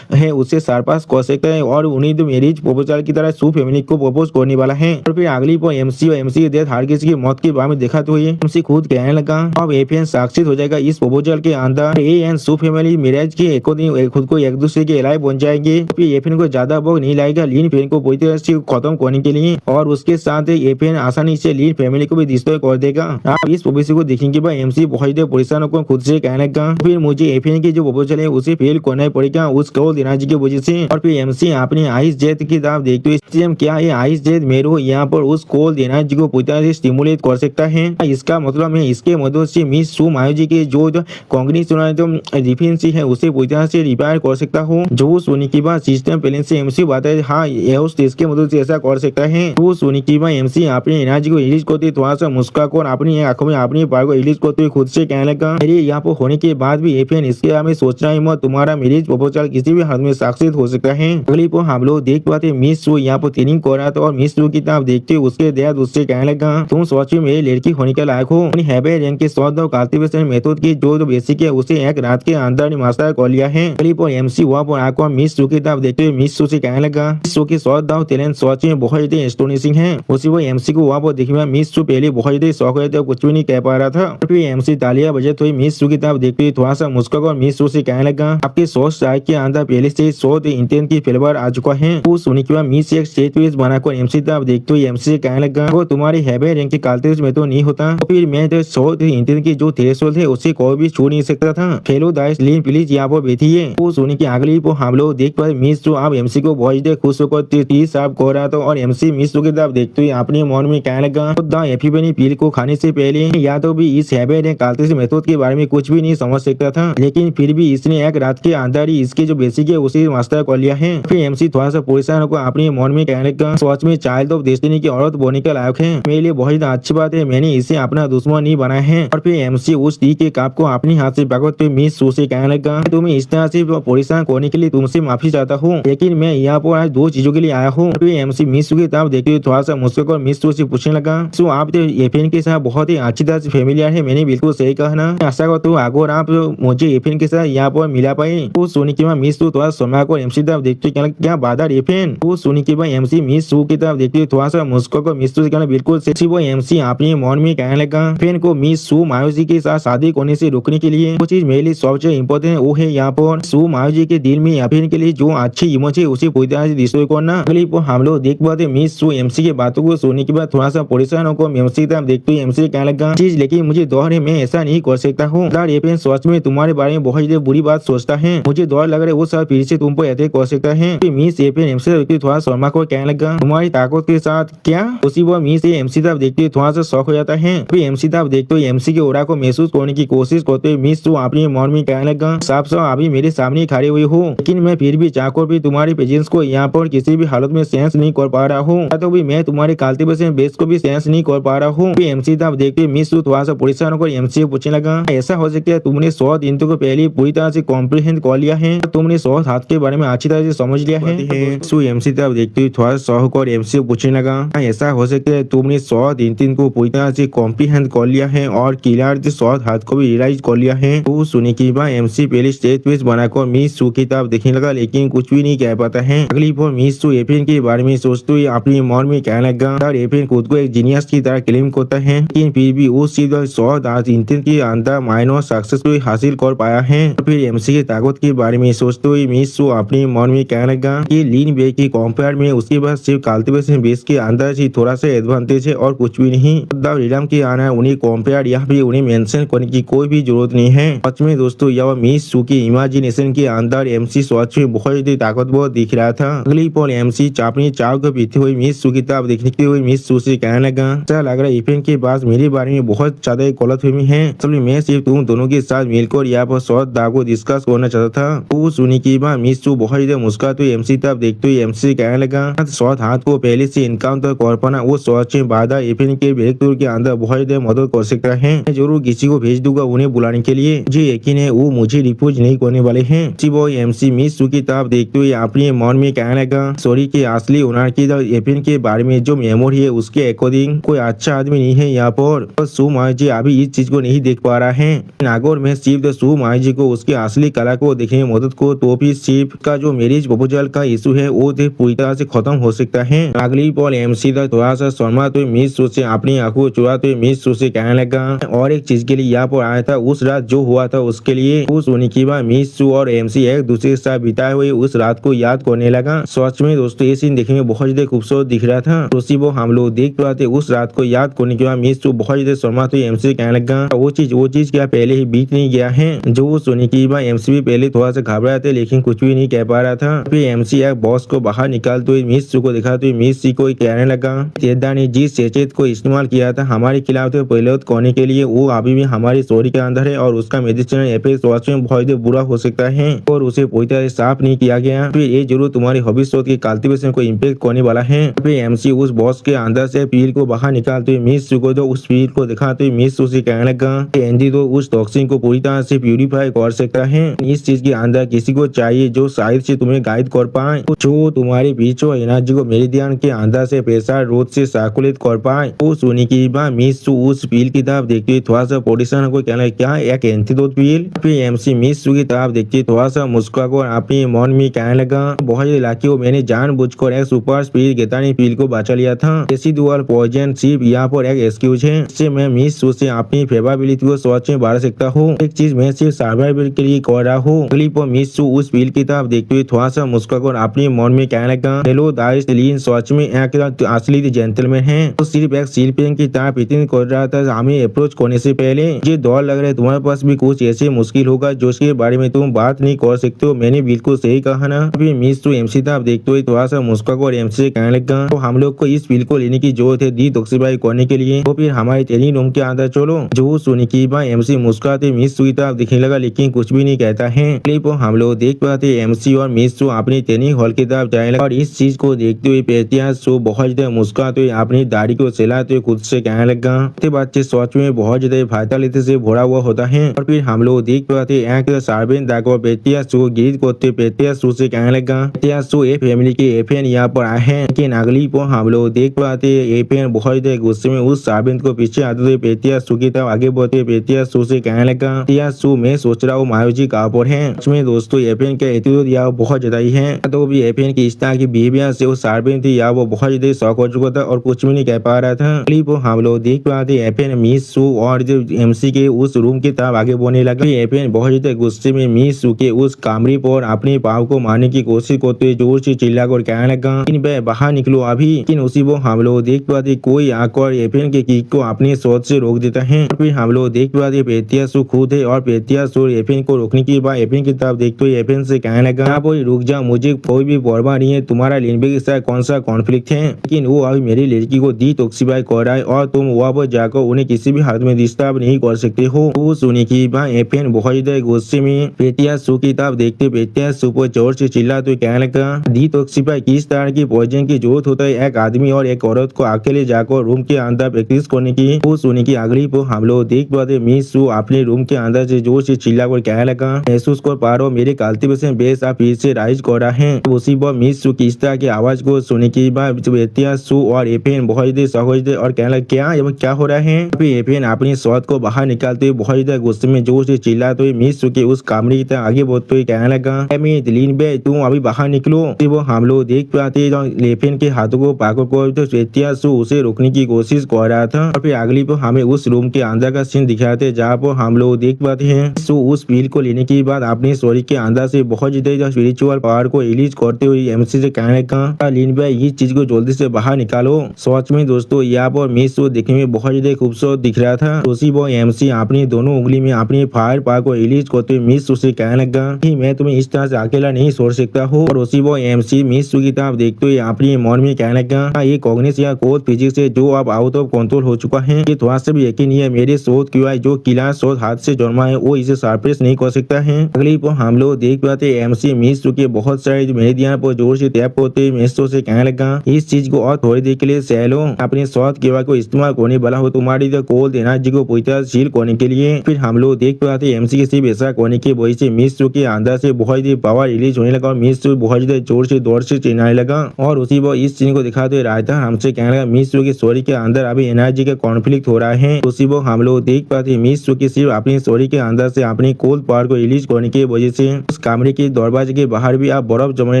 है उससे सरपास कर सकता है और उन्हीं तो मैरिज प्रपोजल की तरह सू फैमिली को प्रपोज करने वाला है। और फिर अगली पर एमसी और एमसी की डेथ हर किसी की मौत के बारे में देखा तो ये एमसी खुद कहने लगा अब एफएन साक्षित हो जाएगा इस प्रपोजल के अंदर A and Sue family marriage के अकॉर्डिंग खुद को एक दूसरे के अलाइ बन जाएंगे। फिर एफएन को ज्यादा वक्त नहीं लगेगा लीन फैमिली को पूरी तरह से खत्म करने के लिए और उसके साथ एफएन आसानी से लीन फैमिली को भी डिस्ट्रॉय कर देगा। आप इस भविष्य को देखेंगे बाद एमसी बहुत परेशान को खुद से कहने लगा फिर मुझे एफएन की जो प्रपोजल है उसे फेल करना पड़ेगा उस कोल देना की वजह से। और फिर एमसी अपने आइस जेट की तरफ देखते हुए क्या ये आइस जेट मेरो यहाँ पर उस कोल देना जी को पूरी तरह से स्टिमुलेट कर सकता है। इसका मतलब है इसके मदद से मिस सू मायोजी के जो कॉग्निशन डिफेंस है उसे पूरी तरह से रिपेयर कर सकता हूँ। जो सुनी की बात सिस्टम पहले से एमसी बताए हाँ इसके मदद से ऐसा कर सकता है। वो सुनी की बात एमसी अपनी एनर्जी को रिलीज करते थोड़ा सा मुस्का कर अपनी आंखों में अपनी पावर को रिलीज करते हुए खुद से कहने लगा मेरे यहाँ पर होने के बाद भी एफएन इसके बारे में सोचना ही मत तुम्हारा मैरिज प्रपोजल किसी भी हाथ में सक्सेस हो सकता है। अगली पर हम लोग देख पाते मिस सू यहाँ पर ट्रेनिंग कर रहा था और मिस सू की तरफ देखते उसके दर्द उससे कहने लगा तुम सच में मेरी लड़की होने के लायक हो। हैवे रैंक के सौद कल्टीवेशन मेथड की जो बेसिक है उसे एक रात के अंदर मास्टर कर लिया है। अगली पर एमसी वहाँ पर आकर मिस सू की तरफ देखते हुए मिस सू से कहने लगा मिस सू की सौद टैलेंट सच में बहुत ही एस्टोनिशिंग है। उसी वो एमसी को वहाँ पर देखने मिस सू पहले बहुत ही शौक है तो कुछ भी नहीं कह पा रहा था। फिर एमसी तालियां बजे हुई मिस सू की तरफ देखते हुए थोड़ा सा मुस्कुरा और मिस सू से कहने लगा आपके सॉस चाय के अंदर पहले से सौद इंटेंट की फ्लेवर आ चुका है। वो सुनने के बाद मिस एक स्टेज पीस बनाकर एमसी तरफ देखते हुए एमसी से कहने लगा वो तुम्हारी हैवे रैंक के काल्तेज में तो नहीं होता फिर मैं तो सौद इंटेंट की जो थ्रेशोल्ड है उसे कोई भी छू नहीं सकता था। फेलो दाइस लीन प्लीज यहाँ पर बैठिए। वो सुनने की अगली को हम लोग देख पाए मिस सू अब एमसी को बहुत खुश होकर टी साफ कर रहा था और एमसी मिस सू की तरफ देखते हुए अपने मन में कहने लगा एफीबनी पील को खाने से पहले या तो भी इस हैवे रैंक काल्तेज मेथड के बारे में कुछ भी नहीं समझ सकता था लेकिन फिर भी इसने एक रात के अंदर ही इसके जो बेसिक है उसे मास्टर कर लिया है। फिर एमसी थोड़ा सा परेशान होकर अपने मन में कहने लगा सच में चाइल्ड ऑफ डेस्टिनी की औरत बनने के लायक है मेरे लिए बहुत अच्छी बात है मैंने इसे अपना दुश्मन नहीं बनाया है। और फिर एमसी उस टी के कप को अपने हाथ से पकड़ते हुए मिस सू से कहने लगा तुम्हें इस तरह से परेशान करने के लिए तुमसे माफी चाहता हूँ लेकिन मैं यहाँ पर आज दो चीजों के लिए आया हूँ। फिर एमसी मिस सू की तरफ देखते हुए थोड़ा सा मुस्कुराकर मिस सू से पूछने लगा सो आप तो एफएन के साथ बहुत ही अच्छी तरह से फेमिलियर है मैंने बिल्कुल सही कहा ना आशा करता हूँ अगर आप मुझे एफएन के साथ यहाँ पर मिला पाए। वो सोनी के बाद मिस सू थोड़ा समय को एमसी तरफ देखते हुए क्या बादर एफएन। वो सोनी के बाद एमसी मिस सू की तरफ देखते हुए थोड़ा सा मुस्कुराकर मिस सू से कहना बिल्कुल सही। वो एमसी अपने मन में कहने लगा एफएन को मिस सू मायोजी के साथ शादी करने से रोकने के लिए वो चीज मेरे लिए सबसे इम्पोर्टेंट वो है यहाँ पर सू मायोजी के दिल में एफएन के लिए जो अच्छी इमेज है उसे पूरी तरह से डिस्ट्रॉय करना। अगली पर हम लोग देख पाते मिस सू एमसी की बातों को सुनने के बाद थोड़ा सा परेशान होकर एमसी की तरफ देखते हुए एमसी कहने लगा चीज लेकिन मुझे डर है मैं ऐसा नहीं कर सकता हूँ एफएन सच में तुम्हारे बारे में बहुत बुरी बात सोचता है मुझे डर लग रहा है वो सब फिर से तुम पर अटैक कर सकता है। मिस एफएन एमसी तरफ थोड़ा शर्मा को कहने लगा तुम्हारी ताकत के साथ क्या। उसी वो मिस एमसी तरफ देखते हुए थोड़ा सा शौक हो जाता है। फिर एमसी तरफ देखते हुए एमसी के ओरा को महसूस करने की कोशिश करते हुए मिस तो अपने मन में कहने लगा साफ साफ अभी मेरे सामने खड़े हुए हो लेकिन मैं फिर भी चाहकर भी तुम्हारी प्रेजेंस को यहाँ पर किसी भी हालत में सेंस नहीं कर पा रहा हूँ तो भी मैं तुम्हारे कल्टीवेशन बेस को भी सेंस नहीं कर पा रहा हूँ। एमसी तरफ देखते हुए मिस थोड़ा सा परेशान होकर एमसी से पूछने लगा ऐसा हो सकता है तुमने 100 दिन को पहले पूरी तरह से कॉम्प्रिहेंड कर लिया है तुमने 100 हाथ के बारे में अच्छी तरह से समझ लिया है। सो एमसी तरफ देखते हुए थोड़ा शौक और एमसी पूछने लगा ऐसा हो सकता है तुमने 100 दिन को पूरी तरह से कॉम्प्रिहेंड कर लिया है और किलर 100 हाथ को भी रियलाइज कर लिया है। तो सुने की बात एमसी पहले स्टेज पेज बनाकर मिस सू की तरफ देखने लगा लेकिन कुछ भी नहीं कह पाता है। अगली बार मिस सू एफएन के बारे में सोचते हुए अपने मन में कहने लगा एफएन खुद को एक जीनियस की तरह क्लेम करता है लेकिन फिर भी उस चीज 100 दांत इंटेंट के अंदर माइनर सक्सेस को हासिल कर पाया है। फिर एमसी की ताकत के बारे में सोचते हुए मिस सू अपने मन में कहने लगा कि लीन बे की कंपेयर में उसके पास सिर्फ कल्टीवेशन बेस के अंदर ही थोड़ा सा एडवांटेज है और कुछ भी नहीं। रिडम के आना उन्हें कंपेयर या फिर उन्हें मेंशन करने की कोई भी जरूरत नहीं है। सच में दोस्तों यह मिस सू की इमेजिनेशन के अंदर एमसी सच में बहुत ही ताकतवर दिख रहा था। अगली पल एमसी अपनी चाव को पीते हुए मिस सू की तरफ देखने हुए मिस सू से कहने लगा ऐसा लग रहा है इफेन के पास मेरे बारे में बहुत ज्यादा गलतफहमी है इसलिए मैं सिर्फ तुम दोनों के साथ मिलकर यहाँ पर शॉर्ट दाग को डिस्कस करना चाहता था। वो सुनी की बात मिस सू बहुत ही मुस्कुराते हुए एमसी तरफ देखते हुए एमसी से कहने लगा शॉर्ट हाथ को पहले से इनकाउंटर कर पाना वो सच में बाधा इफेन के ब्रेक थ्रू के अंदर बहुत ही मदद कर सकता है। मैं जरूर किसी को भेज दूंगा उन्हें बुलाने के लिए मुझे यकीन है वो मुझे रिफ्यूज नहीं करने वाले हैं। वो एमसी मिस सू की तरफ देखते हुए अपने मन में कहने लगा सॉरी के असली ओनर की एफएन के बारे में जो मेमोरी है उसके अकॉर्डिंग कोई अच्छा आदमी भी नहीं है यहाँ पर। सु माइजी अभी इस चीज को नहीं देख पा रहा है। नागौर में सिर्फ सु माइजी को उसकी असली कला को देखने में मदद को तो फिर सिर्फ का जो मैरिज प्रपोजल का इशू है वो पूरी तरह से खत्म हो सकता है। अगली पल एमसी का थोड़ा सा शर्मा तो मिस सु से अपनी आंखों चुरा तो मिस सु से कहने लगा और एक चीज के लिए यहाँ पर आया था। उस रात जो हुआ था उसके लिए खुश होने के बाद मिस सु और एमसी एक दूसरे के साथ बिताए हुए उस रात को याद करने लगा। सच में दोस्तों ये सीन देखने में बहुत ज्यादा खूबसूरत दिख रहा था। तो वो हम लोग देख पा थे उस रात को याद करने के बाद मिस सु बहुत ज्यादा शर्मा तो एमसी कहने लगा वो चीज क्या पहले ही बीत नहीं गया है। जो वो सुनी की बाद एमसी भी पहले थोड़ा सा घबराया था लेकिन कुछ भी नहीं कह पा रहा था। फिर एमसी एक बॉस को बाहर निकालते हुए मिस सु को दिखा तो मिस सी को कहने लगा तेदा ने जिस सेचेत को इस्तेमाल किया था हमारे खिलाफ तो पहले करने के लिए वो अभी भी हमारी स्टोरी के अंदर है और उसका मेडिसिनल इफेक्ट सच में बहुत बुरा हो सकता है और उसे पूरी तरह साफ नहीं किया गया। फिर ये जरूर तुम्हारी भविष्य के कल्टीवेशन को इम्पेक्ट करने वाला है। फिर एमसी उस बॉस के अंदर से पील को बाहर निकालते हुए मिस सु को तो उस पील को दिखाते हुए मिस सु से कहने लगा एंडी तो उस टॉक्सिन को पूरी तरह से प्यूरिफाई कर सकता है। इस चीज के अंदर किसी को चाहिए जो शायद से तुम्हें गाइड कर पाए, जो तुम्हारे बीच और एनर्जी को मेरिडियन के अंदर से प्रेशर रोड से सर्कुलेट कर पाए। वो सुनी की बात मिस सु उस पील की तरफ देखते हुए थोड़ा सा पोजिशन को कहना क्या एक एंटीडोट पील। फिर एमसी मिस सु की तरफ देखते थोड़ा सा मुस्कुरा कर अपने मन में कहने लगा बहुत इलाके को मैंने जानबूझकर एक सुपर स्पीड गेतानी पील को बचा लिया था। रेसिडुअल पॉइजन सिर्फ यहाँ पर एक एक्सक्यूज है जिससे मैं मिस सु से अपनी फेवरेबिलिटी को सच में बढ़ा सकता हूँ। एक चीज मैं सिर्फ सर्वाइवल के लिए कर रहा हूँ। अगली पर मिस सु उस पील की तरफ देखते हुए थोड़ा सा मुस्कुरा कर अपने मन में कहने लगा हेलो दाइस लीन सच में एक असली जेंटलमैन है। तो सिर्फ एक शिल्पियन की तरफ इतनी कर रहा था हमें अप्रोच करने से पहले मुझे डर लग रहा है तुम्हारे पास भी कुछ ऐसे मुश्किल होगा जो उसके बारे में तुम बात नहीं कर सकते हो। मैंने बिल्कुल सही कहा ना। अभी मिस टू एमसी तरफ देखते हुए थोड़ा सा मुस्कुरा कर एमसी से कहने लगा तो हम लोग को इस पील को लेने की जरूरत है डिटॉक्सिफाई करने के लिए। तो फिर हमारे ट्रेनिंग रूम के अंदर चलो। जो सुनी की बात एमसी मुस्कुराते मिस टू की तरफ दिखने लगा लेकिन कुछ भी नहीं कहता है। क्लिप हम लोग देख पाते एमसी और मिस टू अपनी ट्रेनिंग हॉल की तरफ जाने लगा और इस चीज को देखते हुए पेटिया सो बहुत ज्यादा मुस्कुराते हुए अपनी दाढ़ी को सहलाते हुए खुद से कहने लगा बच्चे सच में बहुत ज्यादा वाइटलिटी से भरा हुआ होता है। और फिर हम लोग देख पाते सार्बिन दागो पेटिया सो गिर करते पेटिया सो से कहने लगा पेटिया सो ए फैमिली के एफएन यहाँ पर आए हैं। लेकिन अगली पर हम लोग देख पाते एफएन बहुत ज्यादा गुस्से में उस सार्बिन को पीछे आते हुए पेटिया सो की तरफ आगे बढ़ते पेटिया सो से कहने लगा पेटिया सो मैं सोच रहा हूँ मायोजी कहाँ पर है। इसमें दोस्तों एफएन का एटीट्यूड यहाँ बहुत ज्यादा ही है। तो भी एफएन की इस तरह की बिहेवियर से वो सार्बिन थी या वो बहुत ज्यादा शौक हो चुका था और कुछ भी नहीं कह पा रहा था। अगली पर हम लोग देख पाते एफएन मिस सु और जो एमसी के उस रूम की तरफ आगे बढ़ने लगा। एफएन बहुत ज्यादा गुस्से में मिस सु के उस कमरे पर अपने पाव को मारने की कोशिश करते हुए जोर से चिल्लाकर कहने लगा बाहर निकलो अभी। लेकिन उसी वो हम लोग देख पाते कोई आकर एफएन के किक को अपने सोच से रोक देता है। फिर हम लोग देख पाते पेटिया सु खुद है और पेटिया सु एफएन को रोकने के बाद एफएन की तरफ देखते हुए एफएन से कहने लगा आप रुक जाओ मुझे कोई भी परवाह नहीं है तुम्हारा लिनबे के साथ कौन सा कॉन्फ्लिक्ट है। लेकिन वो अभी मेरी लड़की को डिटॉक्सिफाई कर रहा है और तुम वहाँ पर जाकर उन्हें किसी भी हालत में डिस्टर्ब नहीं कर सकते हो। वो सुनी की बात एफएन बहुत ज्यादा गुस्से में पेटिया सु की तरफ देखते पेटिया सु पर जोर से चिल्लाते हुए कहने लगा डिटॉक्सिफाई किस तरह की पॉइजन की जरूरत होता है एक आदमी और एक औरत को अकेले जाकर रूम के अंदर प्रैक्टिस करने की। वो सुनी की अगली पर हम लोग देख पाते मिस सु अपने रूम के अंदर से जोर से चिल्लाकर कहने लगा महसूस कर पा रहा हूँ मेरे कल्टीवेशन बेस आप फिर से राइज कर रहा है। उसी पर मिस सु की इस तरह की आवाज को सुनी की बात पेटिया सु और एफएन बहुत ज्यादा सहज और कहने लगा क्या हो रहा है। फिर एफएन अपनी शॉट को बाहर निकालते हुए बहुत ज्यादा गुस्से में जोर से चिल्लाते हुए मिस सु के उस कमरे की तरफ आगे बढ़ते हुए कहने लगा लीन बे तुम अभी बाहर निकलो। वो हम लोग देख पाते एफएन के हाथों को पाकर को तो पेटिया सु उसे रोकने की कोशिश कर रहा था। और फिर अगली पर हमें उस रूम के अंदर का सीन दिखाते जहाँ पर हम लोग देख पाते हैं सु उस पील को लेने के बाद अपने स्टोरी के अंदर से बहुत ज्यादा स्पिरिचुअल पावर को रिलीज करते हुए एमसी से कहने लगा लीन बे इस चीज को जल्दी से बाहर निकालो। सच में दोस्तों यहाँ पर मिस सु देखने में बहुत ज्यादा खूबसूरत दिख रहा था। उसी वो एमसी अपनी दोनों उंगली में अपनी फायर पावर को रिलीज करते हुए मिस सु से कहने लगा कि मैं तुम्हें इस तरह से अकेला नहीं छोड़ सकता हूँ। और उसी वो एमसी मिस सु की तरफ देखते हुए अपनी मन में कहने लगा ये कॉग्निस या कोड फिजिक्स है जो अब आउट ऑफ कंट्रोल हो चुका है। ये थोड़ा सा भी यकीन नहीं है मेरे शोध क्यों है जो किला शोध हाथ से जन्मा है वो इसे सरप्रेस नहीं कर सकता है। अगली पर हम लोग देख पाते एमसी मिस सु के बहुत सारे मेरिडियन पर जोर से टैप होते मिस सु से कहने लगा इस चीज को और थोड़ी देर के लिए सह लो अपने शोध केवा को इस्तेमाल करने वाला हो तुम्हारी कोल्ड एनर्जी को पूरी तरह सील करने के लिए। फिर हम लोग देख पाते एमसी के सिर्फ ऐसा करने की वजह से मिस सु के अंदर से बहुत ज्यादा पावर रिलीज होने लगा और मिस सु बहुत ज्यादा जोर से दौड़ से चिल्लाने लगा। और उसी वो इस चीज को दिखाते हुए रायता हमसे कहने लगा मिस सु की स्टोरी के अंदर अंदर अभी एनर्जी का कॉन्फ्लिक्ट हो रहा है। उसी वो हम लोग देख पाते हैं मिस की सिर्फ अपनी स्टोरी के अंदर से अपनी कोल्ड पावर को रिलीज करने की वजह से उस कमरे के दरवाजे के बाहर भी अब बर्फ जमने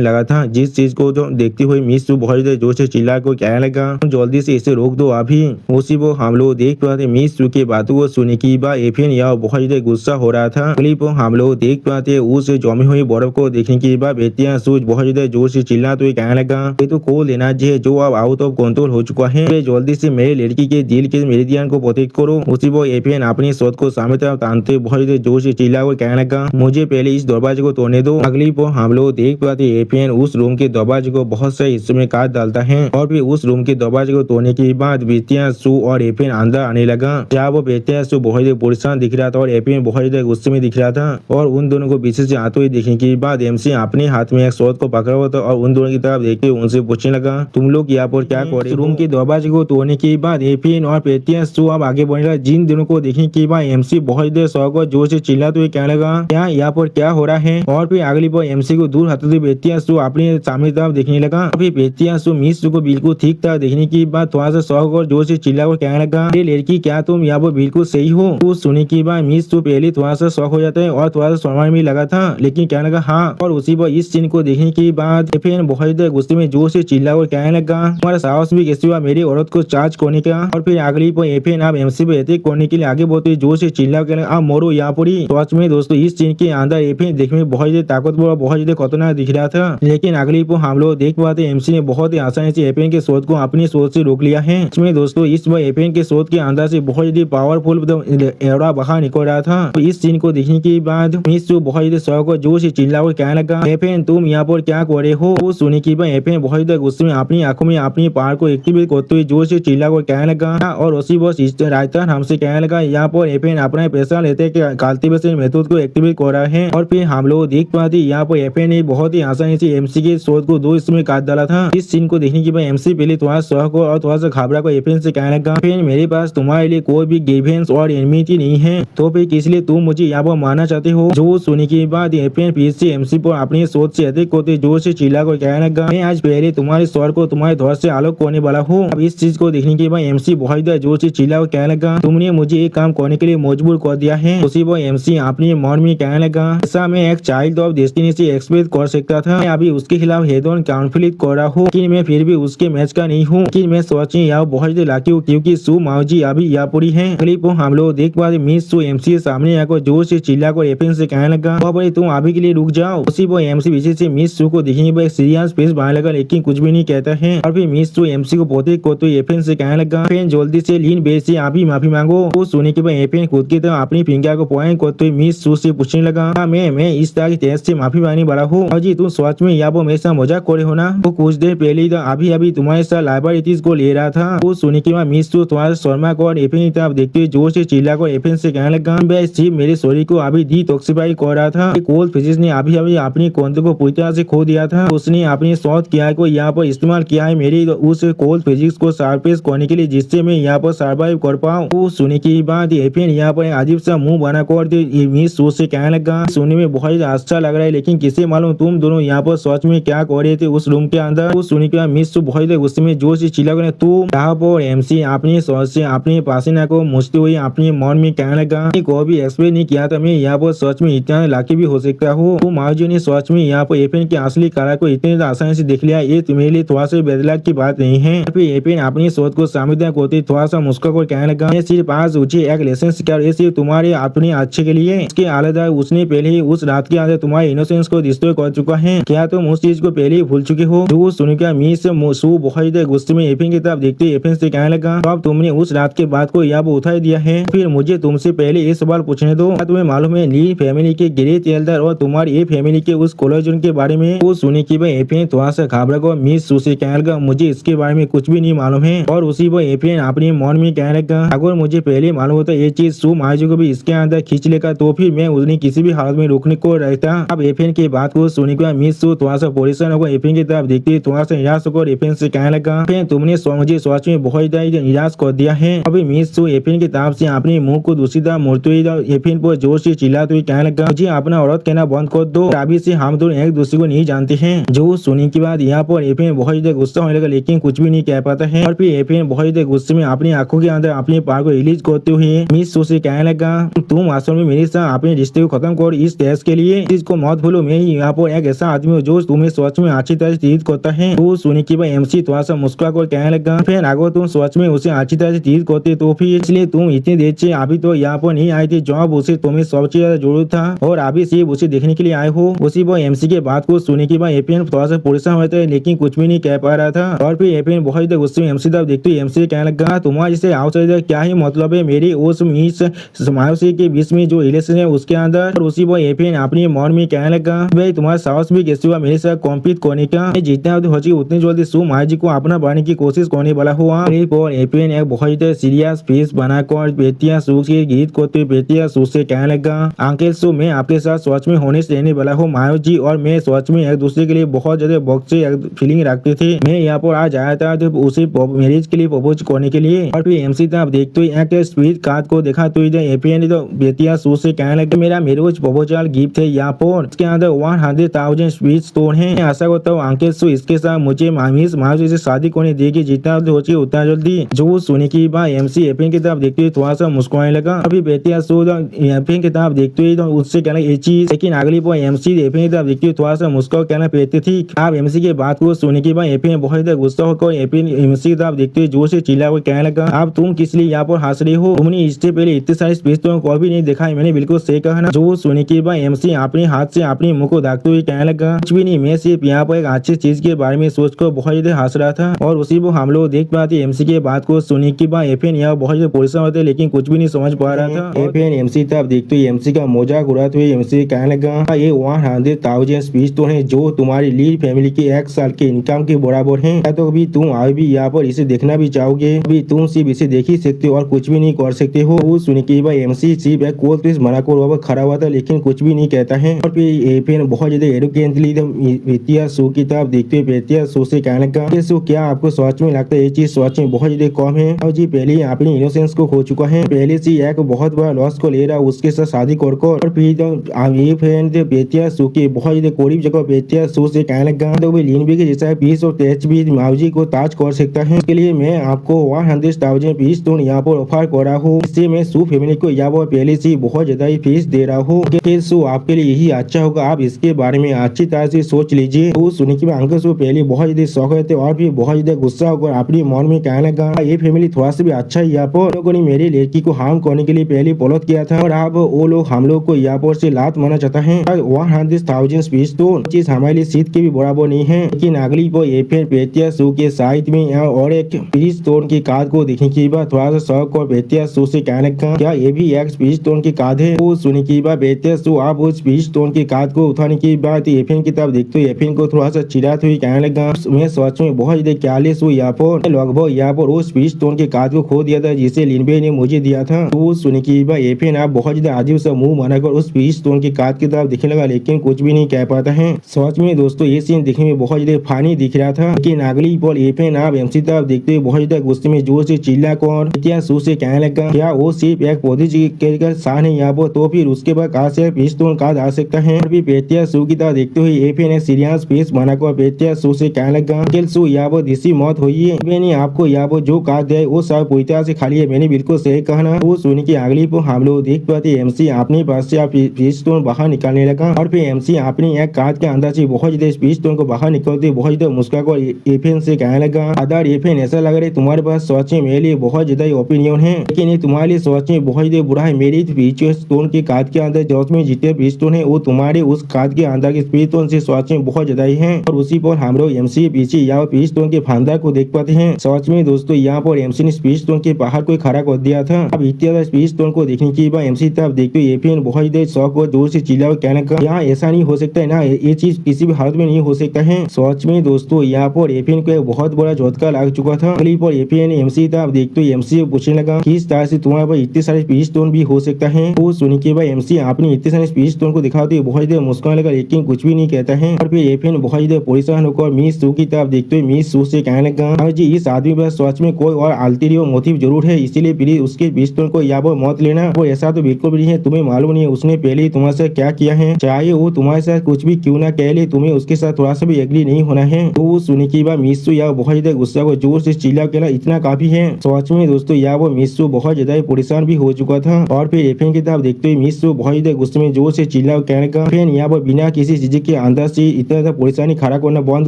लगा था, जिस चीज को जो देखते हुए मिस बहुत ज्यादा जोर से चिल्ला को कहने लगा जल्दी से इसे रोक दो अभी। उसी वो हम लोग देख पाते मिस की बातों को सुनने की बाद एफएन यह बहुत ज्यादा गुस्सा हो रहा था। क्लिप हम लोग देख पाते उस जमी हुई बर्फ को देखने के बाद बेटियां सूज बहुत ज्यादा जोर से चिल्ला तो कहने लगा ये तो कोल्ड एनर्जी है जो अब आउट ऑफ कंट्रोल हो चुका है, जल्दी से मेरे लड़की के दिल के मेरिडियन को प्रोटेक्ट करो। उसी वो एफएन अपनी शोध को सामने तरफ तानते बहुत ज्यादा जोर से चिल्ला और कहने लगा मुझे पहले इस दरवाजे को तोड़ने दो। अगली वो हम लोग देख पाते एफएन उस रूम के दरवाजे को बहुत से हिस्सों में काट डालता है और फिर उस रूम के दरवाजे को तोड़ने के बाद बेटियां सू और एफएन अंदर आने लगा। जहाँ वो बेटियां सू बहुत ज्यादा परेशान दिख रहा था और एफएन बहुत ज्यादा गुस्से में दिख रहा था और उन दोनों को पीछे से आते हुए देखने के बाद एमसी अपने हाथ में एक शोध को पकड़ा हुआ था और उन दोनों की तरफ देखते हुए उनसे पूछने लगा तुम लोग यहाँ पर क्या कर रहे हो। रूम के दरवाजे को तोड़ने के बाद एफएन और बेटियां सू अब आगे बढ़ने लगा। जिन दोनों को देखने के बाद एमसी बहुत ज्यादा शौक और जोर से चिल्लाते हुए कहने लगा क्या यहाँ पर क्या हो रहा है। और फिर अगली बार एमसी को दूर हटाते हुए बेटियां सू अपने सामने तरफ देखने लगा। फिर बेटियां सू मिस को बिल्कुल ठीक था देखने के बाद थोड़ा सा शौक और जोर से चिल्ला कर कहने लगा ये लड़की क्या तुम यहाँ पर बिल्कुल सही हो। तो सुनने के बाद मिस तो पहले थोड़ा सा शौक हो जाता है और थोड़ा सा शर्मा भी लगा था लेकिन कहने लगा हाँ। और उसी पर इस सीन को देखने के बाद एफएन बहुत ज्यादा गुस्से में जोर से चिल्ला कर कहने लगा तुम्हारा साहस भी कैसे हुआ मेरी औरत को चार्ज करने का। और फिर अगली पर एफएन आप एमसी पे अटैक करने के लिए आगे बढ़ते जोर से चिल्ला कर आप मोरो यहाँ पर ही। सच में दोस्तों इस सीन के अंदर एफएन देखने में बहुत ज्यादा ताकतवर और बहुत ज्यादा खतरनाक दिख रहा था, लेकिन अगली पर हम लोग देख पाते एमसी ने बहुत ही आसानी से एफएन के शोध को अपनी सोच से रोक लिया है। इसमें दोस्तों इस बार एफएन के शोध के अंदर से बहुत ज्यादा पावरफुल एरा बाहर निकल रहा था। तो इस सीन को देखने के बाद मिस बहुत ज्यादा शौक और जोर से चिल्ला कर कहने लगा एफएन तुम यहाँ पर क्या कर रहे हो। वो सुनने के बाद एफएन बहुत ज्यादा गुस्से में अपनी आंखों में अपनी पावर को एक्टिवेट करते हुए जोर से चिल्ला कर कहने लगा और उसी बस राइटर हमसे कहने लगा यहाँ पर एफएन अपना पैसा लेते कल्टीवेशन मेथड को एक्टिवेट कर रहा है। और फिर हम लोग देख पाते यहाँ पर एफएन ने बहुत ही आसानी से एमसी के शोध को 2 हिस्सों में काट डाला था। इस सीन को देखने के बाद एमसी पहले थोड़ा शौक और थोड़ा सा घबरा को एफएन से कहने लगा एफएन मेरे पास तुम्हारे लिए कोई भी ग्रीवेंस और एनिमिटी नहीं है तो फिर किस लिए तुम मुझे यहाँ पर मारना चाहते हो। जो सुनने के बाद एफएन फिर से एमसी पर अपनी सोच से अधिक होते जोर से चिल्ला कर कहने लगा मैं आज पहले तुम्हारे स्वर को तुम्हारे धौर से अलग करने वाला हूँ। अब इस चीज को देखने के बाद एमसी बहुत ज्यादा जोर से चिल्ला कर कहने लगा तुमने मुझे एक काम करने के लिए मजबूर कर दिया है। उसी पर एमसी अपने मन में कहने लगा ऐसा मैं एक चाइल्ड ऑफ डेस्टिनी से एक्सपेक्ट कर सकता था। मैं अभी उसके खिलाफ हेड ऑन कॉन्फ्लिक्ट कर रहा हूँ लेकिन मैं फिर भी उसके मैच का नहीं हूँ। लेकिन मैं सोच यहाँ बहुत ज्यादा लाकी हूँ क्योंकि सू माओजी अभी यहाँ पूरी है। क्लिप हम लोग देख पाते मिस सू एमसी के सामने आकर जोर से चिल्ला कर एफएन से कहने लगा भाई तुम अभी के लिए रुक जाओ। उसी पर एमसी पीछे से मिस सू को देखने पर सीरियस फेस बनाने लगा लेकिन कुछ भी नहीं कहता है। और फिर मिस सू एमसी को पोते को तो एफएन से कहने लगा एफएन जल्दी से लीन बेस से आप ही माफी मांगो। वो सुनने के बाद एफएन खुद की तरह अपनी फिंगर को पॉइंट करते हुए मिस सू से पूछने लगा मैं इस तरह की तेज से माफी मांगने वाला हूँ और जी तुम सच में यहाँ पर मेरे साथ मजाक करे हो ना। वो कुछ देर पहले तो अभी तुम्हारे साथ लाइब्रेरीज को ले रहा था। वो सुनने के बाद मिस सू तुम्हारे शर्मा को और एफएन की तरफ देखते हुए जोर से चिल्ला कर एफएन से कहने लगा मैं सिर्फ मेरे शरीर को अभी डिटॉक्सिफाई कर रहा था। कोल्ड फिजिक्स ने अभी अपनी कोंद को पूरी तरह से खो दिया था। उसने अपनी शोध किया को यहाँ पर इस्तेमाल किया है मेरी उस कोल्ड फिजिक्स को सरफेस करने के लिए जिससे मैं यहाँ पर सर्वाइव कर पाऊँ। वो सुनने के बाद एफएन यहाँ पर अजीब सा मुंह बना कर मिस सू से कहने लगा सुनने में बहुत अच्छा लग रहा है लेकिन किसे मालूम तुम दोनों यहाँ पर सच में क्या कर रहे थे उस रूम के अंदर। वो सुनने के बाद मिस सू बहुत गुस्से में जोर से चिल्ला कर तुम यहाँ पर एमसी अपनी सोच से अपने पसीना को मुछते हुए अपने मन में कहने लगा को भी एक्सप्लेन नहीं किया था मैं यहाँ पर सच में इतना लाकी भी हो सकता हूँ। तो माओजी ने सच में यहाँ पर एफएन की असली कला को इतने आसानी से देख लिया ये तुम्हारे लिए थोड़ा सा बदलाव की बात नहीं है। फिर एफएन अपनी सोच को सामने होते थोड़ा सा मुस्कुरा कर कहने लगा मैं सिर्फ आज उसे एक लेसन सिखा ये सिर्फ तुम्हारे अपने अच्छे के लिए। इसके अलावा उसने पहले ही उस रात के अंदर तुम्हारे इनोसेंस को डिस्ट्रॉय कर चुका है। क्या तुम उस चीज को पहले ही भूल चुके हो। जो सुनकर मिस सू बहुत गुस्से में एफएन की तरफ देखते एफएन से कहने लगा अब तुमने उस रात के बाद को यहाँ पर उठा दिया है। फिर मुझे तुमसे पहले ये सवाल पूछने दो तुम्हें मालूम है ली फैमिली के ग्रेट एल्डर और तुम्हारी ये फैमिली के उस कोलोजन के बारे में। वो सुने की भाई एफएन थोड़ा सा घबरा को मिस सू से कहने लगा मुझे इसके बारे में कुछ भी नहीं मालूम है। और उसी पर एफएन अपने मन में कहने लगा अगर मुझे पहले मालूम होता ये चीज सू माओजी को भी इसके अंदर खींच लेगा तो फिर मैं उन्हें किसी भी हालत में रोकने को रहता। अब एफएन की बात को सुनने के बाद मिस सू थोड़ा सा परेशान होकर एफएन की तरफ देखते थोड़ा सा निराश होकर एफएन से कहने लगा तुमने मुझे सोच में बहुत ज्यादा निराश कर दिया है। अभी मिस सू एफएन की तरफ से अपने मुंह को दूसरी तरफ मोड़ते हुए एफएन पर जोर से चिल्लाते हुए कहने लगा मुझे अपना औरत कहना बंद कर दो अभी से हम दोनों एक दूसरे को नहीं जानते हैं। जो सुनने के बाद यहाँ पर एफएन बहुत ज्यादा गुस्सा होने लगा लेकिन कुछ भी नहीं कह पाता है। और फिर एफएन बहुत ज्यादा गुस्से में अपनी आंखों के अंदर अपने पार को रिलीज करते हुए मिस सू से कहने लगा, तुम असल में मेरे साथ अपने रिश्ते को खत्म कर इस देश के लिए चीज को मत भूलो। मैं यहाँ पर एक ऐसा आदमी हूँ जो तुम्हें सच में अच्छी तरह से ट्रीट करता है। तो सुनी की एमसी थोड़ा सा मुस्कुरा कर कहने लगा, फिर अगर तुम सच में उसे अच्छी तरह से ट्रीट करते तो फिर इसलिए तुम इतनी देर से अभी तो यहाँ पर नहीं आई थी जब उसे तुम्हें सबसे ज्यादा जरूरत था और अभी सिर्फ उसे देखने के लिए आए हो। उसी पर एमसी के बात को सुनी की एपीएन थोड़ा सा परेशान हुआ था लेकिन कुछ भी नहीं कह पा रहा था। और फिर एपीएन बहुत ज्यादा गुस्से में एमसी तरफ देखते हुए एमसी कहने लगा, तुम्हारा इसे आउटसाइडर क्या ही मतलब है मेरी उस मिस मायूसी के बीच में जो रिलेशन है उसके अंदर। और उसी पर एपीएन अपने मन में कहने लगा, भाई तुम्हारा साहस भी कैसे हुआ मेरे साथ कॉम्पीट करने का। जितना हो उतनी जल्दी सू माई को अपना बनाने की कोशिश करने वाला हुआ। एपीएन एक बहुत सीरियस फेस बनाकर बेटिया सू के गीत करते बेटिया सू से कहने लगा, अंकल सू मैं आपके साथ सच में होने से रहने वाला हूँ। मायो जी और मैं सच में एक दूसरे के लिए बहुत ज्यादा वक्त से फीलिंग रखते थे। मैं यहाँ पर आज आया था तो उसे मैरिज के लिए प्रपोज करने के लिए। और फिर एमसी आप देखते हुए एक स्वीट कार्ड को देखा तो एपीएन तो बेटिया सू से कहने लगा, मेरा मैरिज प्रपोजल गिफ्ट है यहाँ पर, इसके अंदर 100,000 स्वीट स्टोन है। आशा करता हूँ अंकल सू इसके साथ मुझे मिस मायो से शादी करने देगी जितना सोचिए उतना जल्दी। जो सुनी की बात एमसी एपीएन की तरफ देखते हुए थोड़ा सा मुस्कुराने लगा। अभी बेटिया सू एपीएन की तरफ देखते हुए तो उससे कहना ये चीज, लेकिन अगली बार एमसी एपीएन की तरफ देखते हुए थोड़ा सा मुस्कुरा कहना पेते थी। आप एमसी के बात को सुनने के बाद एपीएन बहुत ज्यादा गुस्सा होकर एपीएन एमसी की तरफ देखते हुए जोर से चिल्ला कर कहने लगा, आप तुम किस लिए यहाँ पर हंस रही हो, तुमने इससे पहले इतने सारे स्पीच तो कभी नहीं देखा है, मैंने बिल्कुल सही कहा ना। जो सुनने के बाद एमसी अपने हाथ से अपने मुंह को ढकते हुए कहने लगा, कुछ भी नहीं, मैं सिर्फ यहाँ पर एक अच्छी चीज के बारे में सोचकर बहुत ज्यादा हंस रहा था। और उसी को हम लोग देख पाते एमसी के बात को सुनने के बाद एपीएन यहाँ बहुत ज्यादा परेशान होते लेकिन कुछ भी नहीं समझ पा रहा था। एपीएन एमसी तरफ देखते हुए एमसी का मजाक उड़ाते हुए एमसी कहने लगा, ये 100,000 स्पीच तो है जो तुम्हारी ली फैमिली के 1 साल के इनकम के बराबर है। या तो अभी तुम अभी भी यहाँ पर इसे देखना भी चाहोगे, अभी तुम सिर्फ इसे देख ही सकते हो और कुछ भी नहीं कर सकते हो। वो सुन के भाई एमसी सिर्फ एक कोल पीस मना कर खड़ा हुआ था लेकिन कुछ भी नहीं कहता है। और फिर एपीएन बहुत ज्यादा एरोगेंटली बेटिया सू की तरफ देखते हुए बेटिया सू से कहने लगा, सू क्या आपको सच में लगता है ये चीज सच में बहुत ज्यादा कम है। और जी पहले अपनी इनोसेंस को खो चुका है, पहले से एक बहुत बड़ा लॉस को ले रहा उसके साथ शादी कर। और फिर बेटिया सू की बहुत ज्यादा करीब जगह बेटिया सू से कहने लगा, तो भी लीन भी के जैसा पीस और तेज भी मावजी को ताज कर सकता है। इसके लिए मैं आपको 100,000 पीस तो यहाँ पर ऑफर कर रहा हूँ। इससे मैं सू फैमिली को यहाँ पर पहले से बहुत ज्यादा ही फीस दे रहा हूँ। फिर सू आपके लिए यही अच्छा होगा, आप इसके बारे में अच्छी तरह से सोच लीजिए। तो सुनी कि अंकल सू पहले बहुत ज्यादा शौक थे और फिर बहुत ज्यादा गुस्सा होकर अपने मन में कहने लगा, ये फैमिली थोड़ा सा भी अच्छा है। यहाँ पर लोगों ने मेरी लड़की को हार्म करने के लिए पहले प्लॉट किया था और अब वो लोग हम लोग को यहाँ पर से लात मारना चाहता है। 100,000 पीस तो चीज हमारे लिए सीट के भी बराबर नहीं है। लेकिन अगली को एपीएन बेटिया सू के साइड में यहाँ और एक पीस स्टोन की कार्ड को देखने की बात थोड़ा सा शौक और बेटिया सू से कहने लगा, क्या ये भी एक पीस स्टोन की कार्ड है। वो सुनी की बात बेटिया सू आप उस पीस स्टोन की कार्ड को उठाने की बात एपीएन की तरफ देखते हुए एपीएन को थोड़ा सा चिढ़ाते हुए कहने लगा, मैं सच में बहुत ज्यादा केयरलेस हूँ। यहाँ पर लगभग यहाँ पर उस पीस स्टोन के कार्ड को खो दिया था जिसे लिनबे ने मुझे दिया था। तो सुनी की बात एपीएन आप बहुत ज्यादा अजीब सा मुंह बनाकर उस पीस स्टोन की कार्ड की तरफ दिखने लगा लेकिन कुछ भी नहीं कह पाता है। सच में दोस्तों ये सीन देखने में बहुत ज्यादा फानी दिख रहा था। लेकिन अगली पल एपीएन आप एमसी तरफ देखते हुए बहुत ज्यादा गुस्से में जोर से चिल्ला कर बेटिया सू से कहने लगा, क्या वो सिर्फ एक पौधे के शान है यहाँ पर, तो फिर उसके बाद कहाँ से पीस स्टोन कार्ड आ सकता है। और फिर बेटिया सू की तरफ देखते हुए एपीएन एक सीरियस फेस बनाकर बेटिया सू से कहने लगा, अंकल सू यहाँ पर दिसी मौत हुई है, मैंने आपको यहाँ पर जो कार्ड दिया वो सब पूरी तरह से खाली है, मैंने बिल्कुल सही कहा ना। वो सुनी की अगली पर हम लोग देख पाते एमसी अपने पास से पीस स्टोन बाहर निकालने लगा। और फिर एमसी अपने एक कार्ड के अंदर से बहुत ज्यादा पीस स्टोन को बाहर निकलते बहुत ज्यादा मुस्कुराकर एपीएन से कहने लगा, अदर एपीएन ऐसा लग रहा है तुम्हारे पास सच में मेरे लिए बहुत ज्यादा ओपिनियन है लेकिन ये तुम्हारे लिए सच में बहुत ज्यादा बुरा है। मेरी पीस स्टोन के कार्ड के अंदर जो में जितने पीस स्टोन है वो तुम्हारे उस कार्ड के अंदर के पीस स्टोन से सच में बहुत ज्यादा ही है। और उसी पर हम लोग एमसी पीछे यहाँ पीस स्टोन के फांदा को देख पाते हैं। सच में दोस्तों यहाँ पर एमसी ने पीस स्टोन के बाहर को खड़ा कर दिया था। अब इतना पीस स्टोन को देखने के बाद एमसी तरफ देखते हुए एपीएन बहुत ज्यादा शौक और जोर से चिल्ला कहने का, यहाँ ऐसा नहीं हो सकता है ना, ये चीज किसी भी हालत में नहीं हो सकता है। सच में दोस्तों यहाँ पर एपीएन को एक बहुत बड़ा झटका लग चुका था। अगली पर एपीएन एमसी तरफ देखते हुए एमसी से पूछने लगा, किस तरह से तुम्हारे पास इतने सारे पीस स्टोन भी हो सकता है। वो सुनी के बाद एमसी आपने इतने सारे पीस स्टोन को दिखाते हुए बहुत ज्यादा मुस्कुराने लगा लेकिन कुछ भी नहीं कहता है। और फिर एपीएन बहुत ज्यादा परेशान होकर मिस सू की तरफ देखते हुए मिस सू से कहने लगा, जी इस आदमी पर सच में कोई और अल्टीरियर मोटिव जरूर है, इसीलिए प्लीज उसके पीस स्टोन को यहाँ पर मत लेना। वो ऐसा तो बिल्कुल भी नहीं है, तुम्हें मालूम नहीं है उसने पहले ही तुम्हारे साथ क्या किया है, चाहे वो तुम्हारे साथ कुछ भी क्यों ना कह ले, तुम्हें उसके साथ थोड़ा सा भी एग्री नहीं होना है। तो वो सुनी की बात मिस सू यहाँ बहुत ज्यादा गुस्सा को जोर से चिल्ला चिल्ला के इतना काफी है। सच में दोस्तों यहाँ पर मिस्सू बहुत ज्यादा परेशान भी हो चुका था और फिर एफएन की तरफ देखते हुए मिस्सू बहुत ज्यादा गुस्से में जोर से चिल्ला कहने का फैन यहाँ पर बिना किसी चीज के अंदर से इतना ज्यादा परेशानी खड़ा करना बंद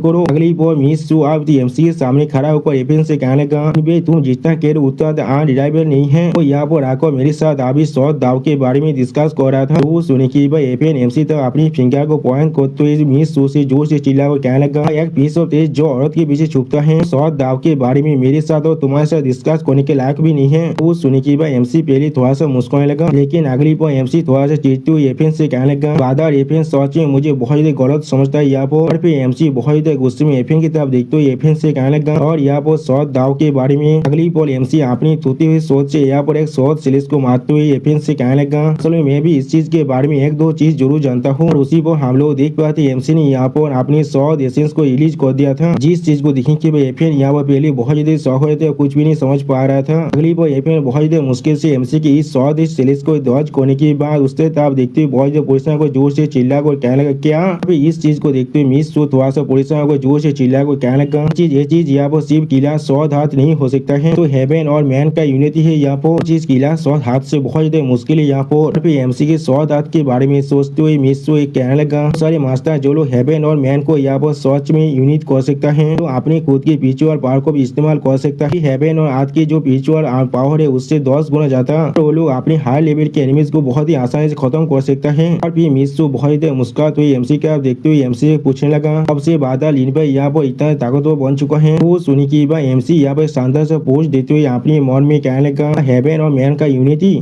करो। अगली बार मिस्सू आप एमसी के सामने खड़ा होकर एफएन से कहने का तुम जितना कह रहे उतना अनरिलायबल नहीं है। तो यहाँ पर आकर मेरे साथ अभी शॉर्ट दाव के बारे में डिस्कस कर रहा था। तो सुने की भाई एफएन एमसी तक अपनी फिंगर को पॉइंट करते हुए मिस्सू से जोर से चिल्ला कर कहने का एक पीस ऑफ तेज जो औरत के पीछे छुपता है शॉर्ट दाव के बारे में मेरे साथ और तुम्हारे साथ डिस्कस करने के लायक भी नहीं है। तो सुने की भाई एमसी पहले थोड़ा सा मुस्कुराने लगा लेकिन अगली बार एमसी थोड़ा सा चिढ़ते हुए एफएन से कहने लगा बादर एफएन सच में मुझे बहुत ज्यादा गलत समझता है यहाँ पर। फिर एमसी बहुत ज्यादा गुस्से में एफएन की तरफ देखते हुए एफएन से कहने लगा और यहाँ पर शॉर्ट दाव के बारे में। अगली बार एमसी अपनी टूटी हुई सोच से यहाँ पर एक शॉर्ट सिलेस को मारते हुए एफएन से कहने लगा असल में मैं भी इस चीज के बारे में एक दो चीज जरूर जानता हूँ। और उसी पर हम लोग देख पाते एमसी ने यहाँ पर अपने शॉर्ट एसेंस को रिलीज कर दिया था जिस चीज को देखने के बाद एफएन यहाँ पर पहले बहुत ज्यादा शौक हुए थे कुछ भी नहीं समझ पा रहा था। अगली बार एफएन बहुत ज्यादा मुश्किल से एमसी की इस शॉर्ट सिलेस को दर्ज करने के बाद उससे आप देखते हुए बहुत ज्यादा पुलिस को जोर से चिल्ला कर कहने लगा क्या। अभी इस चीज को देखते हुए मिस थोड़ा सा पुलिस को जोर से चिल्ला कर कहने लगा ये चीज यहाँ पर सिर्फ किला 100 हाथ नहीं हो सकता है तो हेवन और मैन का यूनिटी है यहाँ पर चीज किला 100 हाथ से बहुत ज्यादा मुश्किल है यहाँ पर। एमसी के 100 हाथ के बारे में सोचते हुए मिस कहने लगा सारे मास्टर जो लोग हेवन और मैन को यहाँ पर सच में यूनिट कर सकता है तो अपने खुद के पिचुअल पावर को भी इस्तेमाल कर सकता है। हेवन और आज की जो पिचुअल पावर है उससे 10 गुना ज्यादा तो वो लोग अपने हाई लेवल के एनिमीज को बहुत ही आसानी से खत्म कर सकता है। और फिर मिस बहुत ही मुस्कुराते हुए एमसी का देखते हुए एमसी से पूछने लगा अब से बादल लिन भाई यहाँ पर इतना ताकतवर बन चुका है। वो सुनी की भाई एमसी यहाँ पर शानदार से पूछ देते हुए अपने मन में कहने लगा हेवन और मैन का यूनिटी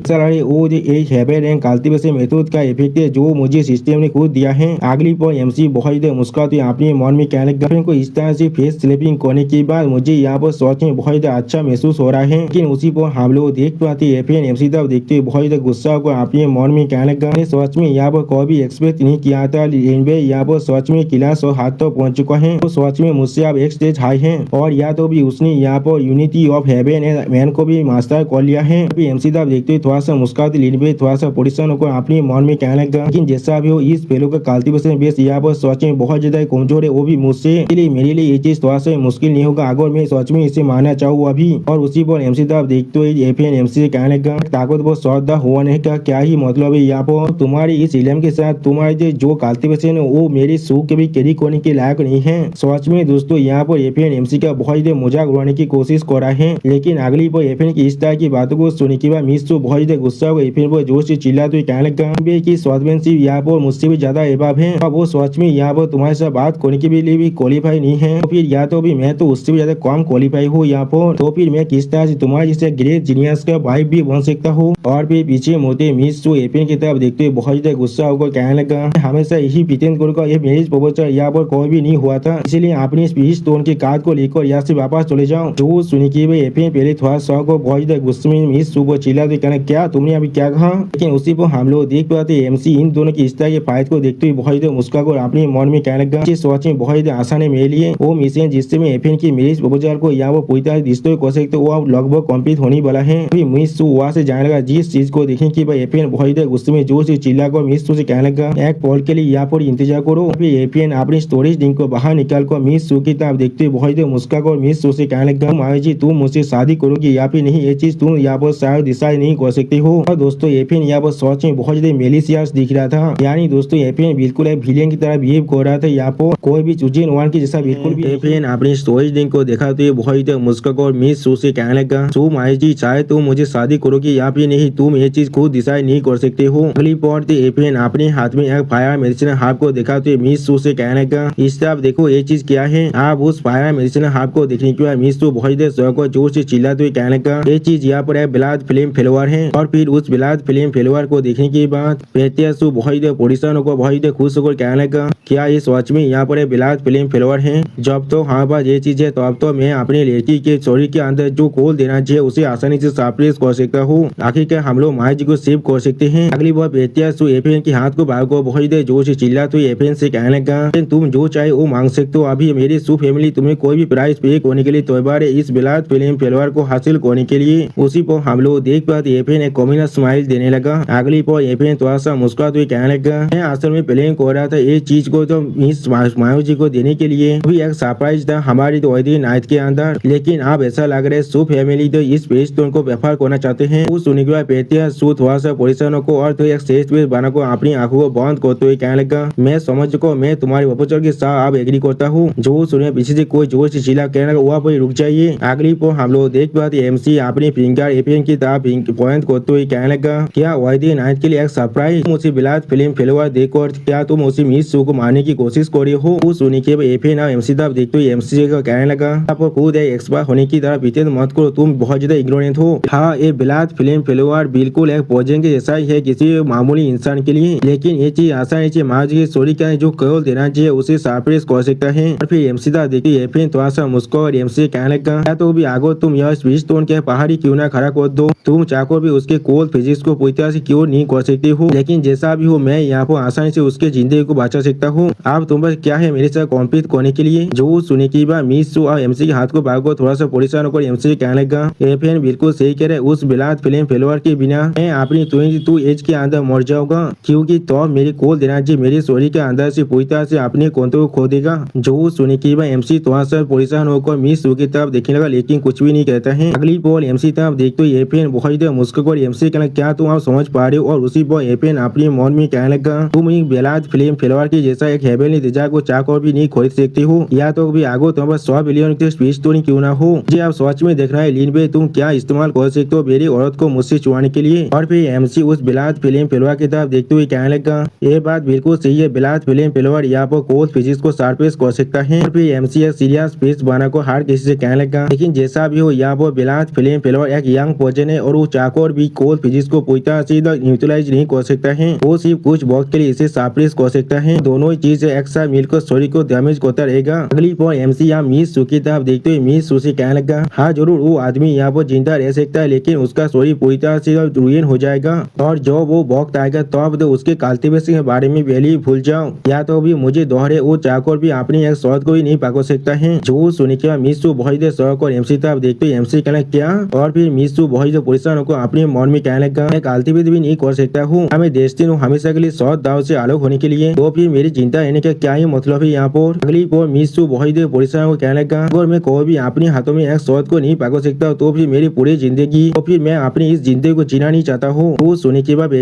वो हेवन एंड कल्टीवेशन मेथड का इफेक्ट है जो मुझे सिस्टम ने खुद दिया है। अगली पर एमसी बहुत ही मुस्कुराते हुए अपने मन में कहने लगा को इस तरह से फेस स्लैपिंग करने के बाद मुझे यहाँ पर सच में बहुत ज्यादा अच्छा महसूस हो रहा है। लेकिन उसी पर हम लोग देख पाते एफएन एमसी तब देखते हुए बहुत ज्यादा गुस्सा होकर अपने मन में कहने लगा सच में यहाँ पर कभी एक्सपेक्ट नहीं किया था यहाँ पर सच में किला 100 हाथ तक पहुंच चुका है तो सच में मुझसे अब एक स्टेज हाई है और या तो भी उसने यहाँ पर unity of heaven and man को भी मास्टर कर लिया है। एमसी तब देखते हुए थोड़ा सा मुस्कुराते लिन थोड़ा सा परेशान होकर अपने मन में कहने लगा लेकिन जैसा भी हो इस फेलो का कल्टीवेशन बेस यहाँ पर सच में बहुत ज्यादा कमजोर है वो भी मुझसे मेरे लिए ये चीज थोड़ा सा मुश्किल नहीं होगा अगर मैं सच में इसे मानना चाहूँ अभी। और उसी पर एमसी तब देखते हुए एफएन एमसी से कहने लगा ताकतवर श्रद्धा हुआ नहीं का क्या ही मतलब है यहाँ पर तुम्हारी इस इलम के साथ तुम्हारे जो कल्टीवेशन है वो मेरे सूख के भी कैरी करने के लायक नहीं है। सच में दोस्तों यहाँ पर एफएन एमसी का बहुत ज्यादा मजाक उड़ाने की कोशिश कर रहा है लेकिन अगली पर एफएन की इस तरह की बातों को सुनने के बाद मिस बहुत ज्यादा गुस्सा हो एफएन पर जोर से चिल्लाते हुए कहने लगा की स्वतंत्रशिप यहाँ पर मुझसे भी ज्यादा एबाब है और वो सच में यहाँ पर तुम्हारे साथ बात करने के लिए भी क्वालिफाई नहीं है तो फिर या तो भी मैं तो उससे भी ज्यादा कम क्वालिफाई हूँ यहाँ पर तो फिर मैं किस तरह से तुम्हारे जैसे ग्रेट जीनियस का वाइफ भी बन सकता हूँ। और फिर पीछे मोटे मिस एफएन की तरफ देखते हुए बहुत ज्यादा गुस्सा होकर कहने लगा हमेशा यही प्रिटेंड करूंगा ये मैरिज प्रपोजल यहाँ पर कोई भी नहीं हुआ था इसलिए अपनी स्पीच स्टोन के कार्ड को लेकर यहाँ से वापस चले जाओ। जो सुनी की भाई एफएन पहले थोड़ा सा को बहुत ज्यादा गुस्से में मिस को चिल्ला दे कहना क्या तुमने अभी क्या कहा। लेकिन उसी पर हम लोग देख पाते एमसी इन दोनों की इस तरह के फाइट को देखते हुए बहुत ज्यादा मुस्कुरा अपने मन में कहने लगा सोच में बहुत ज्यादा आसान है मेरे लिए वो मिशन जिससे मैं एफएन की मैरिज प्रपोजल को यहाँ पर पूरी तरह डिस्ट्रॉय कर सकते वो अब लगभग कंप्लीट होने वाला है। अभी मिस वहाँ से जाने लगा जिस चीज को देखें कि भाई एफएन बहुत ज्यादा गुस्से में जोर से चिल्ला कर मिस से कहने लगा एक पॉल के लिए यहाँ पर इंतजार करो। फिर एफएन अपनी स्टोरेज लिंक को बाहर निकाल कर मिस की तरफ देखते हुए बहुत ज्यादा मुस्कुरा कर मिस से कहने लगा माया जी तुम मुझसे शादी करोगी या फिर नहीं ये चीज तुम यहाँ पर शायद डिसाइड नहीं कर सकते हो। और दोस्तों एफएन यहाँ पर सच में बहुत ज्यादा मेलिशियस दिख रहा था यानी दोस्तों एफएन बिल्कुल एक विलेन की तरह बिहेव कर रहा था यहाँ पर कोई भी चूजिन वन की जैसा बिल्कुल भी। एफएन अपनी स्टोरेज लिंक को देखा तो ये बहुत ज्यादा मुस्कुरा कर मिस से कहने लगा सो माया जी चाहे तुम मुझे शादी करोगी या फिर नहीं तुम ये चीज खुद डिसाइड नहीं कर सकते हो। अगली पॉइंट एफएन अपने हाथ में एक फायर मेडिसिन हाफ को देखा तो मिस से कहने का इस तरफ देखो ये चीज क्या है। आप उस फायर मेडिसिन हाफ को देखने के बाद मिस बहुत देर जोर से चिल्लाते हुए कहने का ये चीज यहाँ पर ब्लड फिल्म फेलोवर है। और फिर उस ब्लड फिल्म फेलोवर को देखने के बाद बहुत देर परेशान होकर बहुत देर खुश होकर कहने का क्या ये सच में यहाँ पर ब्लड फिल्म फेलोवर है। जब तो हमारे पास ये चीज है तो अब तो मैं अपने लड़की के शरीर के अंदर जो कोल देना चाहिए उसे आसानी से सप्रेस कर सकता हूँ आखिरकार हम लोग माया जी को सेव कर सकते हैं। अगली बार एफएन के हाथ को बाहर को बहुत देर जोर से चिल्ला तो एफएन से कहने लगा तुम जो चाहे वो मांग सकते हो अभी मेरी सु फैमिली तुम्हें कोई भी प्राइस पे करने के लिए तैयार है इस ब्लड फिल्म फेलोवर को हासिल करने के लिए। उसी पर हम लोग देख पाते एफएन एक कॉमिनल स्माइल देने लगा। अगली पर एफएन थोड़ा सा मुस्कुराते हुए कहने लगा मैं असल में प्लान कर रहा था ये चीज को तो मिस माया जी को देने के लिए भी एक सरप्राइज था हमारी तो नाइट के अंदर लेकिन आप ऐसा लग रहा है सू फैमिली तो इस पेज तो उनको व्यापार करना चाहते हैं। वो सुनने के बाद पेटिया सू थोड़ा सा परेशान को और तो एक शेष पेज बना को अपनी आंखों को बंद करते हुए कहने लगा, मैं समझ को मैं तुम्हारे प्रपोजल के साथ आप एग्री करता हूँ। जो सुने पीछे से कोई जोर से चिल्ला कहने लगा, वहाँ पर रुक जाइए। अगली पर हम लोग देख पाते एमसी अपनी फिंगर एफएन की तरफ पॉइंट करते हुए कहने लगा, क्या वाहिदी नाइट के लिए एक सरप्राइज मुझे बिलात फिल्म फेलवर देखो, क्या तुम उसी मिस शो को मारने की कोशिश कर रही हो। वो सुनी के एफएन और एमसी तरफ देखते हुए एमसी को कहने लगा, आपको खुद एक एक्सपर्ट होने की तरफ बीते मत करो, तुम बहुत ज्यादा इग्नोरेंट हो। हाँ, ये बिलात फिल्म फेलवर बिल्कुल एक प्रोजेक्ट के जैसा ही है किसी मामूली इंसान के लिए, लेकिन ये चीज आसानी से मार्च की स्टोरी का जो केवल देना चाहिए उसे सरप्राइज कर सकता है। और फिर एमसी तरफ देखिए एफएन थोड़ा सा मुस्को और एमसी कहने लगा, क्या तो भी आगो तुम यह स्विच तोड़ के पहाड़ी क्यों ना खड़ा कर दो, तुम चाको भी उसके कोल फिजिक्स को पूरी तरह से क्यों नहीं कर सकते हो, लेकिन जैसा भी हो मैं यहाँ पर आसानी से उसके जिंदगी को बचा सकता हूँ। आप तुम पर क्या है मेरे साथ कॉम्पीट करने के लिए। जो सुने की बात मिस और एमसी के हाथ को भागो थोड़ा सा परेशान होकर एमसी कहने लगा, एफएन बिल्कुल सही कह रहे, उस बिलात फिल्म फेलवर के बिना मैं अपनी 22 एज के अंदर मर जाऊंगा, क्योंकि तो मेरी कोल देना जी मेरी स्टोरी के अंदर से पूरी तरह से अपने कंट्रोल खो देगा। जो सुने की बात एमसी थोड़ा सा परेशान होकर मिस की तरफ देखने लगा, लेकिन कुछ भी नहीं कहता है। अगली बॉल एमसी तरफ देखते हुए एफएन बहुत देर मुस्कुराकर एमसी कहना, क्या तुम आप समझ पा रहे हो। और उसी बॉल एफएन अपनी मन में कहने लगा, तुम एक बिलात फिल्म फेलवर की जैसा एक हेवनली डिजायर को चाक और भी नहीं खरीद सकते हो, या तो भी आगो तुम्हारे 100 बिलियन के स्पीच तो नहीं क्यों ना हो। जी आप सच में देखना है लीन पे तुम क्या इस्तेमाल कर सकते हो मेरी औरत को मुझसे छुड़ाने के लिए। और फिर एमसी उस बिलात फिल्म फेलवर की तरफ देखते हुए कहने लगा, ये बात बिल्कुल सही है, बिलात फिल्म फेलवर यहाँ पर कोल फिजिक्स को सरप्राइज कर सकता है। और फिर एमसी एक सीरियस पेज बना को हर किसी से कहने लगा, लेकिन जैसा भी हो यहाँ पर बिलात फिल्म फेलवर एक यंग पर्सन है और वो चाकोर भी कोल फिजिक्स को पूरी तरह से न्यूट्रलाइज नहीं कर सकता है, वो सिर्फ कुछ वक्त के लिए इसे सरप्राइज कर सकता है। दोनों ही चीज एक साथ मिलकर स्टोरी को डैमेज करता रहेगा। अगली पर एमसी यहाँ मिस सू की तरफ देखते हुए मिस सू से कहने लगा, हाँ जरूर वो आदमी यहाँ पर जिंदा रह सकता है, लेकिन उसका स्टोरी पूरी तरह से रुइन हो जाएगा, और जो वो वक्त आएगा तब तो उसके कल्टीवेशन के बारे में पहले भूल जाओ, या तो भी मुझे दोहरे वो चाकोर भी अपनी एक शॉट को भी नहीं पकड़ सकता है। जो सुनी के मिस सू बहुत देर शौक और एमसी तरफ देखते हुए एमसी कहना, क्या। और फिर मिस सू बहुत देर परेशान होकर अपने मन में कहने लगा, मैं कल्टीवेट भी नहीं कर सकता हूँ, हमें देखती हूँ हमेशा के लिए 100 दाव से अलग होने के लिए, तो फिर मेरी चिंता रहने का क्या ही मतलब है यहाँ पर। अगली पर मिस सू बहुत देर परेशान होकर कहने लगा, अगर मैं कोई भी अपने हाथों में एक शॉट को नहीं पकड़ सकता तो फिर मेरी पूरी जिंदगी, तो फिर मैं अपनी इस जिंदगी को जीना नहीं चाहता हूँ। वो सुने के बाद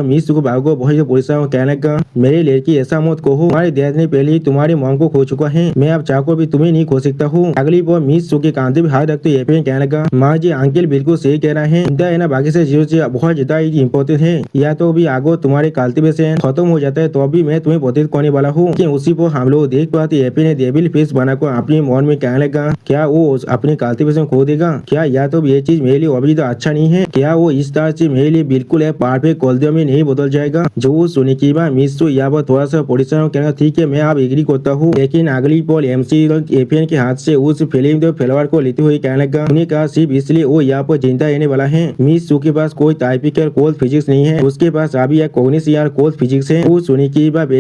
मिस को भागो बहुत परेशान कहने लगा, मेरे लड़की ऐसा मत कहो, हमारे डैड ने पहले ही तुम्हारे मॉम को खो चुका है, मैं अब चाको भी तुम्हें नहीं खो सकता हूँ। अगली बार मिस के कांधे पे हाथ रखते एफएन कहने लगा, माँ जी अंकल बिल्कुल सही कह रहा है, चिंता है ना बाकी से जीरो से बहुत ज्यादा इम्पोर्टेंट है, या तो भी आगो तुम्हारे कल्टीवेशन खत्म हो जाता है तो अभी मैं तुम्हें प्रोटेक्ट करने वाला हूँ। लेकिन उसी पर हम लोग देख पाते एफएन ने डेविल फेस बनाकर अपने मन में कहने लगा, क्या वो अपने कल्टीवेशन खो देगा क्या, या तो ये चीज मेरे लिए अभी तो अच्छा नहीं है, क्या वो इस तरह से मेरे लिए बिल्कुल परफेक्ट कॉलदियों में नहीं बदल जाएगा। जो सुनी की बात मिस तो यहाँ पर थोड़ा सा परेशान कहना, ठीक है मैं आप एग्री करता हूँ, लेकिन अगली पॉल एमसी एफएन के हाथ से उस फिल्म फेलवर को लेते हुए कहने लगा, उन्हें कहा सिर्फ इसलिए वो यहाँ पर जिंदा रहने वाला है। मिस के पास कोई टाइपिकल कोल्ड फिजिक्स नहीं है, उसके पास अभी एक कॉग्निशियल कोल्ड फिजिक्स है। वो सुनी की बात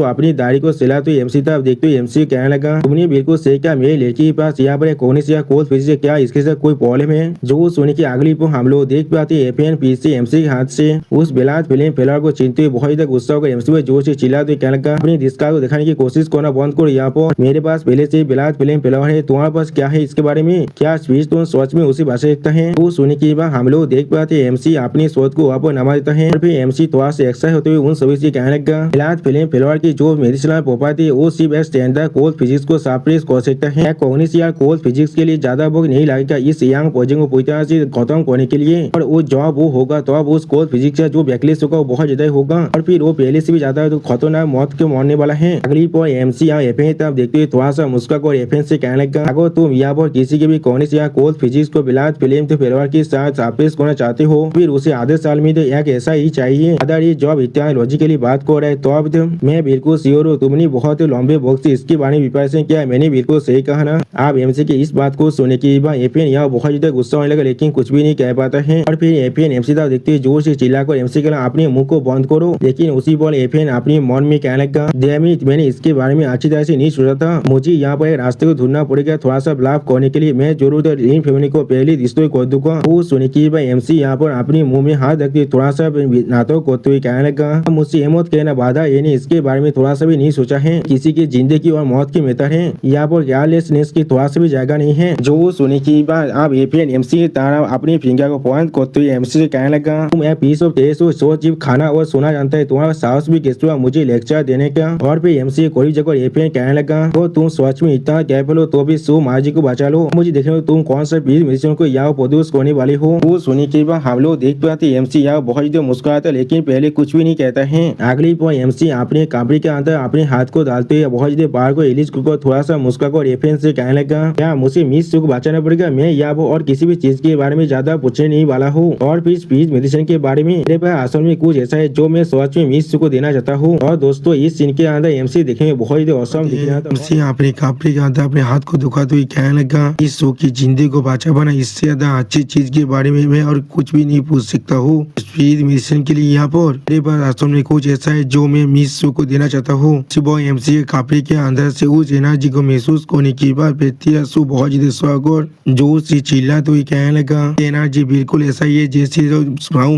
अपनी दाढ़ी को सिला तो एमसी तरफ देखते हुए एमसी कहने लगा, तुमने बिल्कुल सही कहा, मेरी लड़की के पास यहाँ पर कॉग्निशियल कोल्ड फिजिक्स, क्या इसके साथ कोई प्रॉब्लम है। जो सुनी की अगली पर हम लोग देख पाते एफएन पीछे एमसी के हाथ से उस बिलात फिल्म फेलवर को चिंते हुए बहुत गुस्सा होकर एमसी में जोर से चिल्लाते कहने लगा, अपनी दिस्का को दिखाने की कोशिश करना बंद करो, यहाँ पर मेरे पास पहले से बिलात फिल्म फेलवर है, तुम्हारे पास क्या है इसके बारे में, क्या स्पीच तुम सोच में उसी भाषा लिखता है। वो सुनी की बात हम लोग देख पाते एमसी अपनी सोच को वहाँ पर नमा देता है, और फिर एमसी थोड़ा से एक्साइट होते हुए उन सभी से कहने लगा, बिलात फिल्म फेलवर की जो मेडिसिनल प्रॉपर्टी वो सिर्फ एक स्टैंडर्ड कोल्ड फिजिक्स को सरप्राइज कर सकता है, कॉग्निशियल कोल्ड फिजिक्स के लिए ज्यादा वक्त नहीं लगेगा इस यंग प्रोजेक्ट को पूरी तरह से खत्म करने के लिए, और वो जॉब वो होगा तो अब उस कोल्ड फिजिक्स का जो बैकलिस्ट होगा वो बहुत ज्यादा होगा, और फिर वो पहले से भी ज्यादा खतरनाक मौत के मरने वाला है। अगली पर एमसी यहाँ एफएन तरफ देखते हुए थोड़ा सा मुस्कुराकर एफएन से कहने लगा, अगर तुम यहाँ पर किसी के भी कॉग्निशियल कोल्ड फिजिक्स को बिलात फिल्म फेलवर के साथ सरप्राइज करना चाहते हो, फिर उसे आधे साल में तो एक ऐसा ही चाहिए। अगर ये जॉब इतना लॉजिकली बात कर रहा है तो अब मैं बिल्कुल श्योर हूँ तुमने बहुत लंबे वक्त से इसके बारे में प्रिपरेशन किया, मैंने बिल्कुल सही कहा ना। आप एमसी की इस बात को सुनने के बाद एफएन यहाँ बहुत ज्यादा गुस्सा होने लगा, लेकिन कुछ भी नहीं कह पाता है। और फिर एफएन एमसी तरफ देखते हुए जोर से चिल्लाकर एमसी कहना, अपने मुंह को बंद करो। लेकिन उसी पर एफएन अपने मन में कहने लगा, डैमिट मैंने इसके बारे में अच्छी तरह से नहीं सोचा था, मुझे यहाँ पर रास्ते को ढूंढना पड़ेगा थोड़ा सा ब्लाफ करने के लिए, मैं जरूर इन फैमिली को पहले डिस्ट्रॉय कर दूंगा। वो सुने की एमसी यहाँ पर अपने मुंह में हाथ रखते थोड़ा सा नाटक करते हुए कहने लगा, मुझसे हिम्मत कहना बाधा यानी इसके बारे में थोड़ा सा भी नहीं सोचा है, किसी की जिंदगी और मौत की मेहतर है, यहाँ पर केयरलेसनेस की थोड़ा सा भी भी जगह नहीं है। जो सुनने के बाद अब एपीएन एमसी की तरफ अपनी फिंगर को पॉइंट करते हुए एमसी से कहने लगा, तुम एक पीस ऑफ टेस्ट हो, सो जीव खाना और सोना जानता है, तुम्हारा साहस भी किस मुझे लेक्चर देने का। और फिर एमसी कोई जगह एपीएन कहने लगा, तो तुम सच में इतना कैपेबल हो तो भी सो माजी को बचा लो, मुझे देखने में तुम कौन सा पीस मिशन को यहाँ प्रोड्यूस करने वाले हो। वो सुनने के बाद हम लोग देख पाते एमसी यहाँ बहुत ज्यादा मुस्कुराता लेकिन पहले कुछ भी नहीं कहता है। अगली पर एमसी अपने कमरे के अंदर अपने हाथ को डालते हुए बहुत ज्यादा बाहर को रिलीज को थोड़ा सा मुस्कुरा को रेफरेंस से कहने लगा, क्या मुझे मिस को बचाना पड़ेगा, मैं या वो और किसी भी चीज के बारे में ज्यादा पूछने नहीं वाला हूँ। और फिर पीस मेडिसिन के बारे में मेरे पास असल में कुछ ऐसा है जो मैं सच में मिस को देना चाहता हूँ। और दोस्तों इस सीन के अंदर एमसी देखने में बहुत ज्यादा औसम दिख रहा था। एमसी अपने कपड़े के अंदर अपने हाथ को दुखाते हुए कहने लगा, इस शो की जिंदगी को बचा बना इससे ज्यादा अच्छी चीज के बारे में मैं और कुछ भी नहीं पूछ सकता हूँ। स्पीड मिशन के लिए यहाँ पर मेरे पास असल में कुछ ऐसा है जो मैं मिस शो को देना चाहता हूँ। सुबह एमसी के कपड़े के अंदर से उस एनर्जी को महसूस करने के बाद शो बहुत ज्यादा स्वागत जोर से चिल्लाते हुए कहने लगा, एनर्जी बिल्कुल ऐसा ही है जैसे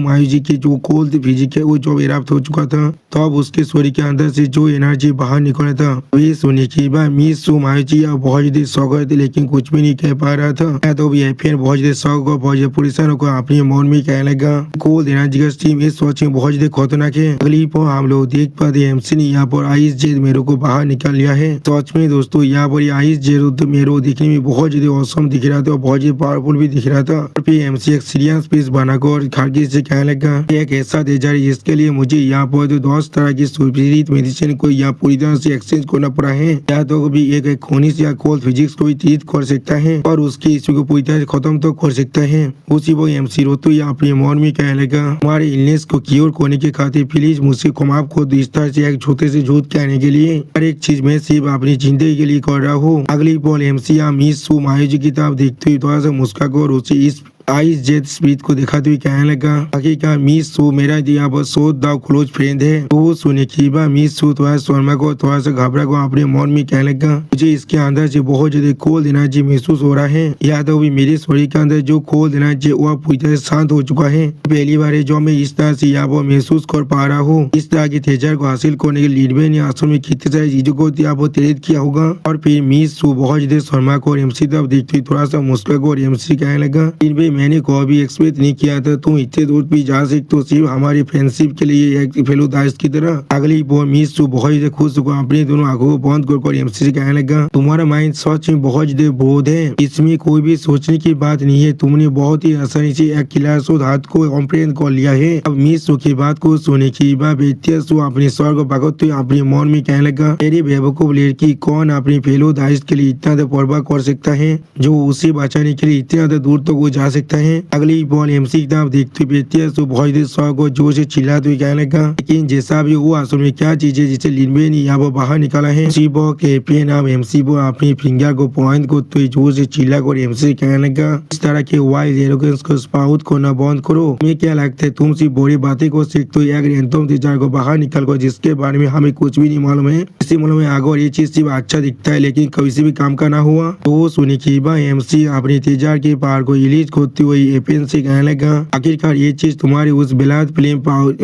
मायू जी की जो कोल्ड फिजिक है वो जो एराप्त हो चुका था, तो अब उसके शरीर के अंदर से जो एनर्जी बाहर निकला था। वे सुनने के बाद मिस मायू जी बहुत ज्यादा स्वागत थे लेकिन कुछ भी नहीं कह पा रहा था। तो भी फिर बहुत ज्यादा शौक और बहुत ज्यादा परेशान होकर अपने मन में कहने लगा, कोल्ड एनर्जी का स्टीम इस सोच में बहुत ज्यादा खतरनाक है। अगली पर हम लोग देख पाते एमसी ने यहाँ पर आइस जेल मेरो को बाहर निकाल लिया है। सच में दोस्तों यहाँ पर आइस जेल मेरो दिखने में बहुत ज्यादा औसम दिख रहा था और बहुत ज्यादा पावरफुल भी दिख रहा था। और फिर एमसी एक सीरियस पीस बनाकर खारगी से कहने लगा, एक ऐसा तेजर जिसके लिए मुझे यहाँ पर 10 तरह की सुपीरियर मेडिसिन को यहाँ पूरी तरह से एक्सचेंज करना पड़ा है। या तो भी एक खनिज या कोल्ड फिजिक्स को भी ट्रीट कर सकता है और उसके इश्यू को पूरी तरह से खत्म तो कर सकता है। उसी वो एमसी रोतो या अपने मन में कहने लगा, हमारे इलनेस को क्योर करने के खातिर प्लीज मुझसे कमाप को इस तरह से एक छोटे से झूठ कहने के लिए हर एक चीज में सिर्फ अपनी जिंदगी के लिए कर रहा हूँ। अगली पल एमसी या मिस मायू जी की तरफ देखते हुए थोड़ा सा मुस्कुरा कर उसे इस आइस जेट स्पीड को दिखाते हुए कहने लगा, बाकी का मिस सो मेरा यहाँ पर सो द क्लोज फ्रेंड है। तो सुने की बात मिस सो थोड़ा शर्मा को थोड़ा सा घबरा को अपने मन में कहने लगा, मुझे इसके अंदर से बहुत ज्यादा कोल्ड एनर्जी महसूस हो रहा है। या तो भी मेरे शरीर के अंदर जो कोल्ड एनर्जी वह पूरी तरह से शांत हो चुका है। पहली बार है जो मैं इस तरह से यहाँ पर महसूस कर पा रहा हूँ। इस तरह की तेजर को हासिल करने के लीडवे ने असल में कितनी सारी चीजों को यहाँ पर प्रेरित किया होगा। और फिर मिस सो बहुत ज्यादा शर्मा को एमसी तरफ देखते हुए थोड़ा सा मुस्कुरा को एमसी कहने लगा, मैंने कभी एक्सपेक्ट नहीं किया था तुम इतने दूर भी जा सकते तो सिर्फ हमारी फ्रेंडशिप के लिए एक फेलो दास की तरह। अगली बार मिस बहुत ज्यादा खुश होकर अपनी दोनों आंखों को बंद कर एमसी से कहने लगा, तुम्हारा माइंड सच में बहुत ज्यादा बोध है, इसमें कोई भी सोचने की बात नहीं है, तुमने बहुत ही आसानी से एक क्लास हाथ को कॉम्प्रेंड कर लिया है। अब मिस की बात को सुने की बाद अपने स्वर को पकड़ते हुए अपने मन में कहने लगा, मेरी बेवकूफ लड़की कौन अपनी फेलो दास के लिए इतना परवाह कर सकता है जो उसे बचाने के लिए इतना दूर तक वो जा सकता है। अगली बॉल एमसी की तरफ देखते हुए तो बहुत देर शौक और जोर से चिल्लाते हुए कहने लगा, लेकिन जैसा भी वो असल में क्या चीज है जिसे लिनवे ने यहाँ पर बाहर निकाला है। उसी बॉल के पेन अब एमसी वो अपनी फिंगर को पॉइंट करते हुए जोर से चिल्ला कर एमसी से कहने लगा, इस तरह के वाइल्ड एरोगेंस को स्पाउट करना बंद करो। तुम्हें क्या लगता है तुम सिर्फ बड़ी बातें को सीखते हो एक रैंडम तेजर को बाहर निकल कर जिसके बारे में हमें कुछ भी नहीं मालूम है। इसी मालूम है अगर ये चीज सिर्फ अच्छा दिखता है लेकिन कभी से भी काम का ना हुआ। तो सुनी की बात एमसी अपनी तेजर के पार को रिलीज करते हुए एपेन से कहने लगा, आखिरकार ये चीज तुम्हारी उस बिलात फिल्म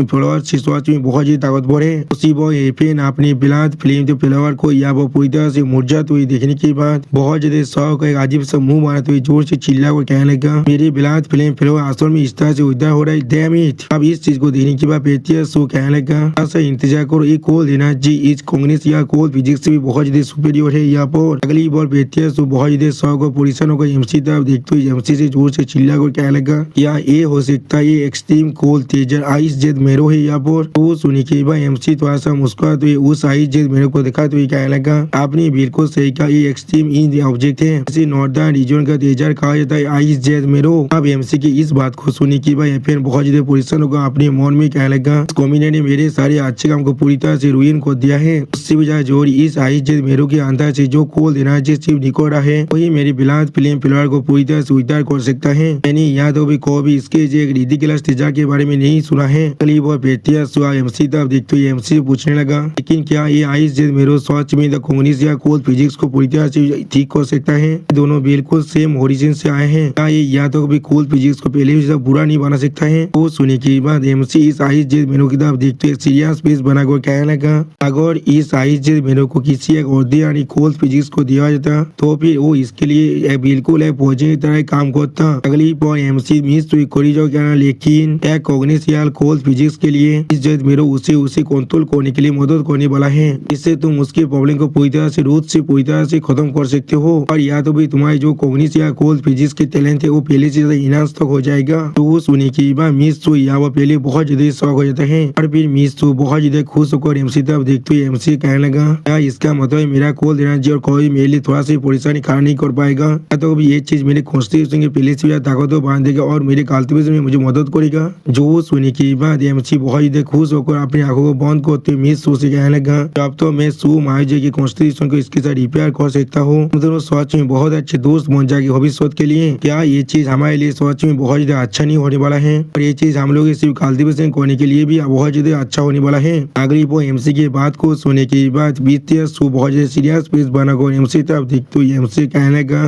फ्लावर सोच में बहुत ही ताकतवर है। उसी वो एपेन अपनी बिलात फिल्म फ्लावर को या वो पूरी तरह से मुरझाती हुई देखने के बाद बहुत ज्यादा शौक एक अजीब सा मुंह मारते हुए जोर से चिल्ला कर कहने लगा, मेरी बिलात फिल्म फ्लावर असल में इस तरह से उधर हो रहा है, डैम इट। अब इस चीज को देखने के बाद सो कहने लगा, ऐसा इंतजार करो, ये कोल्ड एनर्जी इस कांग्रेस या कोल्ड फिजिक्स से भी बहुत ज्यादा सुपीरियर है। यहाँ पर अगली बार सो बहुत ज्यादा शौक और परेशान होकर एमसी तरफ देखते हुए एमसी से जोर से चिल्ला कर कहने लगा, या ये हो सकता है ये एक्सट्रीम कोल्ड तेजर आइस जेट मेरो है। यहाँ पर वो सुनी के बाद एमसी थोड़ा सा मुस्कुराते हुए उस आइस जेट मेरो को दिखाते हुए कहने लगा, आपने बिल्कुल सही कहा, ये एक्सट्रीम इन ऑब्जेक्ट है, इसे नॉर्दर्न रीजन का तेजर कहा जाता है आइस जेट मेरो। अब एमसी की इस बात को सुनी के बाद फिर बहुत ज्यादा परेशान होगा अपने मन में कहने लगा, कॉम्बिनेट ने मेरे सारे अच्छे काम को पूरी तरह से रुइन कर दिया है। उससे भी ज्यादा जोर इस आइस जेट मेरो के अंदर से जो कोल्ड एनर्जी सिर्फ निकल रहा है वही मेरी बिलात फिल्म फिलहाल को पूरी तरह से उद्धार कर सकता है। है। मैंने यहाँ तो भी को भी इसके एक रिडिकुलस तीजा के बारे में नहीं सुना है। कली वो बेटिया सुहा एमसी तब देखते हुए एमसी पूछने लगा, लेकिन क्या ये आइस जेड मेरो सच में द कम्युनिस्ट या कोल्ड फिजिक्स को पूरी तरह से ठीक कर सकता है? दोनों बिल्कुल सेम ओरिजिन से आए हैं। क्या ये या तो भी कोल्ड फिजिक्स को पहले से बुरा नहीं बना सकता है? वो सुनने के बाद एमसी इस आइस जेड मेरो की तरफ देखते सीरियस फेस बनाकर कहने लगा, अगर इस आइस जेड मेरो को किसी एक औरदे यानी कोल्ड फिजिक्स को दिया जाता तो फिर वो इसके लिए बिल्कुल एक फौजी की तरह काम करता। अगली पर एमसी मिस तो करी जो कहना, लेकिन एक कॉग्निशियल कोल्ड फिजिक्स के लिए इस जेड मेरो उसे कंट्रोल करने के लिए मदद करने वाला है। इससे तुम उसके प्रॉब्लम को पूरी तरह से रूट से पूरी तरह से खत्म कर सकते हो। और या तो भी तुम्हारे जो कॉग्निशियल कोल्ड फिजिक्स के टैलेंट है वो पहले से ज्यादा इनहांस तक हो जाएगा। तो वो सुनने के बाद मिस तो या वो पहले बहुत ज्यादा शौक हो जाता है और फिर मिस तो बहुत ज्यादा खुश होकर एमसी तरफ देखते हुए एमसी कहने लगा, क्या इसका मतलब मेरा कोल्ड एनर्जी और कोई मेरे लिए थोड़ा सी परेशानी खड़ा नहीं कर पाएगा? या तो भी ये चीज मेरे कॉन्स्टिट्यूशन के पहले से ताकतवर बांध देगा और मेरे कल्टीवेशन में मुझे मदद करेगा। जो सुनने के बाद एमसी बहुत ज्यादा खुश होकर अपनी आंखों को बंद करते हुए मिस से कहने लगा, अब तो मैं सू महाराज के कॉन्स्टिट्यूशन को इसके साथ रिपेयर कर सकता हूँ। दोनों सच में बहुत अच्छे दोस्त बन जाएंगे भविष्य के लिए। क्या ये चीज हमारे लिए सच में बहुत ज्यादा अच्छा नहीं होने वाला है? और ये चीज हम लोग सिर्फ कल्टीवेशन करने के लिए भी बहुत ज्यादा अच्छा होने वाला है। अगली वो एमसी की बात को सुनने के बाद बीते सू बहुत ज्यादा सीरियस फेस बनाकर एमसी तरफ देखते हुए एमसी कहने लगा,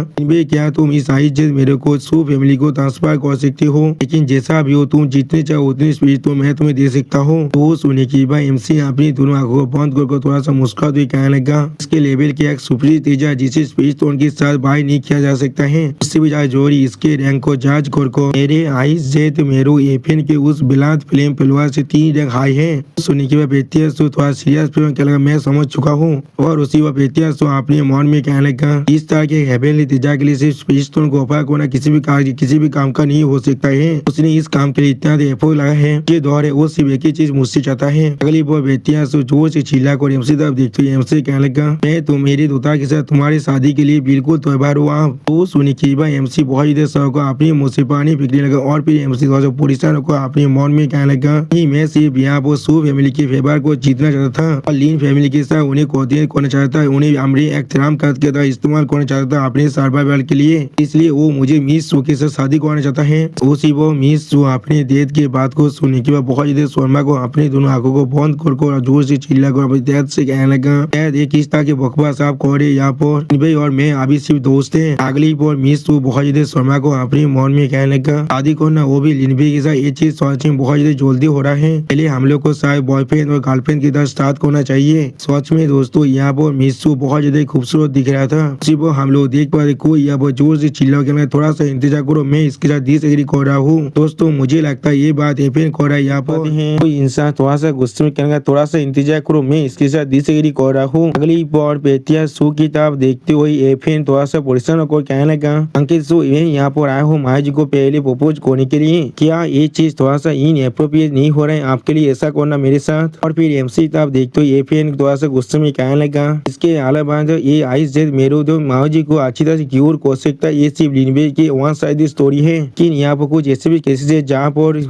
क्या तुम इस आइस जेड मेरे को सू फैमिली को ट्रांसफर कर सकते हो, लेकिन जैसा भी हो तुम जितने चाहो उतनी स्पीड तो मैं तुम्हें दे सकता हूँ। तो सुनने के बाद एमसी अपनी दोनों आंखों को बंद करके थोड़ा सा मुस्कुराते हुए कहने लगा, इसके लेवल के एक सुपीरियर तेजा जिसे स्पीड तो उनके साथ बाय नहीं किया जा सकता है, उससे भी ज्यादा जोरी इसके रैंक को जांच कर मेरे आइस जेड मेरो एफएन के उस बिलात फ्लेम परिवार से 3 रैंक हाई है। सुनने के बाद बेतिया सो थोड़ा सीरियस क्या लगा, मैं समझ चुका हूँ। और उसी वक्त बेतिया सो अपने मन में कहने लगा, इस तरह के हेवनली तेजा के लिए सिर्फ स्पीड को ऑफर करना किसी भी काम का नहीं हो सकता है। उसने इस काम के लिए इतना एफर्ट लगा है, ये दौर है वो सिर्फ एक ही चीज मुझसे चाहता है। अगली वो बेतिया सो जोर से चिल्ला कर एमसी तरफ देखते हुए एमसी कहने लगा, मैं तो मेरे दोता के साथ तुम्हारी शादी के लिए बिल्कुल तैयार हुआ। तो सुनी की बात एमसी बहुत ही देर को अपनी मुंह से पानी फेंकने लगा और फिर एमसी परेशान को अपने मन में कहने लगा, मैं सिर्फ यहाँ पर सू फैमिली के फेवर को जीतना चाहता था और लीन फैमिली के साथ उन्हें कोऑर्डिनेट करना चाहता था, उन्हें हमारे एहतराम के तरह इस्तेमाल करना चाहता था अपने सर्वाइवल के लिए। इसलिए वो मुझे मिस सू के साथ शादी करना चाहता है। उसी वो मिस सू अपने डेथ के बात को सुनने के बाद बहुत ज्यादा शर्मा को अपनी दोनों आंखों को बंद कर जोर से चिल्ला कर अपनी डेथ से कहने लगा, एक किस तरह के बकवास आप करे यहाँ पर भाई और मैं अभी सिर्फ दोस्त है। अगली पर मिस सू बहुत ज्यादा शर्मा को अपने मन में कहने लगा, शादी करना वो भी लिनबे के साथ ये चीज सच में बहुत ज्यादा जल्दी हो रहा है। पहले हम लोग को शायद बॉयफ्रेंड और गर्लफ्रेंड की तरह स्टार्ट करना चाहिए। सच में दोस्तों यहाँ पर मिस सू बहुत ज्यादा खूबसूरत दिख रहा था। सिर्फ हम लोग देख पा रहे कोई यहाँ पर जोर से चिल्ला के थोड़ा सा इंतजार करो, मैं इसके साथ डिसएग्री कर रहा हूँ। दोस्तों मुझे लगता है ये बात एफएन कर रहा है। यहाँ पर कोई इंसान थोड़ा सा गुस्से में कहने थोड़ा सा इंतजार करो, मैं इसके साथ डिसएग्री कर रहा हूँ। अगली बार बेतिया सू की तरफ देखते हुए एफएन थोड़ा सा परेशान होकर कहने लगा, अंकित सू मैं यहाँ पर आया हूँ माँ जी को पहले प्रपोज करने के लिए। क्या ये चीज थोड़ा सा इनएप्रोप्रिएट नहीं हो रहा है आपके लिए ऐसा करना मेरे साथ? और फिर एमसी तरफ देखते हुए एफएन थोड़ा सा गुस्से में कहने लगा, इसके अलावा ये आइस जेड मेरो जो माँ जी को अच्छी तरह से क्यूर कर सकता है ये सिर्फ लिनबे की वन साइड स्टोरी है। लेकिन यहाँ पर कुछ ऐसे भी केसेस है जहाँ पर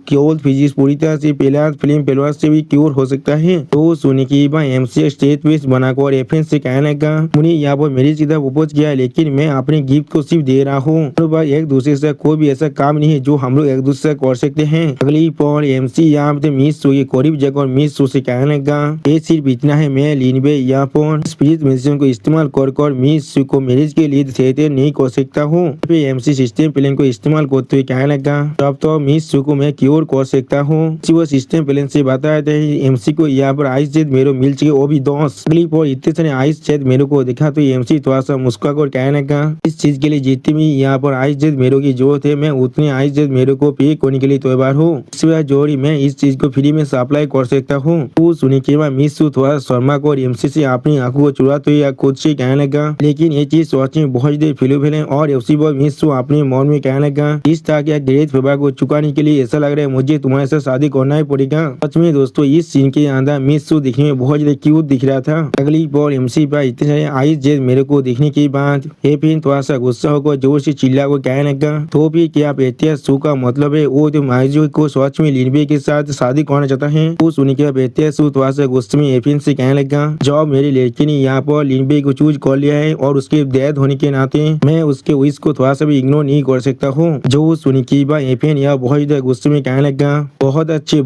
केवल फिजिक्स पूरी तरह से फिल्म पेलवार से भी क्यूर हो सकता है। तो सुनी की बात एमसी स्टेट पेस बनाकर एफएन से कहने लगा, मुझे यहाँ पर मेरी सीधा प्रपोज किया है लेकिन मैं अपने गिफ्ट को सिर्फ दे रहा हूँ, एक दूसरे से कोई भी ऐसा काम नहीं है जो हम लोग एक दूसरे से कर सकते हैं। अगली पर एमसी यहाँ पे मिस सू के करीब जगह मिस सू से कहने लगा, ये सिर्फ इतना है मैं लिनबे यहाँ पर स्पिरिट मेडिसिन को इस्तेमाल कर मिस सू को मैरिज के लिए थेरेपी नहीं कर सकता हूँ। फिर एमसी सिस्टम प्लान को इस्तेमाल करते हुए कहने लगा, तब तो मिस सू को मैं क्योर कर सकता हूँ। वो सिस्टम प्लान से बताया था एमसी को यहाँ पर आइस जेड मेरो मिल चुके वो भी 10। अगली पर इतने सारे आइस जेड मेरो को देखा तो एमसी थोड़ा सा मुस्कुरा कर कहने लगा, इस चीज के लिए जितनी भी यहाँ पर आइस जेड मेरो की जरूरत है मैं उतनी आइस जेड मेरो को पे करने के लिए तैयार हूँ। इस वजह जोड़ी मैं इस चीज को फ्री में सप्लाई कर सकता हूँ। वो सुनी के बाद मिस सू थोड़ा शर्मा को एमसी से अपनी आंखों को चुराते हुए खुद से कहने लगा, लेकिन ये चीज सच में बहुत देर फिलोफिल है। और उसी पर मिस सू अपने मन में कहने लगा, इस तरह के ग्रेट फेवर को चुकाने के लिए ऐसा लग रहा है मुझे तुम्हारे साथ शादी करना ही पड़ेगा। सच में दोस्तों इस सीन के अंदर मिस सू दिखने में बहुत ज्यादा क्यूट दिख रहा था। अगली बार एमसी पर इतने सारे आइस जेड मेरे को देखने के बाद फिर थोड़ा सा गुस्सा होकर जोर से चिल्ला को कहने लगा, तो भी क्या बेतिया सू का मतलब है वो जो माइजू को सच में लिनबे के साथ शादी करना चाहता है। वो सुन के बेतिया सू थोड़ा सा गुस्से में एफिन से कहने लगा, जब मेरी लड़की ने यहाँ पर लिनबे को चूज कर लिया है और उसके डेथ होने के नाते मैं उसके विश को थोड़ा सा भी इग्नोर नहीं कर सकता हूँ। जो सुनी की बात एफएन यह बहुत ज्यादा गुस्से में कहने लगा, बहुत अच्छी,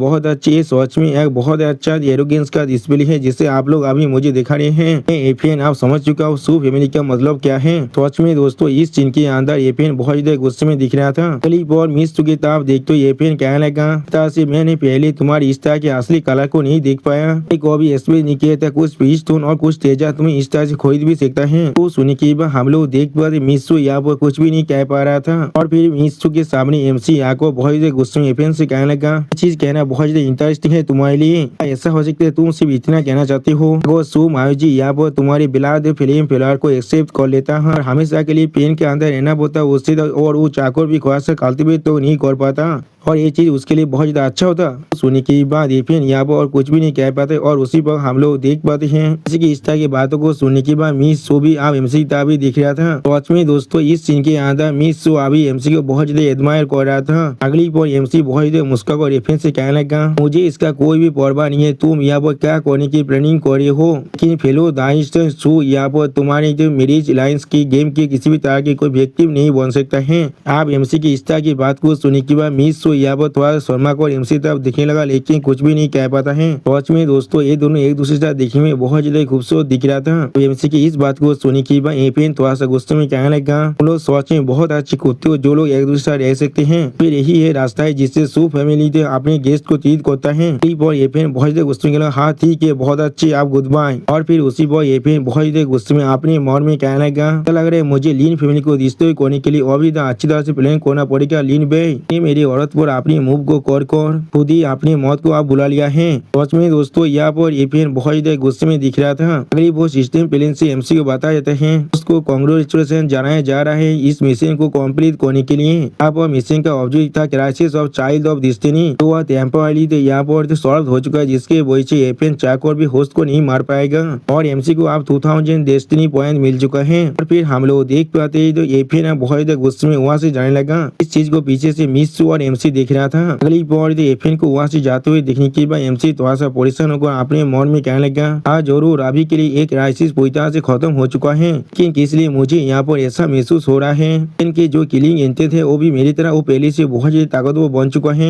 ये सच में एक बहुत अच्छा एरोगेंस का डिस्प्ले है जिसे आप लोग अभी मुझे दिखा रहे हैं। एफएन आप समझ चुका हूँ सू फैमिली का मतलब क्या है। सच में दोस्तों इस सीन के अंदर एफएन बहुत ज्यादा गुस्से में दिख रहा था। क्लिप और मिस चुके आप देखते हो एफएन कहने लगा, से मैंने पहले तुम्हारी इस तरह के असली कला को नहीं देख पाया। एक भी एक्सप्लेन नहीं किया था, कुछ पीस टोन और कुछ तेजा तुम्हें इस तरह से खरीद भी सकता है। तो सुनी की बात हम लोग देख पाते मिस्सू यहाँ पर कुछ भी नहीं कह पा रहा था और फिर मिस्सू के सामने एमसी यहाँ को बहुत ज्यादा गुस्से में एफएन से कहने लगा, चीज कहना बहुत ज्यादा इंटरेस्टिंग है तुम्हारे लिए। ऐसा हो सकता है तुम सिर्फ इतना कहना चाहती हो। वो सू मायूजी यहाँ पर तुम्हारी बिलाद फिल्म फिलहाल को एक्सेप्ट कर लेता है और हमेशा के लिए पेन के अंदर रहना पड़ता उससे और वो चाकर भी ख्वाहिश कल्टीवेट तो नहीं कर पाता और ये चीज उसके लिए बहुत ज्यादा अच्छा होता। सुनी की बात एफएन यहाँ पर और कुछ भी नहीं कह पाते और उसी पर हम लोग देख पाते हैं जैसे कि इस तरह की बातों को सुनने के बाद मिस सो भी आप एमसी की भी दिख रहा था। सच में दोस्तों इस सीन के अंदर मिस सो अभी एमसी को बहुत ज्यादा एडमायर कर रहा था। अगली पर एमसी बहुत ज्यादा मुस्कुरा कर एफएन से कहने लगा, मुझे इसका कोई भी परवाह नहीं है, तुम यहाँ पर क्या करने की प्लानिंग कर रहे हो। लेकिन फेलो दाइस्ट सू यहाँ पर तुम्हारे जो मैरिज लाइन्स की गेम के किसी भी तरह के कोई विक्टिम नहीं बन सकता है। आप एमसी की इस तरह की बात को सुनने के बाद मिस सो यहाँ पर थोड़ा शर्मा को एमसी तरफ दिखने लगा लेकिन कुछ भी नहीं कह पाता है। सच में दोस्तों ये दोनों एक दूसरे से दिखने में बहुत ज्यादा खूबसूरत दिख रहा था। तो एमसी की इस बात को सुनी की बात एफएन थोड़ा सा गुस्से में कहने लगा, तुम लोग सच में बहुत अच्छे कुत्ते हो जो लोग एक दूसरे से रह सकते हैं। फिर यही है रास्ता है जिससे सू फैमिली अपने गेस्ट को ट्रीट करता है। और एफएन बहुत ज्यादा गुस्से में, हाँ ठीक है बहुत अच्छी आप गुड बाय। और फिर उसी पर एफएन बहुत ज्यादा गुस्से में अपने मन में कहने लगा, लग रहा है मुझे लीन फैमिली को रिश्ते करने के लिए और भी अच्छी तरह से प्लान करना पड़ेगा। लीन भाई मेरी औरत पर अपनी मूव को कर खुद ही अपनी मौत को आप बुला लिया है। सच में दोस्तों यहाँ पर एफएन बहुत ज्यादा गुस्से में दिख रहा था। अगली वो सिस्टम प्लान से एमसी को बताया जाता है उसको कांग्रेचुलेशन जनाया जा रहा है इस मिशन को कंप्लीट करने के लिए। अब मिशन का ऑब्जेक्ट था crisis of child of destiny, तो वह टेम्पररी यहाँ पर सॉल्व हो चुका है जिसके वजह से एफएन चाकर भी होस्ट को नहीं मार पाएगा और एमसी को अब 2000 डेस्टिनी पॉइंट मिल चुका है। और फिर हम लोग देख पाते हैं तो एफएन बहुत ज्यादा गुस्से में वहाँ से जाने लगा। इस चीज को पीछे से मिस्सू और एमसी देख रहा था। अगली बार एफएन को वहाँ से जाते हुए देखने के बाद एमसी थोड़ा सा परेशान होकर अपने मन में कहने लगा, हाँ जरूर अभी के लिए एक क्राइसिस पूरी तरह से खत्म हो चुका है लेकिन किस लिए मुझे यहाँ पर ऐसा महसूस हो रहा है इनके जो किलिंग एंटे थे वो भी मेरी तरह वो पहले से बहुत ज्यादा ताकतवर बन चुका है।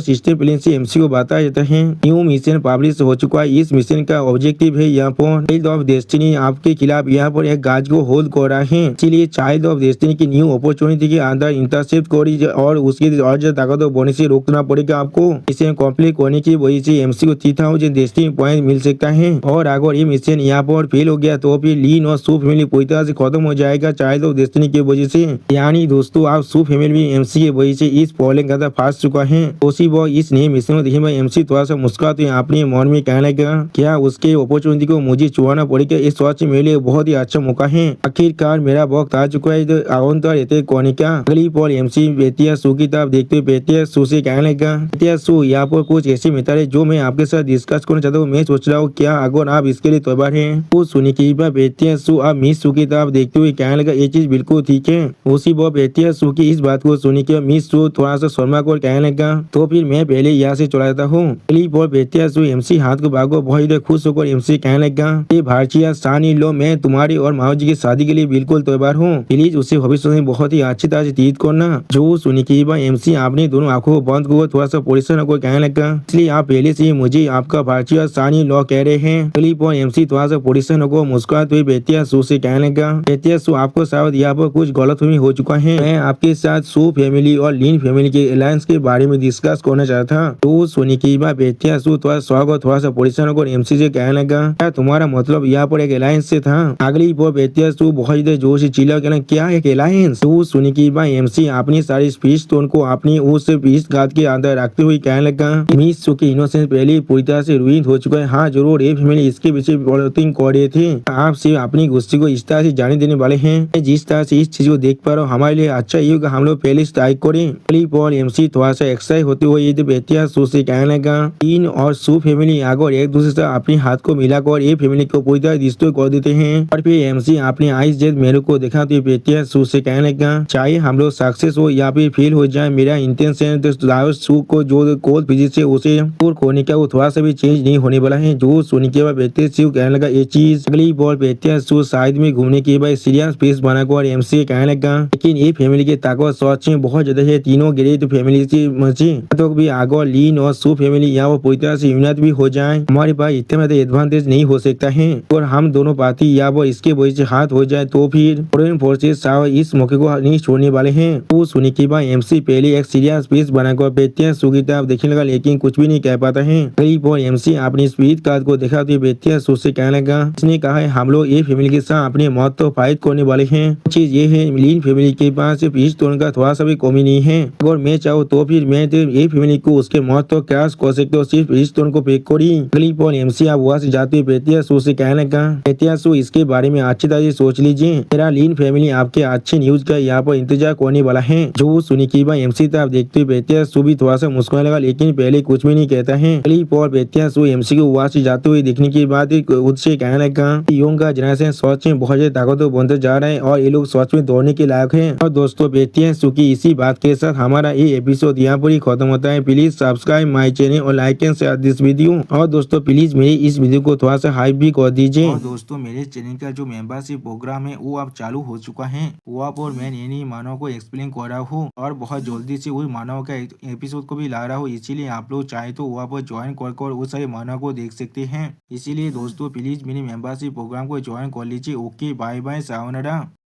सिस्टम प्लान से एमसी को बताया जाता है न्यू मिशन पब्लिश हो चुका है। इस मिशन का ऑब्जेक्टिव है यहाँ पर चाइल्ड ऑफ डेस्टिनी आपके खिलाफ यहाँ पर एक गाज को होल्ड कर रहा है, इसलिए चाइल्ड ऑफ डेस्टिनी की न्यू अपॉर्चुनिटी के अंदर इंटरसेप्ट करी और उसकी और ज्यादा ताकतवर बनने से रोकना पड़ेगा आपको। इसे कंप्लीट करने की वजह से एमसी को 3000 डेस्टिनी पॉइंट मिल सकता है और अगर ये मिशन यहाँ पर फेल हो गया तो फिर लीन और सू फैमिली पूरी तरह से खत्म हो जाएगा चाइल्ड ऑफ डेस्टिनी की वजह से। यानी दोस्तों आप सू फैमिली भी एमसी की वजह से इस प्रॉब्लम का फंस चुका है। उसी वो इस नए मिशन में देखने में एमसी थोड़ा सा मुस्कुराते अपने मन में कहने लगा, क्या उसके अपॉर्चुनिटी को मुझे चुराना पड़ेगा। इस सोच मेरे लिए बहुत ही अच्छा मौका है, आखिरकार मेरा वक्त आ चुका है तो अवंतर करने का। अगली पॉल एमसी बेतिया सू की तरफ देखते हुए बेतिया सू से कहने लगा, बेतिया सू यहाँ पर कुछ ऐसी मिसाल है जो मैं आपके साथ डिस्कस करना चाहता हूँ। मैं सोच रहा हूँ क्या अगर आप इसके लिए तैयार हैं। तो सुनी की बात बेतिया सू आप मिस सू की तरफ देखते हुए कहने लगा, ये चीज बिल्कुल ठीक है। उसी वो बेतिया सू की इस बात को सुनी के मिस सू थोड़ा सा शर्मा को कहने लगा, तो फिर मैं पहले यहाँ से चला जाता हूँ। अगली पॉल बेतिया सू एमसी हाथ को भागो बहुत खुश होकर एमसी कहने लगा, ये भारतीय सानी लो मैं तुम्हारी और माओ जी की शादी के लिए बिल्कुल तैयार हूँ, प्लीज उसे भविष्य में बहुत ही अच्छी तरह से ट्रीट करना। जो सुनी की बात एमसी आपने दोनों आंखों को बंद कर थोड़ा सा परेशान होकर कहने लगा, इसलिए आप पहले से मुझे आपका भारतीय सानी लॉ कह रहे हैं। अगली पॉल एमसी थोड़ा सा परेशान होकर मुस्कुराते हुए बेतिया सू से कहने लगा, बेतिया सू आपको शायद यहाँ पर कुछ गलतफहमी हो चुका है। मैं आपके साथ सू फैमिली और लीन फैमिली के अलायंस के बारे में डिस्कस करना चाहता था। तो सुनी की बात बेतिया सू थोड़ा स्वागत थोड़ा सा परेशान होकर एमसी से कहने लगा, क्या तुम्हारा मतलब यहाँ पर एक अलायंस से था। अगली पॉल बेतिया सू बहुत जोर से चिल्ला कहना, क्या एक अलायंस। तो सुनी की बात एमसी अपनी सारी स्पीच तो उनको अपनी उस पीस गाद के अंदर रखते हुए कहने लगा, मिस सू की इनोसेंस पहले पूरी तरह से रुइन हो चुका है। हाँ जरूर ये फैमिली इसके पीछे प्लॉटिंग कर रहे थे, आप सिर्फ अपनी गुस्से को इस तरह से जाने देने वाले हैं। जिस तरह से इस चीज को देख पा रहा हूँ हमारे लिए अच्छा ये होगा हम लोग पहले स्ट्राइक करें। अगली पॉल एमसी थोड़ा सा एक्साइट होते हुए ये बेतिया सू से कहने लगा, टीन और सू फैमिली अगर एक दूसरे से अपने हाथ को मिलाकर ये फैमिली को पूरी तरह डिस्ट्रॉय कर देते हैं। और फिर एमसी अपने आइस जेड मेरे को दिखाते हुए बेतिया सू से कहने लगा, चाहे हम लोग सक्सेस हो या फिर फेल हो जाए मेरा इंटेंशन से तो सू को जो कोल्ड फिजिक्स से उसे दूर खोने का वो थोड़ा सा भी चेंज नहीं होने वाला है। जो सुनने के बाद बेहतर शिव कहने लगा ये चीज अगली बार बेहतर सू साइड में घूमने के बाद सीरियस फेस बना को और एमसी कहने लगा लेकिन ये फैमिली के ताकत सोच में बहुत ज्यादा है। तीनों गिरे तो फैमिली से मची तो भी आगो लीन और सू फैमिली यहाँ वो पूरी तरह से यूनाइट भी हो जाए। हमारे पास इतने में एडवांटेज नहीं हो सकता है और हम दोनों पार्टी या वो इसके वजह से हाथ हो जाए तो फिर फॉरेन फोर्सेस इस मौके को नहीं छोड़ने वाले हैं। वो सुनने के बाद एमसी पहले एक सीरियस फेस बनाकर बेहतर सू की तरफ देखने लगा लेकिन कुछ भी नहीं कह पाता है। करीब और एमसी अपनी स्पीड कार्ड को देखा तो बेहतर सू से कहने लगा इसने कहा है हम लोग ये फैमिली के साथ अपने मौत तो फाइट करने वाले हैं। चीज ये है लीन फैमिली के पास सिर्फ इस तोड़ का थोड़ा सा भी कमी नहीं है। अगर मैं चाहूँ तो फिर मैं तो ये फैमिली को उसके मौत तो क्रैश कर सकते हो सिर्फ इस तोड़ को पेक करी। करीब और एमसी आप वहाँ से जाते हुए बेहतर सू से कहने लगा बेहतर सू इसके बारे में अच्छी तरह से सोच लीजिए। मेरा लीन फैमिली आपके अच्छे न्यूज का यहाँ पर इंतजार करने वाला है। जो सुनी की बात एमसी तरफ देखते हुए बेहतर सू भी थोड़ा सा मुस्कुराने लगा लेकिन पहले कुछ भी नहीं कहता है। करीब और बेहतर सू एमसी को वहाँ से जाते हुए देखने के बाद उससे कहने लगा यूं का जनरेशन सोच में बहुत ज्यादा ताकतवर बनते जा रहे हैं और ये लोग सोच में दौड़ने के लायक है। और दोस्तों बेहतर सू की इसी बात के साथ हमारा ये एपिसोड यहाँ पर ही खत्म होता है। प्लीज सब्सक्राइब माई चैनल और like and share this video. और दोस्तों प्लीज मेरी इस वीडियो को थोड़ा सा हाइप भी कर दीजिए। और दोस्तों मेरे चैनल का जो मेंबरशिप प्रोग्राम है वो अब चालू हो चुका है। वो आप और मैं नई मानव को एक्सप्लेन कर रहा हूँ और बहुत जल्दी से वही मानव का एपिसोड को भी ला रहा हूँ। इसीलिए आप लोग चाहे तो वहाँ पर ज्वाइन कर उस सारे मानव को देख सकते हैं। इसीलिए दोस्तों प्लीज मेरी मेंबरशिप प्रोग्राम को ज्वाइन कर लीजिए। Okay bye bye sayonara.